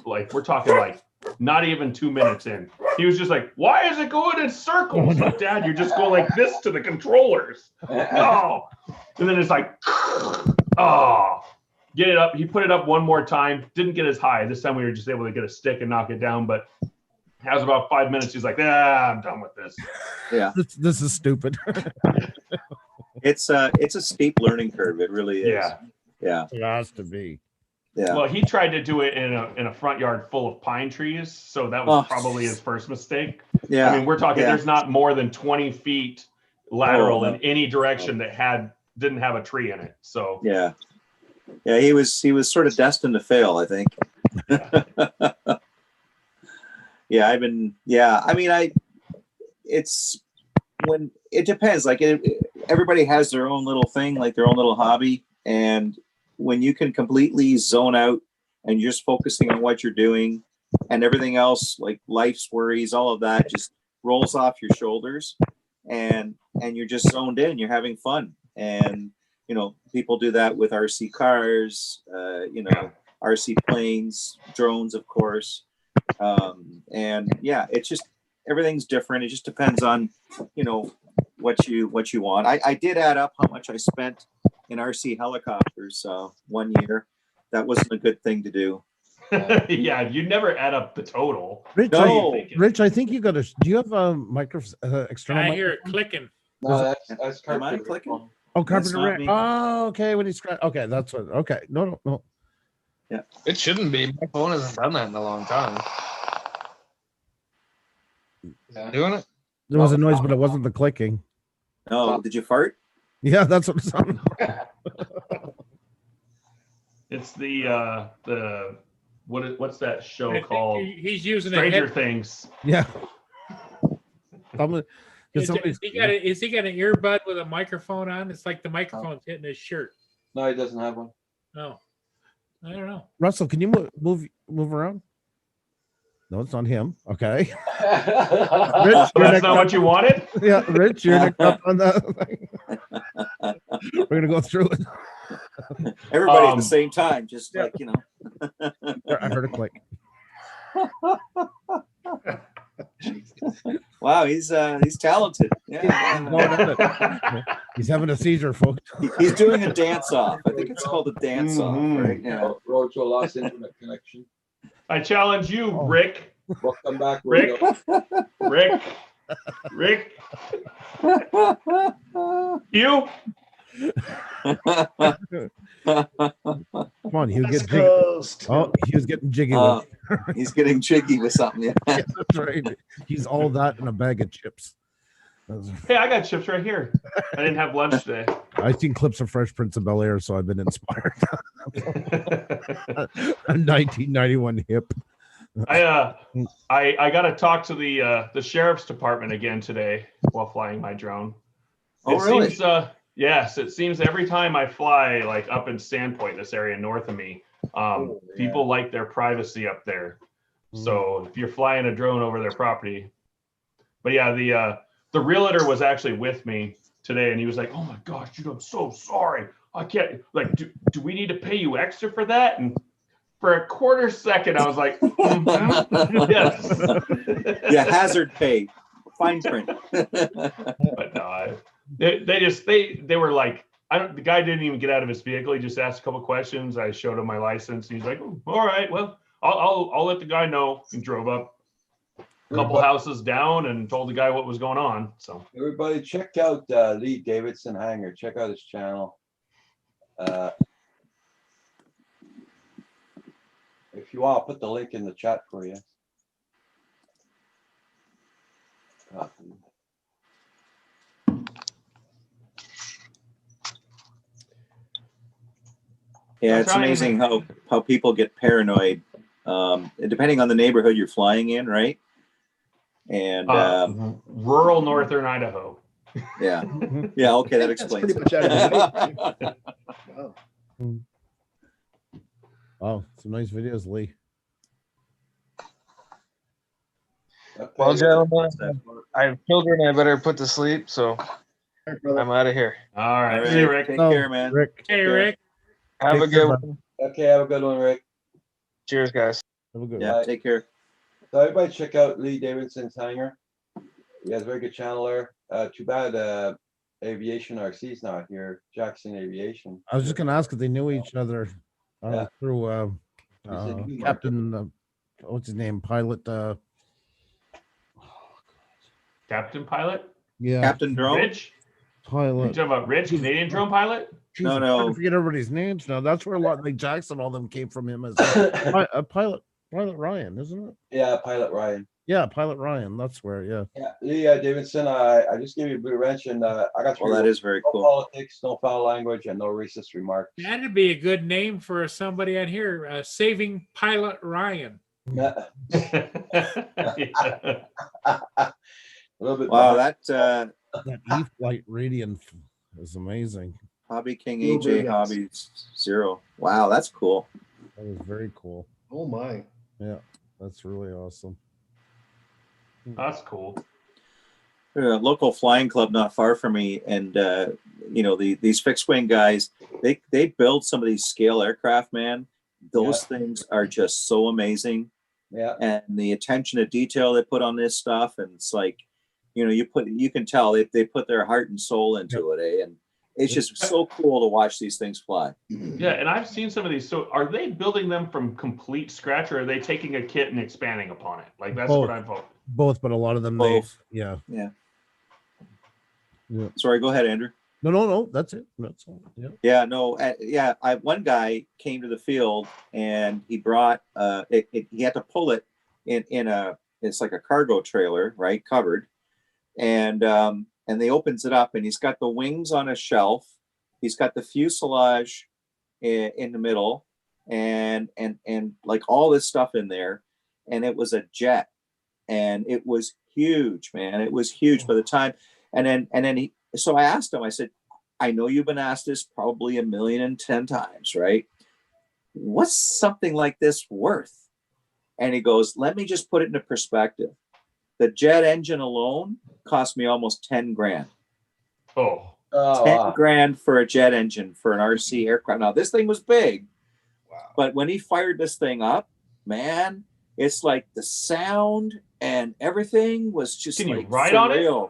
Like, we're talking like not even 2 minutes in. He was just like, "Why is it going in circles?" Like, "Dad, you're just going like this to the controllers." No. And then it's like, oh, get it up. He put it up one more time. Didn't get as high. This time we were just able to get a stick and knock it down. But it was about 5 minutes. He's like, I'm done with this. Yeah. This is stupid. It's a steep learning curve. It really is. Yeah. Yeah. It has to be. Yeah. Well, he tried to do it in a front yard full of pine trees, so that was probably his first mistake. Yeah. I mean, we're talking there's not more than 20 feet lateral in any direction that didn't have a tree in it. So yeah, he was sort of destined to fail, I think. Yeah, I mean, it's when it depends. Like everybody has their own little thing, like their own little hobby. And when you can completely zone out and you're just focusing on what you're doing and everything else, like life's worries, all of that just rolls off your shoulders and you're just zoned in, you're having fun. And, people do that with RC cars, RC planes, drones, of course. And yeah, it's just, everything's different. It just depends on, what you want. I did add up how much I spent in RC helicopters 1 year. That wasn't a good thing to do. Yeah, you never add up the total. Rich, No. Rich, I think you got to. Do you have a external? I hear it microphone? clicking. No, that's Am I Carpenter. clicking? Oh, That's Carpenter not Rick. me. Oh, okay. When he's okay, that's what. Okay, no. It shouldn't be. My phone hasn't done that in a long time. Is it doing it? There was a noise, but it wasn't the clicking. No, did you fart? Yeah, that's what it sounded. It's the what's that I show think called? he's using a Stranger head. Things. Yeah. Is he got an earbud with a microphone on? It's like the microphone's hitting his shirt. No, he doesn't have one. No, I don't know. Russell, can you move around? No, it's not him. Okay. Rich, that's not what you wanted? Yeah, Rich, you're next up on that thing. We're gonna go through it. Everybody at the same time, just yeah. like, I heard a click. Wow, he's talented. Yeah. He's having a seizure, folks. He's doing a dance off. I think it's called a dance off right now. Rojo lost internet connection. I challenge you, Rick. Welcome back, Rick. Rojo. Rick. You. Come on, he'll get jiggy. Ghost. Oh, he was getting jiggy with. He's getting jiggy with something. Yeah. Yeah, that's right. He's all that in a bag of chips. Hey, I got chips right here. I didn't have lunch today. I've seen clips of Fresh Prince of Bel-Air, so I've been inspired. A 1991 hip. I got to talk to the sheriff's department again today while flying my drone. Oh, really? Seems, yes, it seems every time I fly like up in Sandpoint, this area north of me, people like their privacy up there. So if you're flying a drone over their property, but yeah, the realtor was actually with me today, and he was like, "Oh my gosh, dude, I'm so sorry. I can't. Like, do we need to pay you extra for that?" And for a quarter second, I was like, yes. Yeah, hazard pay, fine print. But no, they were like, the guy didn't even get out of his vehicle. He just asked a couple questions. I showed him my license. He's like, "Oh, all right, well, I'll let the guy know." He drove up a couple houses down and told the guy what was going on. So Everybody, check out Lee Davidson Hanger. Check out his channel. If you want, I'll put the link in the chat for you. Yeah, it's amazing how people get paranoid, depending on the neighborhood you're flying in, right? And rural northern Idaho. Yeah, yeah. Okay, that explains. That's pretty much out of Wow, some nice videos, Lee. Well, gentlemen, I have children I better put to sleep, so I'm out of here. All right. All right. See you, Rick. Take care, man. Rick. Hey, Rick. Have a Take good care, one. Okay, have a good one, Rick. Cheers, guys. Have a good Yeah, one. take care. So everybody check out Lee Davidson's Hanger. He has a very good channel there. Too bad Aviation RC's not here. Jackson Aviation. I was just going to ask if they knew each other Yeah. through He's in Newmarket. Captain, what's his name? Pilot. Captain pilot? Yeah. Captain Drone. Rich? You Pilot. talking about Rich, Canadian drone pilot? Jeez, No, I'm trying no. to forget everybody's names now. That's where a lot like Jackson, all them came from him as a pilot. Pilot Ryan, isn't it? Yeah, Pilot Ryan. Yeah, Pilot Ryan. That's where. Yeah. Yeah, Lee Davidson. I just gave you a blue wrench, and I got Well, that is very no cool. politics, no foul language, and no racist remarks. That'd be a good name for somebody out here. Saving Pilot Ryan. Yeah. Yeah. A little bit. Wow, behind. that That E-Flight Radiant is amazing. Hobby King Little AJ bird Hobby Zero. Wow, that's cool. That was very cool. Oh my. Yeah, that's really awesome. That's cool. There's a local flying club not far from me, and you know, these fixed wing guys, they build some of these scale aircraft, man. Those things are just so amazing. Yeah. And the attention to detail they put on this stuff, and it's like, you know, you can tell they put their heart and soul into it, eh? And it's just so cool to watch these things fly. Yeah, and I've seen some of these. So are they building them from complete scratch, or are they taking a kit and expanding upon it? Like that's what I've hoped. Both, but a lot of them Both. yeah. Sorry, go ahead, Andrew. No, that's it. That's all. Yeah. Yeah, no, one guy came to the field and he brought he had to pull it in a, it's like a cargo trailer, right, covered, and they opens it up and he's got the wings on a shelf, he's got the fuselage in the middle, and like all this stuff in there, and it was a jet, and it was huge, man. It was huge by the time, and then so I asked him, I said, I know you've been asked this probably 1,010,000 times, right? What's something like this worth? And he goes, let me just put it into perspective. The jet engine alone cost me almost 10 grand. Oh, 10 grand for a jet engine for an RC aircraft. Now, this thing was big, but when he fired this thing up, man, it's like the sound and everything was just Can you like ride on it?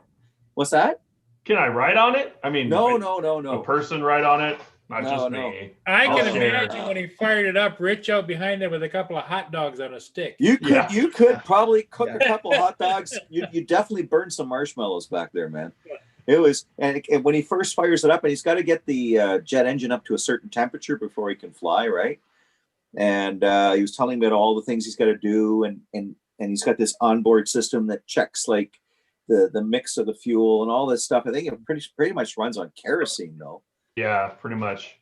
What's that? Can I ride on it? I mean, no. A person ride on it, not just me. I I'll can share. imagine when he fired it up, Rich out behind him with a couple of hot dogs on a stick. You could probably cook a couple hot dogs. You definitely burn some marshmallows back there, man. It was, and when he first fires it up, and he's got to get the jet engine up to a certain temperature before he can fly, right? And he was telling me about all the things he's got to do, and he's got this onboard system that checks like the mix of the fuel and all this stuff. I think it pretty much runs on kerosene, though. Yeah, pretty much.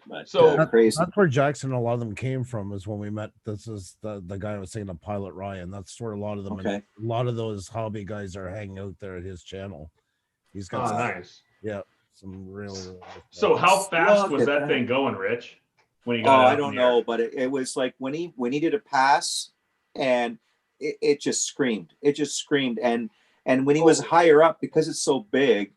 But, So crazy. That's where Jackson, a lot of them came from, is when we met. This is the guy I was saying, the pilot Ryan. That's where a lot of them, Okay. a lot of those hobby guys are hanging out there at his channel. He's got some, nice. Yeah, some really So how fast Look was at that that. thing going, Rich? When he got Oh, out I in don't the air? know, but it was like when he did a pass, and it just screamed. It just screamed, and when he was higher up, because it's so big,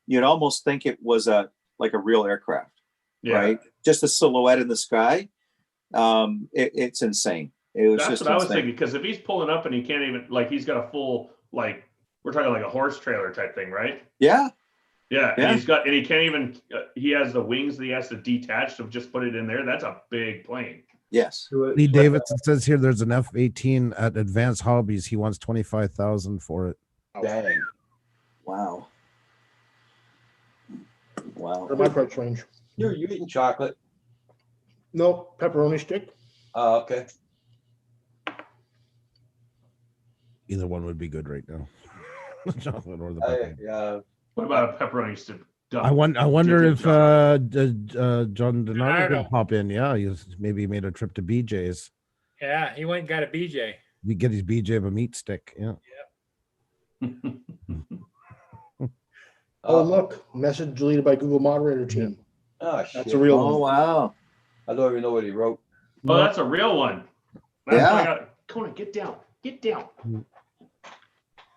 you'd almost think it was like a real aircraft, right? Just a silhouette in the sky. It's insane. It was That's just what I was insane. thinking, because if he's pulling up and he can't even, like, he's got a full, like, we're talking like a horse trailer type thing, right? Yeah. Yeah, and he can't even, he has the wings that he has to detach to just put it in there. That's a big plane. Yes. Lee Davidson says here there's an F-18 at Advanced Hobbies. He wants 25,000 for it. Dang. Wow. Wow. My price range. You eating chocolate? No, pepperoni stick. Oh, okay. Either one would be good right now. The chocolate or the pepperoni. What about a pepperoni stick? I wonder if John Denardo Denardo. could pop in. Yeah, maybe he made a trip to BJ's. Yeah, he went and got a BJ. We get his BJ of a meat stick. Yeah. Oh, look, message deleted by Google moderator team. Oh, shit. That's a real one. Oh, wow. I don't even know what he wrote. Oh, that's a real one. That's what I got. Conan, get down. Get down.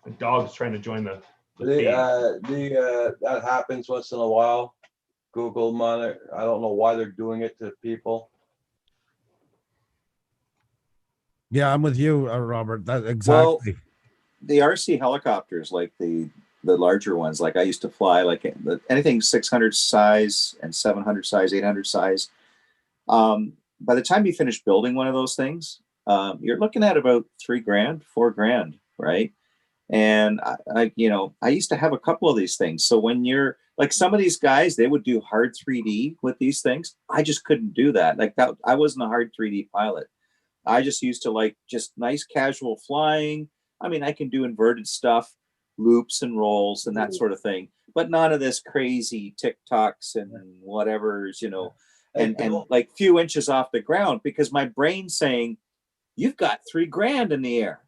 The dog's trying to join the feed. That happens once in a while. Google monitor. I don't know why they're doing it to people. Yeah, I'm with you, Robert. That exactly. Well, the RC helicopters, like the larger ones, like I used to fly, like anything 600 size and 700 size, 800 size. By the time you finish building one of those things, you're looking at about $3 grand, $4 grand, right? And I used to have a couple of these things. So when you're like some of these guys, they would do hard 3D with these things. I just couldn't do that. Like that, I wasn't a hard 3D pilot. I just used to like just nice casual flying. I mean, I can do inverted stuff, loops and rolls and that sort of thing, but none of this crazy TikToks and whatever's, and like few inches off the ground, because my brain's saying, you've got $3,000 in the air.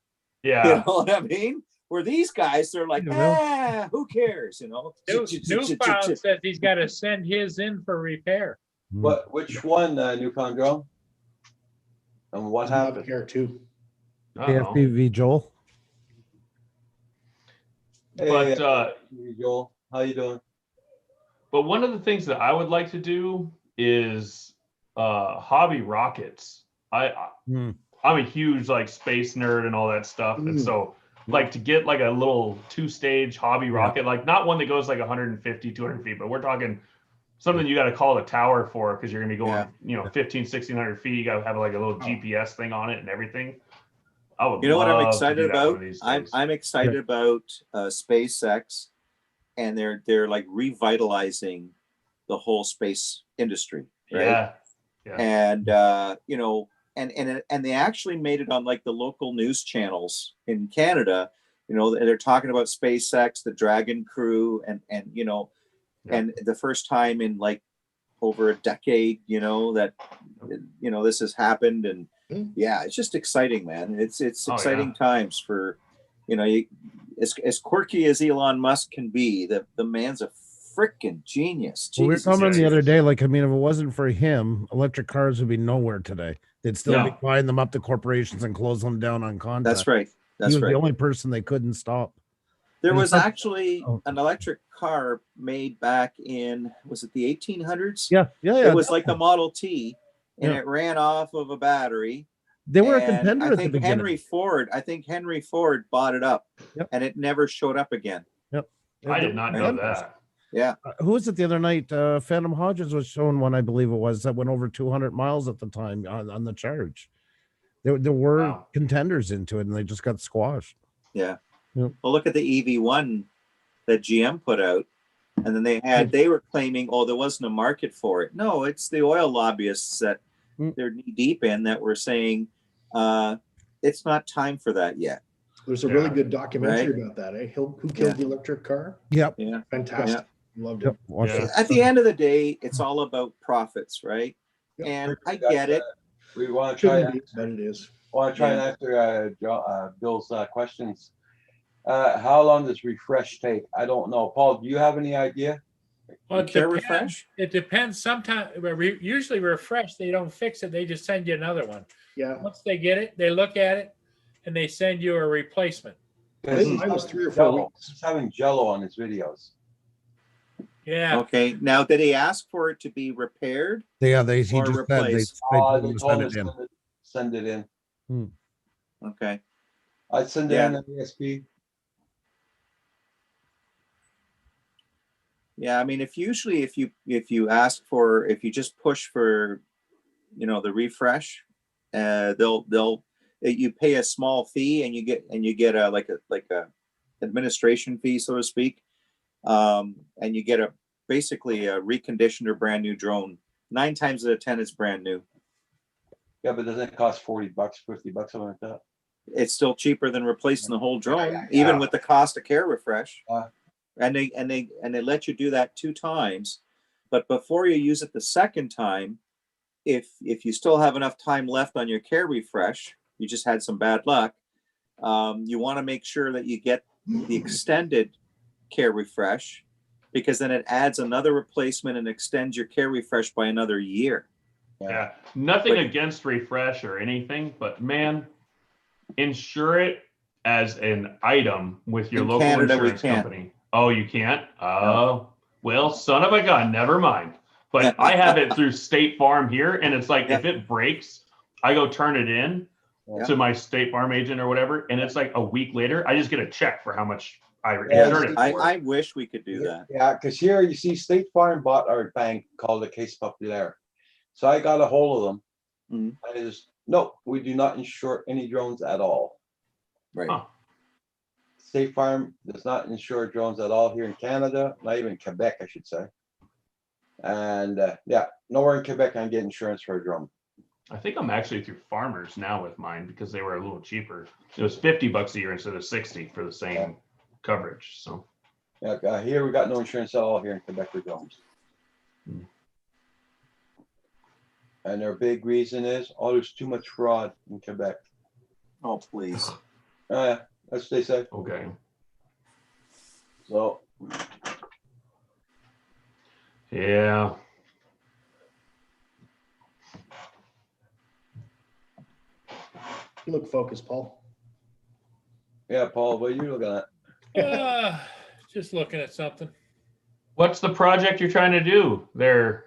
Yeah. You know what I mean? Where these guys, they're like, who cares? You know. Newfound says he's got to send his in for repair. Which one, Newfound Joe? And what happened? Here too. KFPV Joel. But Joel, how you doing? But one of the things that I would like to do is hobby rockets. I'm a huge like space nerd and all that stuff, and so like to get like a little 2-stage hobby rocket, like not one that goes like 150, 200 feet, but we're talking something you got to call a tower for because you're gonna be going, 15, 1600 feet. You got to have like a little GPS thing on it and everything. I would. You know what I'm love excited to do that one about? of these days. I'm excited about SpaceX, and they're like revitalizing the whole space industry, right? Yeah. And and they actually made it on like the local news channels in Canada. You know, they're talking about SpaceX, the Dragon crew, and and the first time in like over a decade, that this has happened, and it's just exciting, man. It's exciting times for, as quirky as Elon Musk can be, the man's a freaking genius. Well, we were talking the other day, like, I mean, if it wasn't for him, electric cars would be nowhere today. They'd still be buying them up to corporations and close them down on contact. That's right. He was the only person they couldn't stop. There was actually an electric car made back in, was it the 1800s? Yeah. It was like the Model T, and it ran off of a battery. They were a contender at the beginning. I think Henry Ford bought it up, and it never showed up again. Yep. I did not know that. Yeah. Who was it the other night? Phantom Hodges was showing one, I believe it was, that went over 200 miles at the time on the charge. There were contenders into it, and they just got squashed. Yeah. Yep. Well, look at the EV1 that GM put out, and then they were claiming, there wasn't a market for it. No, it's the oil lobbyists that they're knee deep in that were saying it's not time for that yet. There's a really good documentary about that, eh? Who Killed the Electric Car? Yep. Yeah. Fantastic. Yeah. Loved it. At the end of the day, it's all about profits, right? And I get it. We want to try, but it is. Want to try and answer Bill's questions. How long does refresh take? I don't know. Paul, do you have any idea? Well, it depends. Sometimes, usually refresh, they don't fix it. They just send you another one. Yeah. Once they get it, they look at it, and they send you a replacement. I think mine was 3 or 4 weeks. He's having Jello on his videos. Yeah. Okay. Now, did he ask for it to be repaired? He just replaced? Send it in. Okay. I'd send it in an ESP. Yeah, I mean, if you just push for, the refresh, you pay a small fee and you get a administration fee, so to speak, and you get basically a reconditioned or brand new drone. 9 times out of 10, it's brand new. Yeah, but doesn't it cost $40, $50, something like that? It's still cheaper than replacing the whole drone, even with the cost of care refresh. And they let you do that 2 times, but before you use it the second time, if you still have enough time left on your care refresh, you just had some bad luck. You want to make sure that you get the extended care refresh, because then it adds another replacement and extends your care refresh by another year. Yeah, nothing against refresh or anything, but man, insure it as an item with your local insurance company. Oh, you can't? Oh, well, son of a gun, never mind. But I have it through State Farm here, and it's like if it breaks, I go turn it in to my State Farm agent or whatever, and it's like a week later, I just get a check for how much I insured it for. I wish we could do that. Yeah, because here you see State Farm bought our bank called the Case Populaire. So I got a hold of them. I just, no, we do not insure any drones at all. Right. Huh. State Farm does not insure drones at all here in Canada, not even Quebec, I should say. And nowhere in Quebec I get insurance for a drone. I think I'm actually through Farmers now with mine because they were a little cheaper. It was $50 a year instead of 60 for the same coverage. So here we got no insurance at all here in Quebec for drones. And their big reason is, there's too much fraud in Quebec. Oh, please. Yeah, that's what they say. Okay. So Yeah. You look focused, Paul. yeah, Paul, what are you looking at? Just looking at something. What's the project you're trying to do there,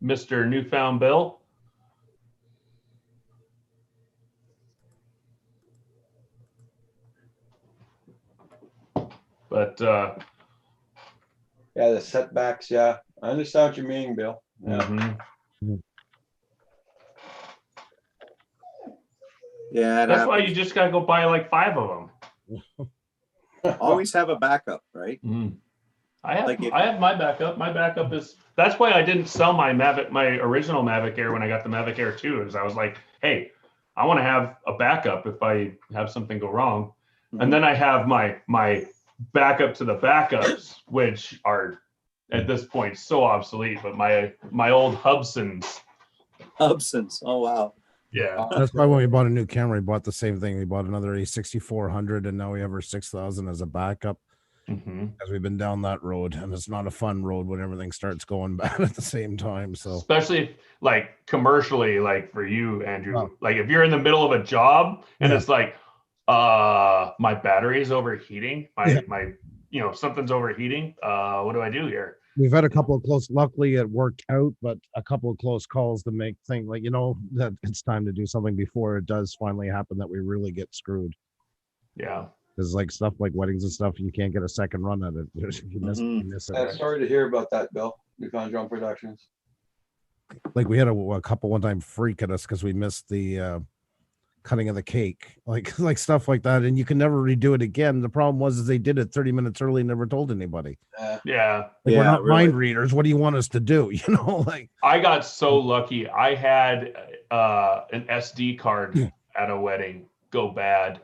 Mr. Newfound Bill? But Yeah, the setbacks. Yeah, I understand what you mean, Bill. Yeah. mhm. Yeah, it That's why happens. you just gotta go buy like 5 of them. Always have a backup, right? I have Like if- I have my backup. My backup is that's why I didn't sell my Mavic, my original Mavic Air when I got the Mavic Air 2, is I was like, hey, I want to have a backup if I have something go wrong. And then I have my backup to the backups, which are at this point so obsolete, but my old Hubsons. Hubsons. Oh wow. Yeah. That's why when we bought a new camera, we bought the same thing. We bought another A6400, and now we have our 6000 as a backup. As we've been down that road, and it's not a fun road when everything starts going bad at the same time. So especially like commercially, like for you, Andrew, like if you're in the middle of a job and it's like, my battery is overheating, my something's overheating. What do I do here? we've had a couple of close, luckily it worked out, but a couple of close calls to make things like, that it's time to do something before it does finally happen that we really get screwed. Yeah. Because like stuff like weddings and stuff, you can't get a second run at it. If you miss it. Sorry to hear about that, Bill. Newfound Drum Productions. Like we had a couple one time freak at us because we missed the cutting of the cake, like stuff like that, and you can never redo it again. The problem was is they did it 30 minutes early and never told anybody. Yeah. We're not mind readers. What do you want us to do? Like I got so lucky. I had an SD card at a wedding go bad,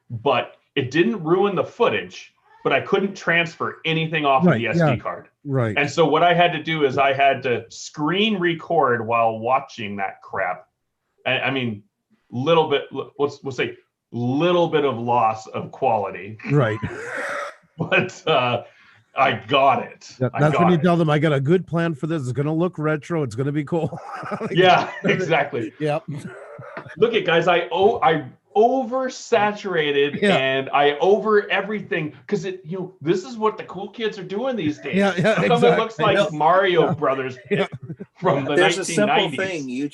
but it didn't ruin the footage, but I couldn't transfer anything off of the SD card. Right. And so what I had to do is I had to screen record while watching that crap. I mean, little bit, we'll say little bit of loss of quality. Right. But I got it. That's when you tell them I got a good plan for this. It's going to look retro. It's going to be cool. Yeah, exactly. Yep. Look at guys, I oversaturated and I over everything because this is what the cool kids are doing these days. Yeah, How come it looks like Mario Brothers from the 1990s? There's a simple thing. You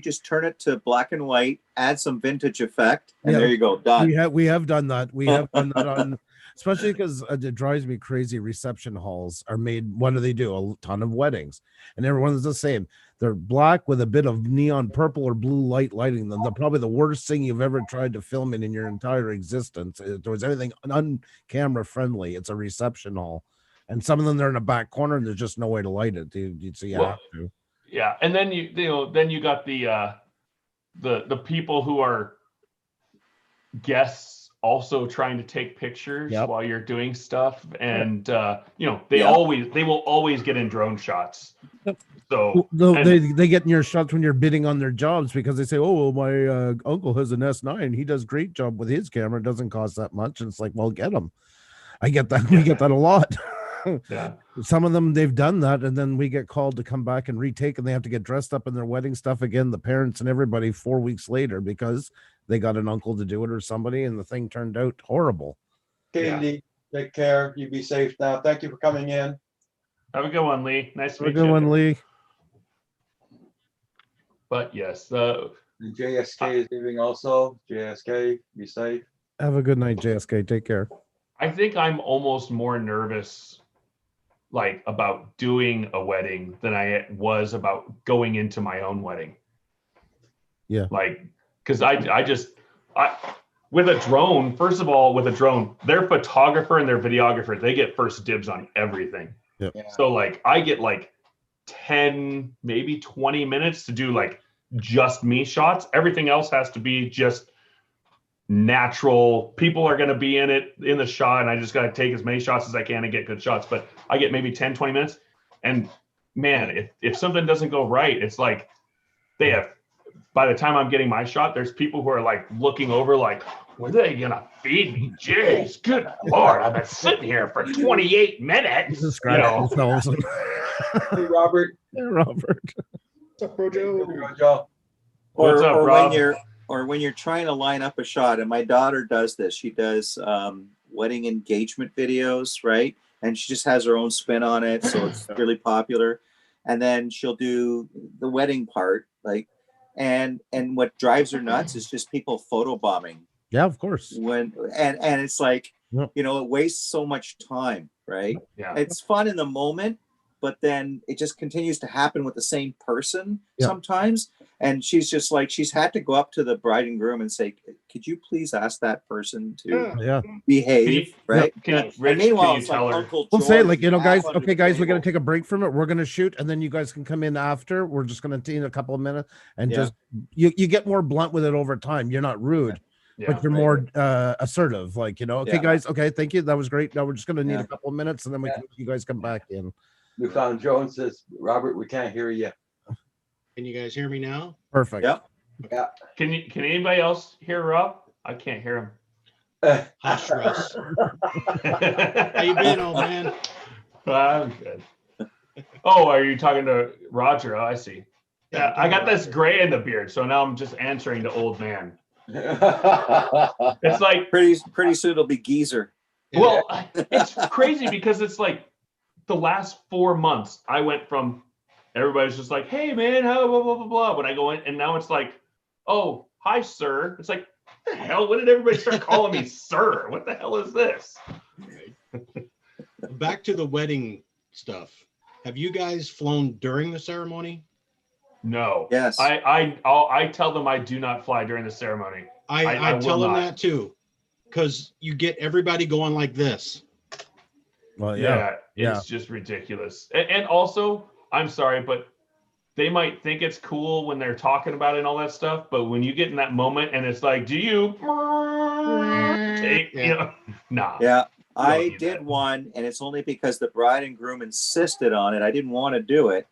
just turn it to black and white, add some vintage effect, and there you go, done. We have done that. We have done that on, especially because it drives me crazy. Reception halls are made. What do? A ton of weddings, and everyone's the same. They're black with a bit of neon purple or blue lighting them. They're probably the worst thing you've ever tried to film in your entire existence. If there was anything un-camera friendly, it's a reception hall. And some of them, they're in a back corner and there's just no way to light it. So you have to. Yeah. And then you got the people who are guests also trying to take pictures while you're doing stuff. And they will always get in drone shots. So they get in your shots when you're bidding on their jobs because they say, oh, well, my uncle has an S9. He does a great job with his camera. It doesn't cost that much. And it's like, well, get them. I get that. We get that a lot. Yeah. Some of them, they've done that. And then we get called to come back and retake, and they have to get dressed up in their wedding stuff again, the parents and everybody 4 weeks later, because they got an uncle to do it or somebody. And the thing turned out horrible. Katie, take care. You be safe now. Thank you for coming in. Have a good one, Lee. Nice to meet you. Have a good one, Lee. But yes, JSK is leaving also. JSK, be safe. Have a good night, JSK. Take care. I think I'm almost more nervous about doing a wedding than I was about going into my own wedding. Yeah. Because I with a drone, first of all, their photographer and their videographer, they get first dibs on everything. Yep. Yeah. So I get 10, maybe 20 minutes to do just me shots. Everything else has to be just natural. People are going to be in the shot, and I just got to take as many shots as I can and get good shots. But I get maybe 10, 20 minutes. And man, if something doesn't go right, it's like they have by the time I'm getting my shot, there's people who are like looking over like, when are they gonna feed me? Jeez, good Lord, I've been sitting here for 28 minutes. Just scratch themselves. Hey, Robert. Hey, Robert. What's up, bro, Joe? Joe. What's up, Rob? When you're trying to line up a shot, and my daughter does this. She does wedding engagement videos, right? And she just has her own spin on it, so it's really popular. And then she'll do the wedding part, like, and what drives her nuts is just people photobombing. Yeah, of course. And it's like, Yep. you know, it wastes so much time, right? Yeah. It's fun in the moment, but then it just continues to happen with the same person sometimes. And she's just like, she's had to go up to the bride and groom and say, could you please ask that person to behave, right? Rich, and meanwhile, can you it's like tell her? Uncle We'll George say, like, you know, half guys, under okay, the guys, we're going table. to take a break from it. We're going to shoot, and then you guys can come in after. We're just going to take a couple of minutes and just, you get more blunt with it over time. You're not rude, but you're more assertive. Like, you know, okay, guys, okay, thank you. That was great. Now we're just going to need a couple of minutes, and then we can, you guys come back in. Newfound Jones says, Robert, we can't hear you. Can you guys hear me now? Perfect. Yep. Yeah. Can anybody else hear Rob? I can't hear him. Hush, Russ. How you been, old man? I'm good. Oh, are you talking to Roger? Oh, I see. Yeah, I got this gray in the beard, so now I'm just answering to old man. It's like pretty soon it'll be geezer. Well, it's crazy because it's like the last 4 months I went from everybody's just like, hey man, how blah blah blah blah. When I go in, and now it's like, oh, hi sir. It's like, what the hell? When did everybody start calling me sir? What the hell is this? Back to the wedding stuff. Have you guys flown during the ceremony? No. Yes. I tell them I do not fly during the ceremony. I tell them that too, because you get everybody going like this. Well, it's just ridiculous. And also, I'm sorry, but they might think it's cool when they're talking about it and all that stuff, but when you get in that moment and it's like, do you take, you know, nah. Yeah, I did one, and it's only because the bride and groom insisted on it. I didn't want to do it.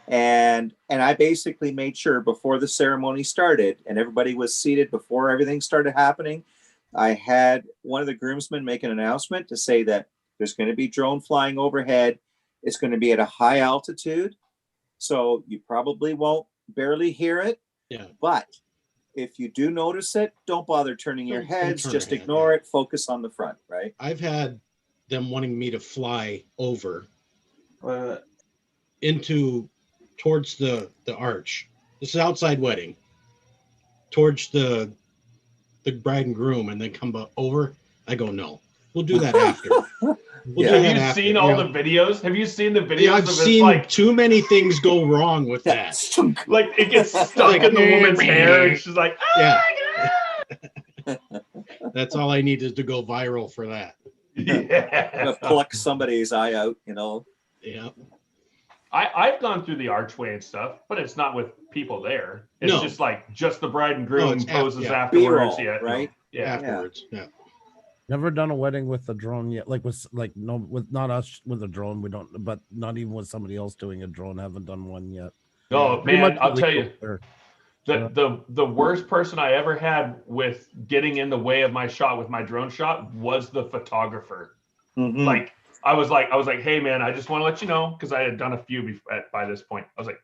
And I basically made sure before the ceremony started and everybody was seated before everything started happening, I had one of the groomsmen make an announcement to say that there's going to be drone flying overhead. It's going to be at a high altitude, so you probably won't barely hear it. Yeah. But if you do notice it, don't bother turning your heads. Just ignore it. Focus on the front, right? I've had them wanting me to fly over towards the arch. This is outside wedding. Towards the bride and groom, and then come over. I go, no, we'll do that after. Have you seen all the videos? Have you seen the videos? I've seen like too many things go wrong with that. Like it gets stuck in the woman's hair, and she's like, yeah. That's all I need is to go viral for that. Yeah. Pluck somebody's eye out, you know. Yeah. I've gone through the archway and stuff, but it's not with people there. It's just like the bride and groom poses afterwards. B-roll, right? Yeah. Afterwards. Yeah. Never done a wedding with a drone yet. Like with not us with a drone. We don't, but not even with somebody else doing a drone. Haven't done one yet. Oh man, I'll tell you, the worst person I ever had with getting in the way of my shot with my drone shot was the photographer. Mm-hmm. Like I was like, hey man, I just want to let you know, because I had done a few by this point. I was like,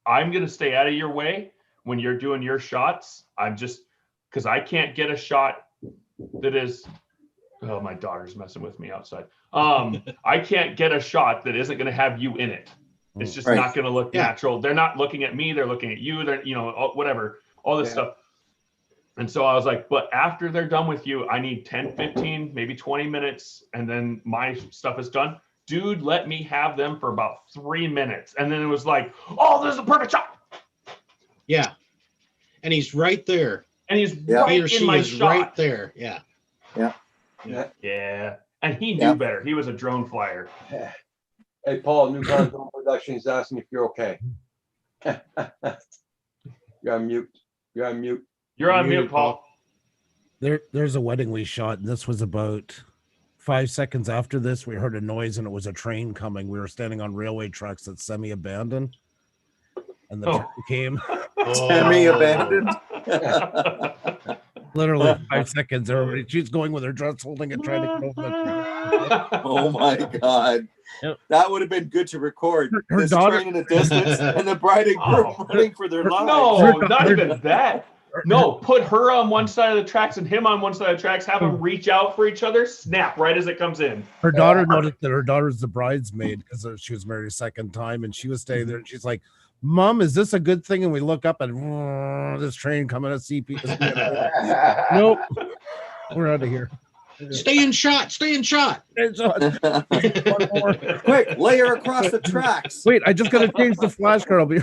I'm gonna stay out of your way when you're doing your shots. I'm just because I can't get a shot that is. Oh, my daughter's messing with me outside. I can't get a shot that isn't gonna have you in it. It's just not gonna look natural. They're not looking at me. They're looking at you. They're whatever, all this stuff. And so I was like, but after they're done with you, I need 10, 15, maybe 20 minutes. And then my stuff is done. Dude, let me have them for about 3 minutes. And then it was like, oh, this is a perfect shot. Yeah. And he's right there. And he's right in my shot. Right there. Yeah. Yeah. Yeah. Yeah. And he knew better. He was a drone flyer. Hey, Paul, Newfound Drone Productions asking if you're okay. You're on mute. You're on mute. You're on mute, Paul. There's a wedding we shot, and this was about 5 seconds after this. We heard a noise, and it was a train coming. We were standing on railway tracks that's semi-abandoned, and the train came. Semi-abandoned. Literally 5 seconds. Everybody, she's going with her dress, holding it, trying to get over the. Oh my God. Yep. That would have been good to record. Her This daughter- train in the distance and the bride and groom running for their lives. No, not even that. No, put her on one side of the tracks and him on one side of the tracks. Have them reach out for each other. Snap right as it comes in. Her daughter noticed that her daughter's the bridesmaid because she was married a second time, and she was staying there. And she's like, "Mom, is this a good thing?" And we look up and this train coming at CP. Nope, we're out of here. Stay in shot. Stay in shot. One more. Quick, lay her across the tracks. Wait, I just got to change the flashcard. I'll be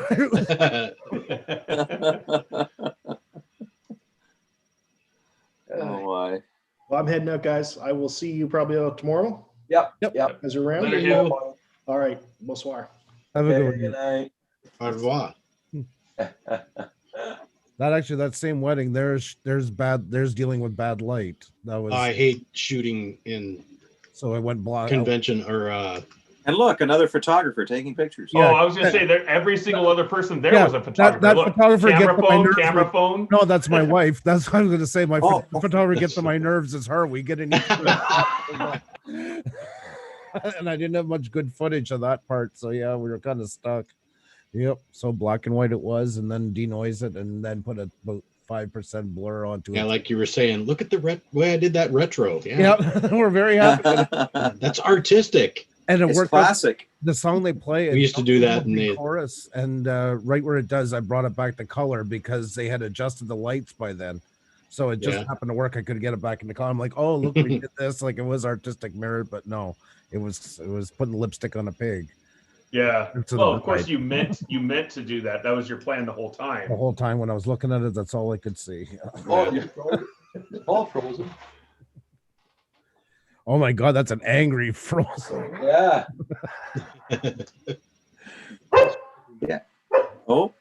Oh my. Well, I'm heading out, guys. I will see you probably tomorrow. Yep. As around. Later, Hugh. All right. Bonsoir. Have a Okay, good good one. night. Au revoir. That same wedding, there's dealing with bad light. That was I hate shooting in so it went black. convention or And look, another photographer taking pictures. Yeah. Oh, I was gonna say that every single other person there Yeah, was a photographer. that Look, photographer gets camera on my phone, nerves camera with- phone. No, that's my wife. That's what I was gonna say. My Oh. photographer gets on my nerves is her. We get in each other. And I didn't have much good footage of that part, so yeah, we were kind of stuck. Yep. So black and white it was, and then denoise it, and then put about 5% blur onto yeah, it. like you were saying, look at the way I did that retro. Yeah, Yep. We're very happy with it. that's artistic. And it It's worked out. classic. The song they play, We used to do that in the the chorus, and right where it does, I brought it back to color because they had adjusted the lights by then. So it just Yeah. happened to work. I could get it back into color. I'm like, oh, look, we did this. Like it was artistic merit, but no, it was putting lipstick on a pig Yeah. Into Well, the of course bride. you meant to do that. That was your plan the whole time. the whole time when I was looking at it. That's all I could see. Oh, you're frozen. It's all frozen. Oh my god, that's an angry frozen. Yeah. Oh,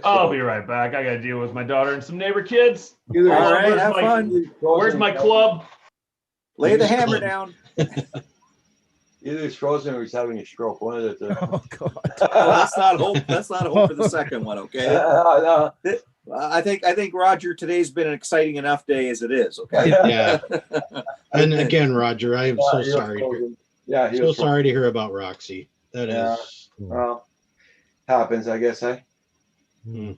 I'll be right back. I gotta deal with my daughter and some neighbor kids. Either all right, where's have my- fun. Where's my club? Lay the hammer down. Either he's frozen or he's having a stroke. One of the two. Oh god. Oh, let's not hope. Let's not hope for the second one. Okay. No. I think Roger, today's been an exciting enough day as it is. Okay. yeah. And again, Roger, I am so He was sorry. frozen. Yeah, he So was sorry to hear about Roxy. That is. Yeah. Well, happens, I guess. Hmm.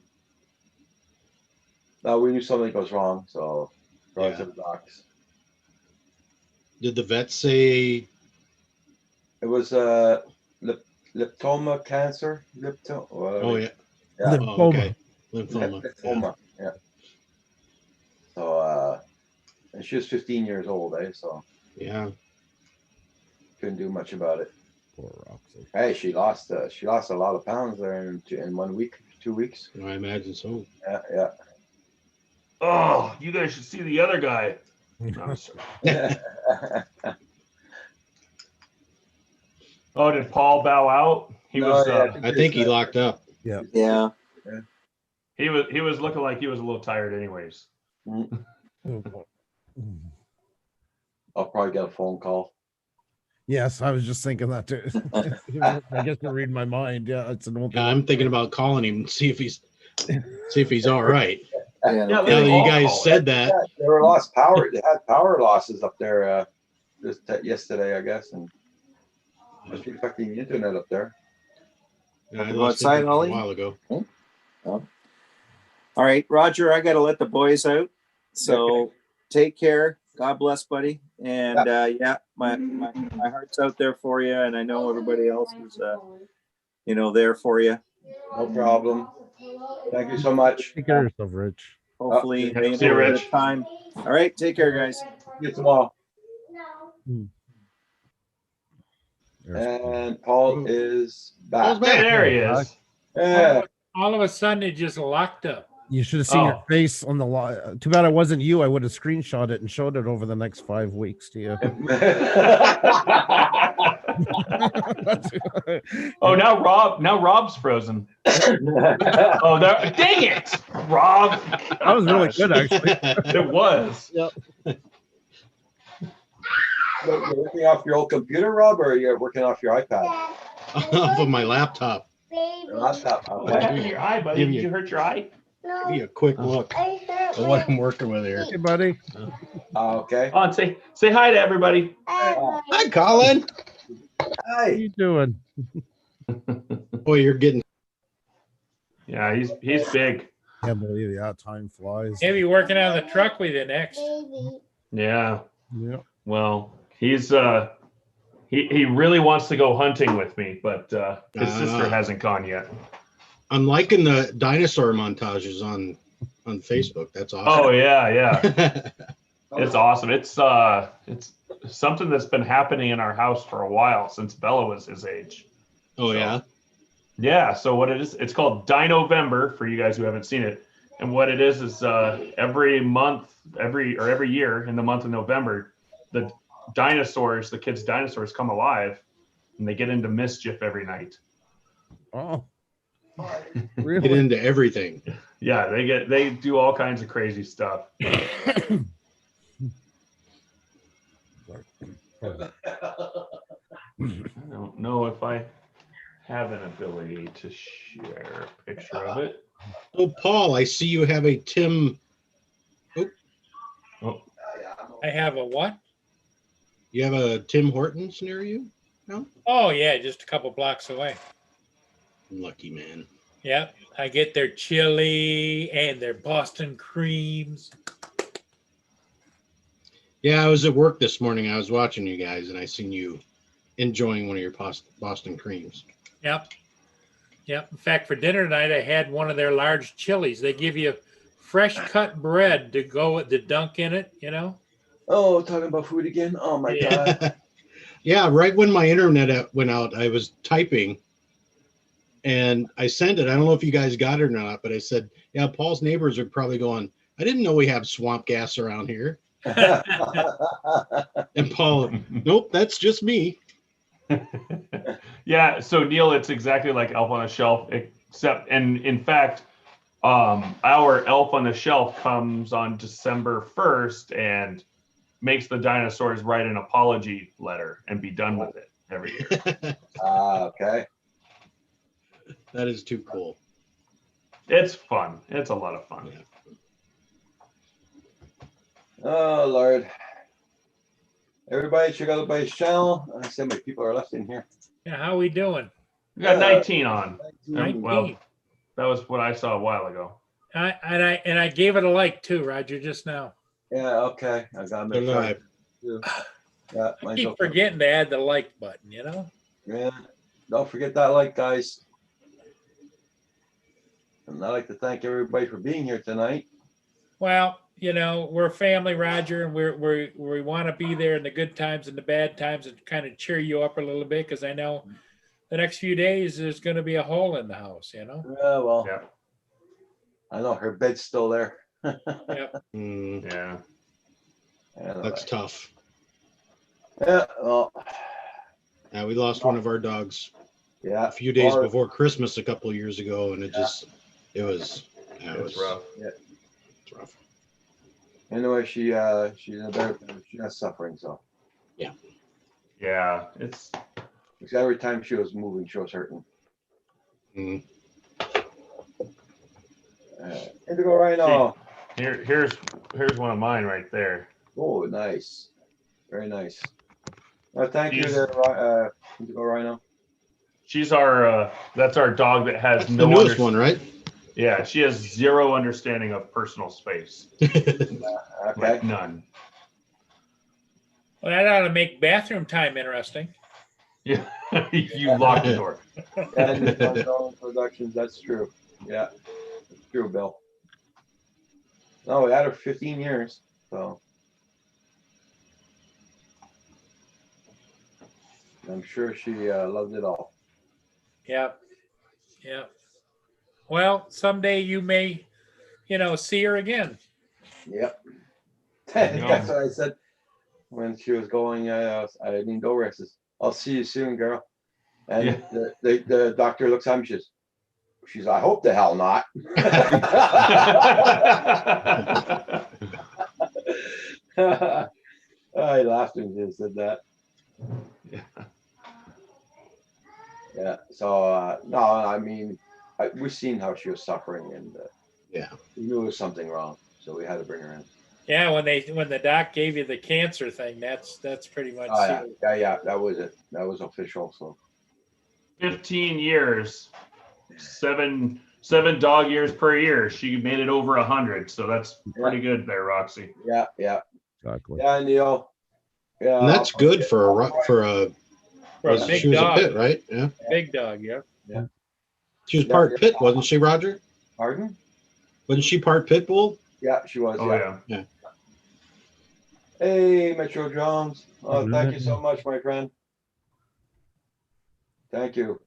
We knew something goes wrong, so brought it Yeah. to the docs. Did the vet say? It was lipoma cancer. Oh yeah. Yeah. Oh, okay. Lymphoma. Lymphoma. Yeah. So and she was 15 years old, so Yeah. couldn't do much about it. Poor Roxy. Hey, she lost a lot of pounds there in 1 week, 2 weeks. I imagine so. Yeah, Oh, you guys should see the other guy. I'm sorry. yeah. Oh, did Paul bow out? He No, was. yeah, I think he locked up. Yeah. He was looking like he was a little tired, anyways. I'll probably get a phone call. Yes, I was just thinking that too. I guess you read my mind. Yeah, it's an old. Yeah, I'm thinking about calling him and see if he's all right. Yeah. Now that you guys said that, Yeah, they were lost power. They had power losses up there yesterday, I guess, and must be affecting the internet up there. I Go lost outside, it a Ollie? while ago. All right, Roger, I got to let the boys out. So take care. God bless, buddy. And my heart's out there for you, and I know everybody else is, there for you. No problem. Thank you so much. Take care of yourself, Rich. Hopefully, Oh, they see you, know Rich. the time. All right, take care, guys. See you tomorrow. There's- And Paul is back. Paul's back. There he is. Yeah. All of a sudden, it just locked up. You should have seen your Oh. face on the live. Too bad it wasn't you. I would have screenshot it and showed it over the next 5 weeks to you. Oh, now Rob's frozen. Oh, dang it, Rob. That was really good, actually. It was. You're working off your old computer, Rob, or you're working off your iPad? Off of my laptop. Laptop. What Okay. happened to your eye, buddy? Give Did you- you hurt your eye? Give you a quick look at what I'm working with here. Hey, buddy. Okay. On, say hi to everybody. Hi, Colin. What are Hi. you doing? Boy, you're getting. Yeah, he's big. Can't believe it. Yeah, time flies. Maybe working on the truck with you next. Yeah. Yeah. Well, he's he really wants to go hunting with me, but his sister hasn't gone yet. I'm liking the dinosaur montages on Facebook. That's awesome. Oh yeah. It's awesome. It's something that's been happening in our house for a while since Bella was his age. Oh yeah. Yeah. So what it is, it's called Dinovember for you guys who haven't seen it. And what it is every month, every year in the month of November, the kids' dinosaurs come alive and they get into mischief every night. Oh. Get Really? into everything. Yeah, they do all kinds of crazy stuff. I don't know if I have an ability to share a picture of it. Oh, Paul, I see you have a Tim. Oh, I have a what? You have a Tim Hortons near you? No? Oh yeah, just a couple blocks away. Lucky man. Yeah, I get their chili and their Boston creams. Yeah, I was at work this morning. I was watching you guys, and I seen you enjoying one of your Boston creams. Yep. Yep. In fact, for dinner tonight, I had one of their large chilies. They give you fresh cut bread to go with the dunk in it, you know? Oh, talking about food again? Oh my God. Yeah, right when my internet went out, I was typing and I sent it. I don't know if you guys got it or not, but I said, yeah, Paul's neighbors are probably going, I didn't know we have swamp gas around here. And Paul, nope, that's just me. yeah. So Neil, it's exactly like Elf on a Shelf, except, and in fact, our Elf on the Shelf comes on December 1st and makes the dinosaurs write an apology letter and be done with it every year. Okay. That is too cool. It's fun. It's a lot of fun. Yeah. Oh Lord. Everybody check out everybody's channel. I said my people are left in here. Yeah, how we doing? We got 19 on. 19. Well, that was what I saw a while ago. I gave it a like too, Roger, just now. Yeah, okay. I got So no, I- Yeah, I mine's keep okay. forgetting to add the like button, you know? Yeah, don't forget that like, guys. And I'd like to thank everybody for being here tonight. Well, you know, we're a family, Roger, and we want to be there in the good times and the bad times and kind of cheer you up a little bit because I know the next few days there's going to be a hole in the house, you know? Yeah, well, Yeah. I know her bed's still there. Yep. Yeah. That's tough. Yeah, well, Yeah, we lost one of our dogs yeah. a few days Or- before Christmas a couple of years ago, and it was It's rough. Yeah. It's rough. Anyway, she's in a better, she's not suffering, so. Yeah. It's Because every time she was moving, she was hurting. Mm. Indigo Rhino. here's one of mine right there. Oh, nice. Very nice. Thank you She's- there, Indigo Rhino. She's our that's our dog that has That's no the newest one, right? Yeah, she has zero understanding of personal space. Okay. Like none. Well, that ought to make bathroom time interesting. Yeah. You lock the door. And Productions, that's true. Yeah, it's true, Bill. No, we had her 15 years, so. I'm sure she loved it all. Yep. Yep. Well, someday you may, you know, see her again. Yep. That's what I said when she was going. I didn't go over. I says, "I'll see you soon, girl." And the doctor looks at me. She's. I hope the hell not. I laughed when she said that. Yeah. Yeah. So no, I mean, we've seen how she was suffering, and Yeah. we knew there was something wrong, so we had to bring her in. Yeah, when the doc gave you the cancer thing, that's pretty much. Oh yeah. That was it. That was official. So 15 years, seven dog years per year. She made it over 100, so that's pretty good there, Roxy. yeah. Exactly. Yeah, Neil. Yeah. And that's good for a big she was dog. a pit, right? Yeah. Big dog, yeah. Yeah. She was part pit, wasn't she, Roger? Pardon? Wasn't she part pit bull? Yeah, she was. Oh yeah. yeah. Hey, Metro Jones. Oh, thank you so much, my friend. Thank you.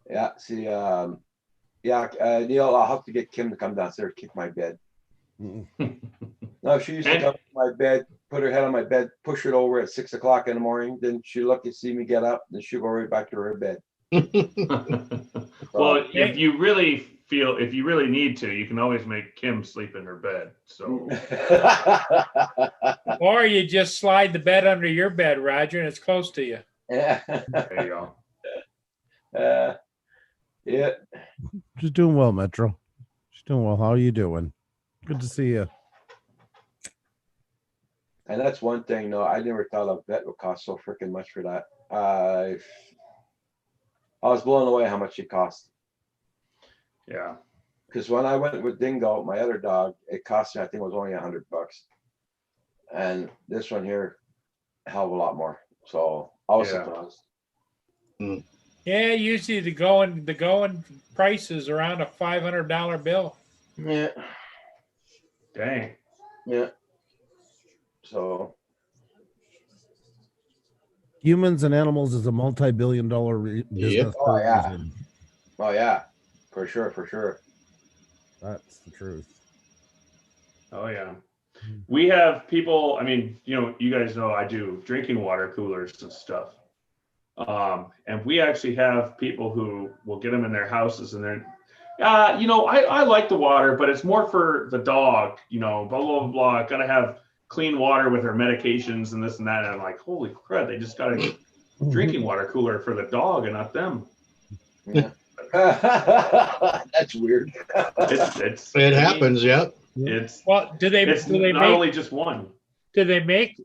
Yeah. See. Neil, I'll have to get Kim to come downstairs, kick my bed. No, she used to come to my bed, put her head on my bed, push it over at 6 o'clock in the morning. Then she look and see me get up, then she'll go right back to her bed. Well, if you really need to, you can always make Kim sleep in her bed. So, Or you just slide the bed under your bed, Roger, and it's close to you. Yeah. there you go. Yeah. She's doing well, Metro. She's doing well. How are you doing? Good to see you. And that's one thing. No, I never thought a vet would cost so freaking much for that. I was blown away how much it cost. Yeah. Because when I went with Dingo, my other dog, it cost me, I think it was only $100. And this one here, a hell of a lot more. So I was surprised. Yeah, usually the going price is around a $500 bill. Yeah. Dang. Yeah. So Humans and animals is a multi-billion-dollar business. Oh yeah. Oh yeah. For sure. That's the truth. Oh yeah. We have people, I mean, you guys know I do drinking water coolers and stuff. And we actually have people who will get them in their houses and they're, I like the water, but it's more for the dog, blah, blah, blah. Gotta have clean water with her medications and this and that. And I'm like, holy crap, they just got a drinking water cooler for the dog and not them. Yeah. That's weird. It happens, yep. It's well, do they not make, only just one. Do they make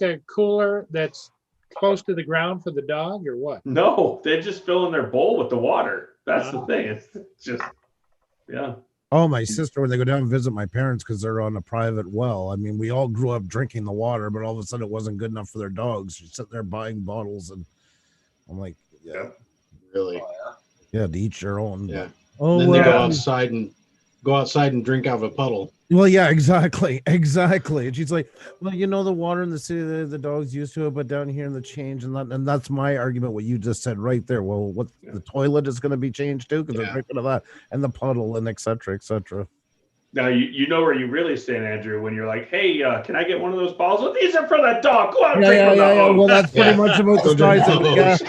a cooler that's close to the ground for the dog or what? No, they just fill in their bowl with the water. That's the thing. It's just, yeah. Oh, my sister, when they go down and visit my parents because they're on a private well. I mean, we all grew up drinking the water, but all of a sudden it wasn't good enough for their dogs. She's sitting there buying bottles, and I'm like, yeah, really, yeah, to each their own. Yeah. Oh, And then they go outside and drink out of a puddle. Well, yeah, exactly. And she's like, well, the water in the city, the dog's used to it, but down here in the change and that's my argument. What you just said right there. Well, what the toilet is going to be changed too because they're drinking of that, and the puddle, and et cetera, et cetera. Now you know where you really stand, Andrew, when you're like, hey, can I get one of those bottles? Well, these are for the dog. Go out and drink from the hose. Well, that's pretty much about the size of it.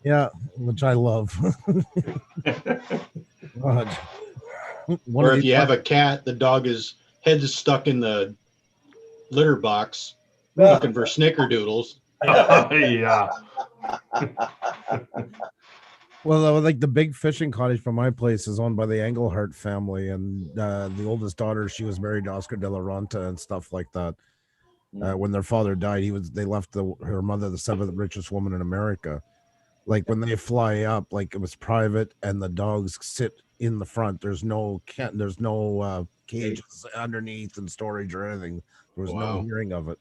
Yeah, which I love. God. Or if you have a cat, the dog is head is stuck in the litter box looking for snickerdoodles. Yeah. Well, like the big fishing cottage from my place is owned by the Englehart family, and the oldest daughter, she was married to Oscar de la Renta and stuff like that. When their father died, they left her mother the seventh richest woman in America. Like when they fly up, like it was private, and the dogs sit in the front. There's no cages underneath and storage or anything. There was no hearing of it,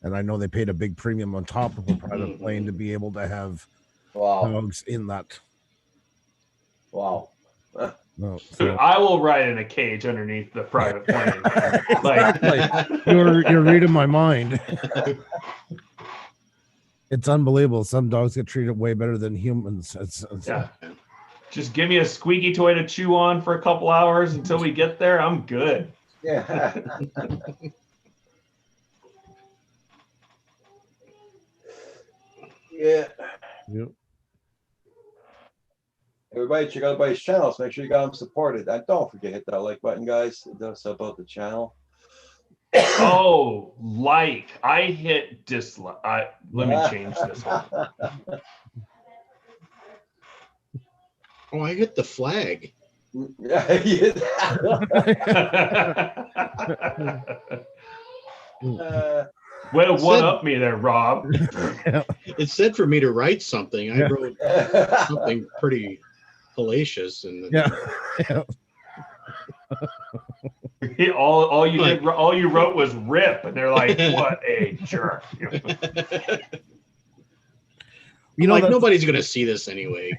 and I know they paid a big premium on top of a private plane to be able to have dogs in that. Wow. No, Dude, I will ride in a cage underneath the private plane. Like you're reading my mind. It's unbelievable. Some dogs get treated way better than humans. It's yeah. Just give me a squeaky toy to chew on for a couple hours until we get there. I'm good. Yeah. Yeah. Yep. Everybody check out everybody's channels. Make sure you got them supported. And don't forget to hit that like button, guys. It does help out the channel. Oh, like I hit dislike. Let me change this one. Oh, I hit the flag. Way to It one said- up me there, Rob. It said for me to write something. I wrote something pretty hellacious, and Yeah. all you wrote was "rip," and they're like, "What a jerk!" You know, like nobody's gonna see this anyway.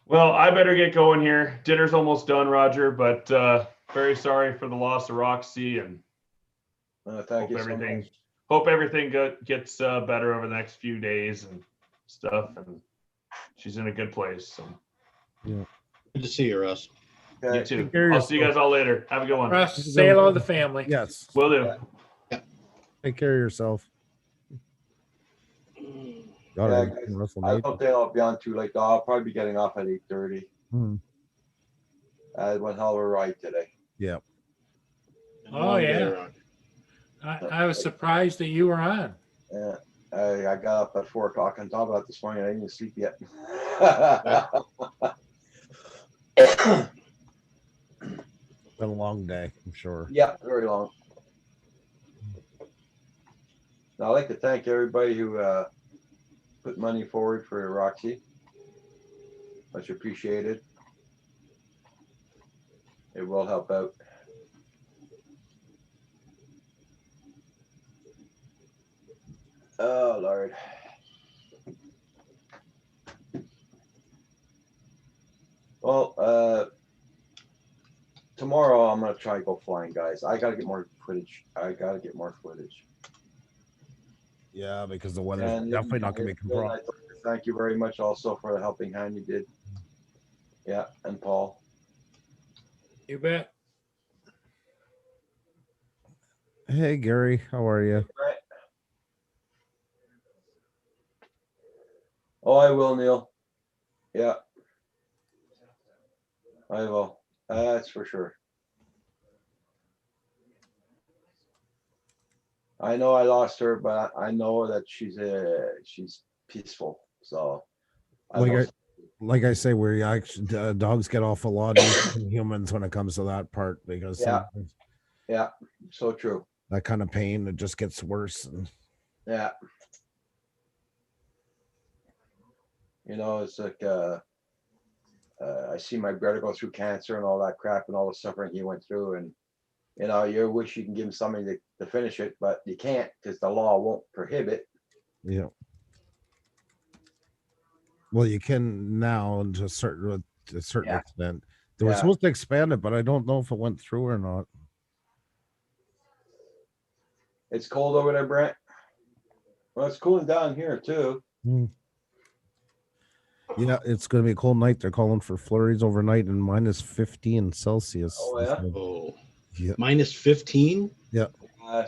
Well, I better get going here. Dinner's almost done, Roger. But very sorry for the loss of Roxy, and thank you so much. Hope everything gets better over the next few days and stuff. And she's in a good place. So. Yeah. Good to see you, Russ. Okay. You too. I'll see you guys all later. Have a good one. Russ, say hello to the family. Yes. Will do. Yeah. Take care of yourself. God, Yeah, I guys, can wrestle I Nate. don't think I'll be on too late. Though. I'll probably be getting off at 8:30. Hmm. I had one hell of a ride today. Yeah. Oh yeah. I was surprised that you were on. Yeah. I got up at 4 o'clock on top of that this morning. I didn't even sleep yet. Been a long day, I'm sure. Yeah, very long. Now, I'd like to thank everybody who put money forward for Roxy. Much appreciated. It will help out. Oh, Lord. Well, tomorrow I'm going to try to go flying, guys. I got to get more footage. Yeah, because the weather's And definitely not going to be compromised. Thank you very much also for the helping hand you did. Yeah, and Paul. You bet. Hey, Gary, how are you? Right. Oh, I will, Neil. Yeah. I will. That's for sure. I know I lost her, but I know that she's peaceful. So, like I say, where actually dogs get off a lot easier than humans when it comes to that part, because yeah, so true. That kind of pain, it just gets worse. And yeah, you know, it's like I see my brother go through cancer and all that crap and all the suffering he went through, and you know, you wish you can give him something to finish it, but you can't because the law won't prohibit. Yeah. Well, you can now to a certain extent. They were supposed to expand it, but I don't know if it went through or not. It's cold over there, Brent. Well, it's cooling down here too. Yeah, it's going to be a cold night. They're calling for flurries overnight and minus 15 Celsius. Oh yeah. Oh. Yeah. Minus 15. Yeah.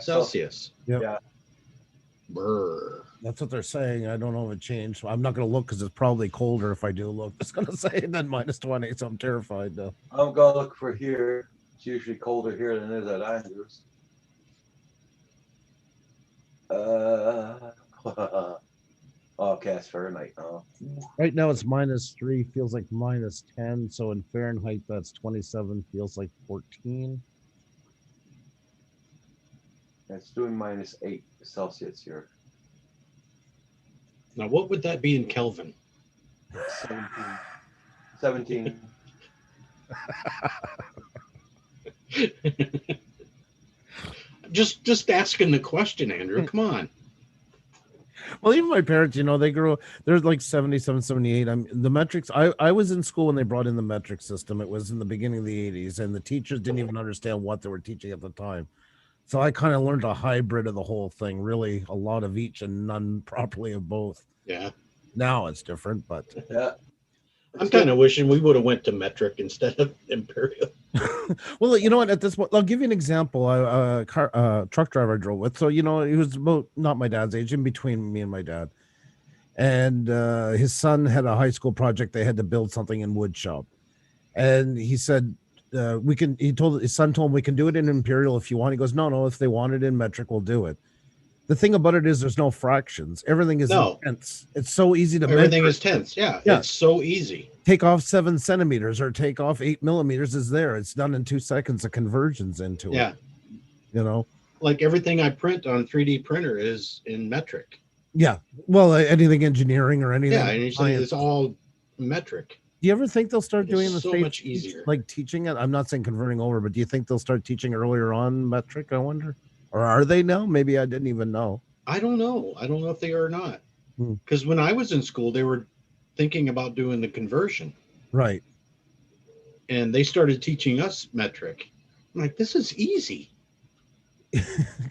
Celsius. Yeah. Brr. That's what they're saying. I don't know if it changed. I'm not going to look because it's probably colder if I do look. It's going to say then minus 20, so I'm terrified now. I'm going to look for here. It's usually colder here than it is at Andrews. Okay, it's Fahrenheit. Right now it's minus 3, feels like minus 10. So in Fahrenheit, that's 27, feels like 14. It's doing minus 8 Celsius here. Now, what would that be in Kelvin? 17. Just asking the question, Andrew. Come on. Well, even my parents, you know, they're like 77, 78. The metrics. I was in school when they brought in the metric system. It was in the beginning of the 80s, and the teachers didn't even understand what they were teaching at the time. So I kind of learned a hybrid of the whole thing, really a lot of each and none properly of both. Yeah. Now it's different, but yeah. I'm kind of wishing we would have went to metric instead of imperial. Well, you know what? At this point, I'll give you an example. A truck driver I drove with. So, you know, he was about not my dad's age, in between me and my dad. And his son had a high school project. They had to build something in wood shop. And he said, we can, he told his son, told him we can do it in imperial if you want. He goes, no, if they want it in metric, we'll do it. The thing about it is there's no fractions. Everything is tenths. It's so easy to Everything measure. is tenths. Yeah, it's so easy. Take off 7 centimeters or take off 8 millimeters is there. It's done in 2 seconds. The conversions into it. Yeah. Like everything I print on 3D printer is in metric. Yeah. Well, anything engineering or anything. Yeah, and it's all metric. Do you ever think they'll start doing the so States much easier, like teaching it? I'm not saying converting over, but do you think they'll start teaching earlier on metric? I wonder, or are they now? Maybe I didn't even know. I don't know. I don't know if they are or not. Because when I was in school, they were thinking about doing the conversion. Right. And they started teaching us metric. I'm like, this is easy.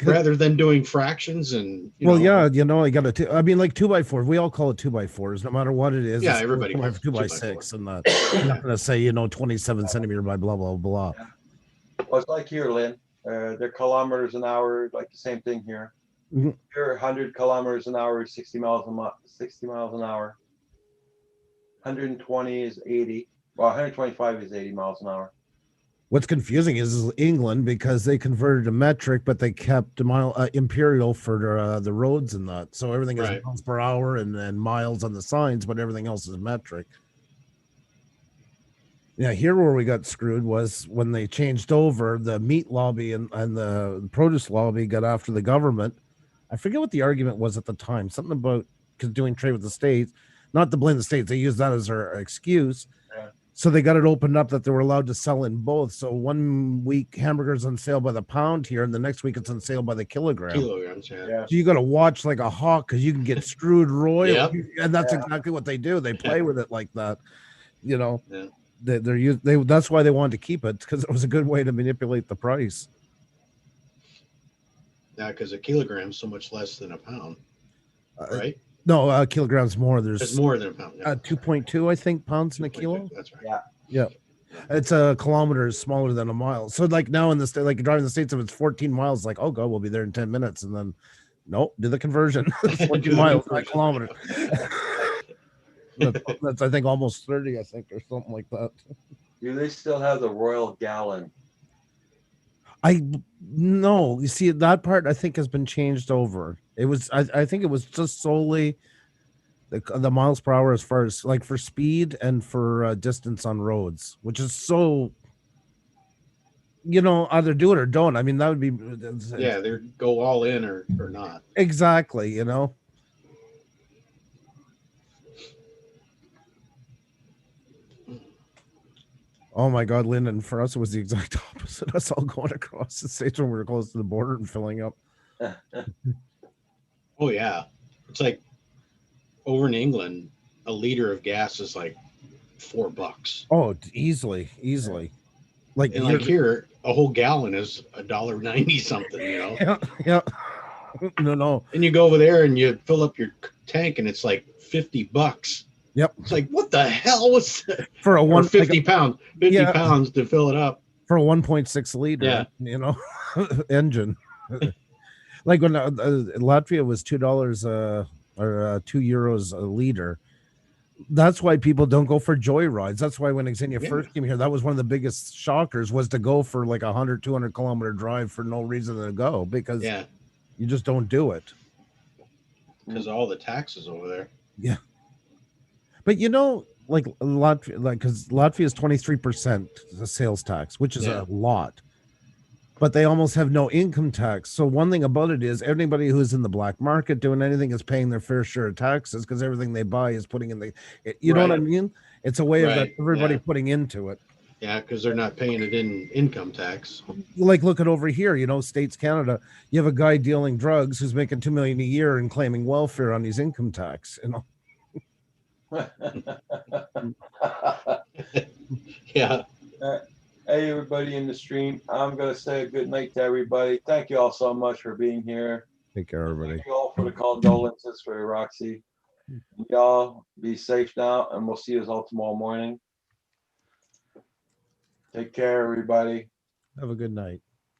Rather than doing fractions and I got to. I mean, like 2x4. We all call it 2x4s, no matter what it is. Yeah, everybody calls 2x6, and that. I'm not going to say 27 centimeter by blah blah blah. Well, it's like here, Lynn. They're kilometers an hour, like the same thing here. Here, 100 kilometers an hour is 60 miles an hour. 120 is 80. Well, 125 is 80 miles an hour. What's confusing is England, because they converted to metric, but they kept imperial for the roads and that. So everything is miles per hour and miles on the signs, but everything else is metric. Yeah, here where we got screwed was when they changed over, the meat lobby and the produce lobby got after the government. I forget what the argument was at the time. Something about doing trade with the States, not to blame the States. They used that as their excuse. Yeah. So they got it opened up that they were allowed to sell in both. So one week hamburgers on sale by the pound here, and the next week it's on sale by the kilogram. Kilograms, yeah. So you got to watch like a hawk because you can get screwed royally. And that's exactly what they do. They play with it like that. Yeah. That's why they wanted to keep it, because it was a good way to manipulate the price. Yeah, because a kilogram is so much less than a pound, right? No, kilograms more. There's more than a pound. 2.2, I think, pounds in a kilo. That's right. Yeah. It's a kilometer is smaller than a mile. So like now in the state, like driving the States, if it's 14 miles, like, oh god, we'll be there in 10 minutes, and then nope, do the conversion. 14 miles, not a kilometer. That's I think almost 30, I think, or something like that. Do they still have the royal gallon? No, you see, that part I think has been changed over. It was I think it was just solely the miles per hour as far as like for speed and for distance on roads, which is so, either do it or don't. I mean, that would be they go all in or not. Exactly, Oh my God, Lyndon, for us, it was the exact opposite. Us all going across the states when we were close to the border and filling up. Oh, yeah. It's like over in England, a liter of gas is like $4. Oh, easily. Like here, a whole gallon is $1.90 something, Yeah. No. And you go over there and you fill up your tank and it's like $50. Yep. It's like, what the hell was that? For a 50 pounds to fill it up. For a 1.6 liter, engine. Like when Latvia was $2 or €2 a liter. That's why people don't go for joyrides. That's why when Xenia first came here, that was one of the biggest shockers, was to go for like 100, 200 kilometer drive for no reason to go, because you just don't do it. Because all the taxes over there. Yeah. But like Latvia, because Latvia is 23% the sales tax, which is a lot. But they almost have no income tax. So one thing about it is anybody who's in the black market doing anything is paying their fair share of taxes, because everything they buy is putting in you know what I mean? It's a way of everybody putting into it. Yeah, because they're not paying it in income tax. Like, look at over here, States, Canada, you have a guy dealing drugs who's making $2 million a year and claiming welfare on his income tax, Yeah. Hey, everybody in the stream. I'm going to say a good night to everybody. Thank you all so much for being here. Take care, everybody. Thank you all for the condolences for Roxy. Y'all be safe now, and we'll see you all tomorrow morning. Take care, everybody. Have a good night.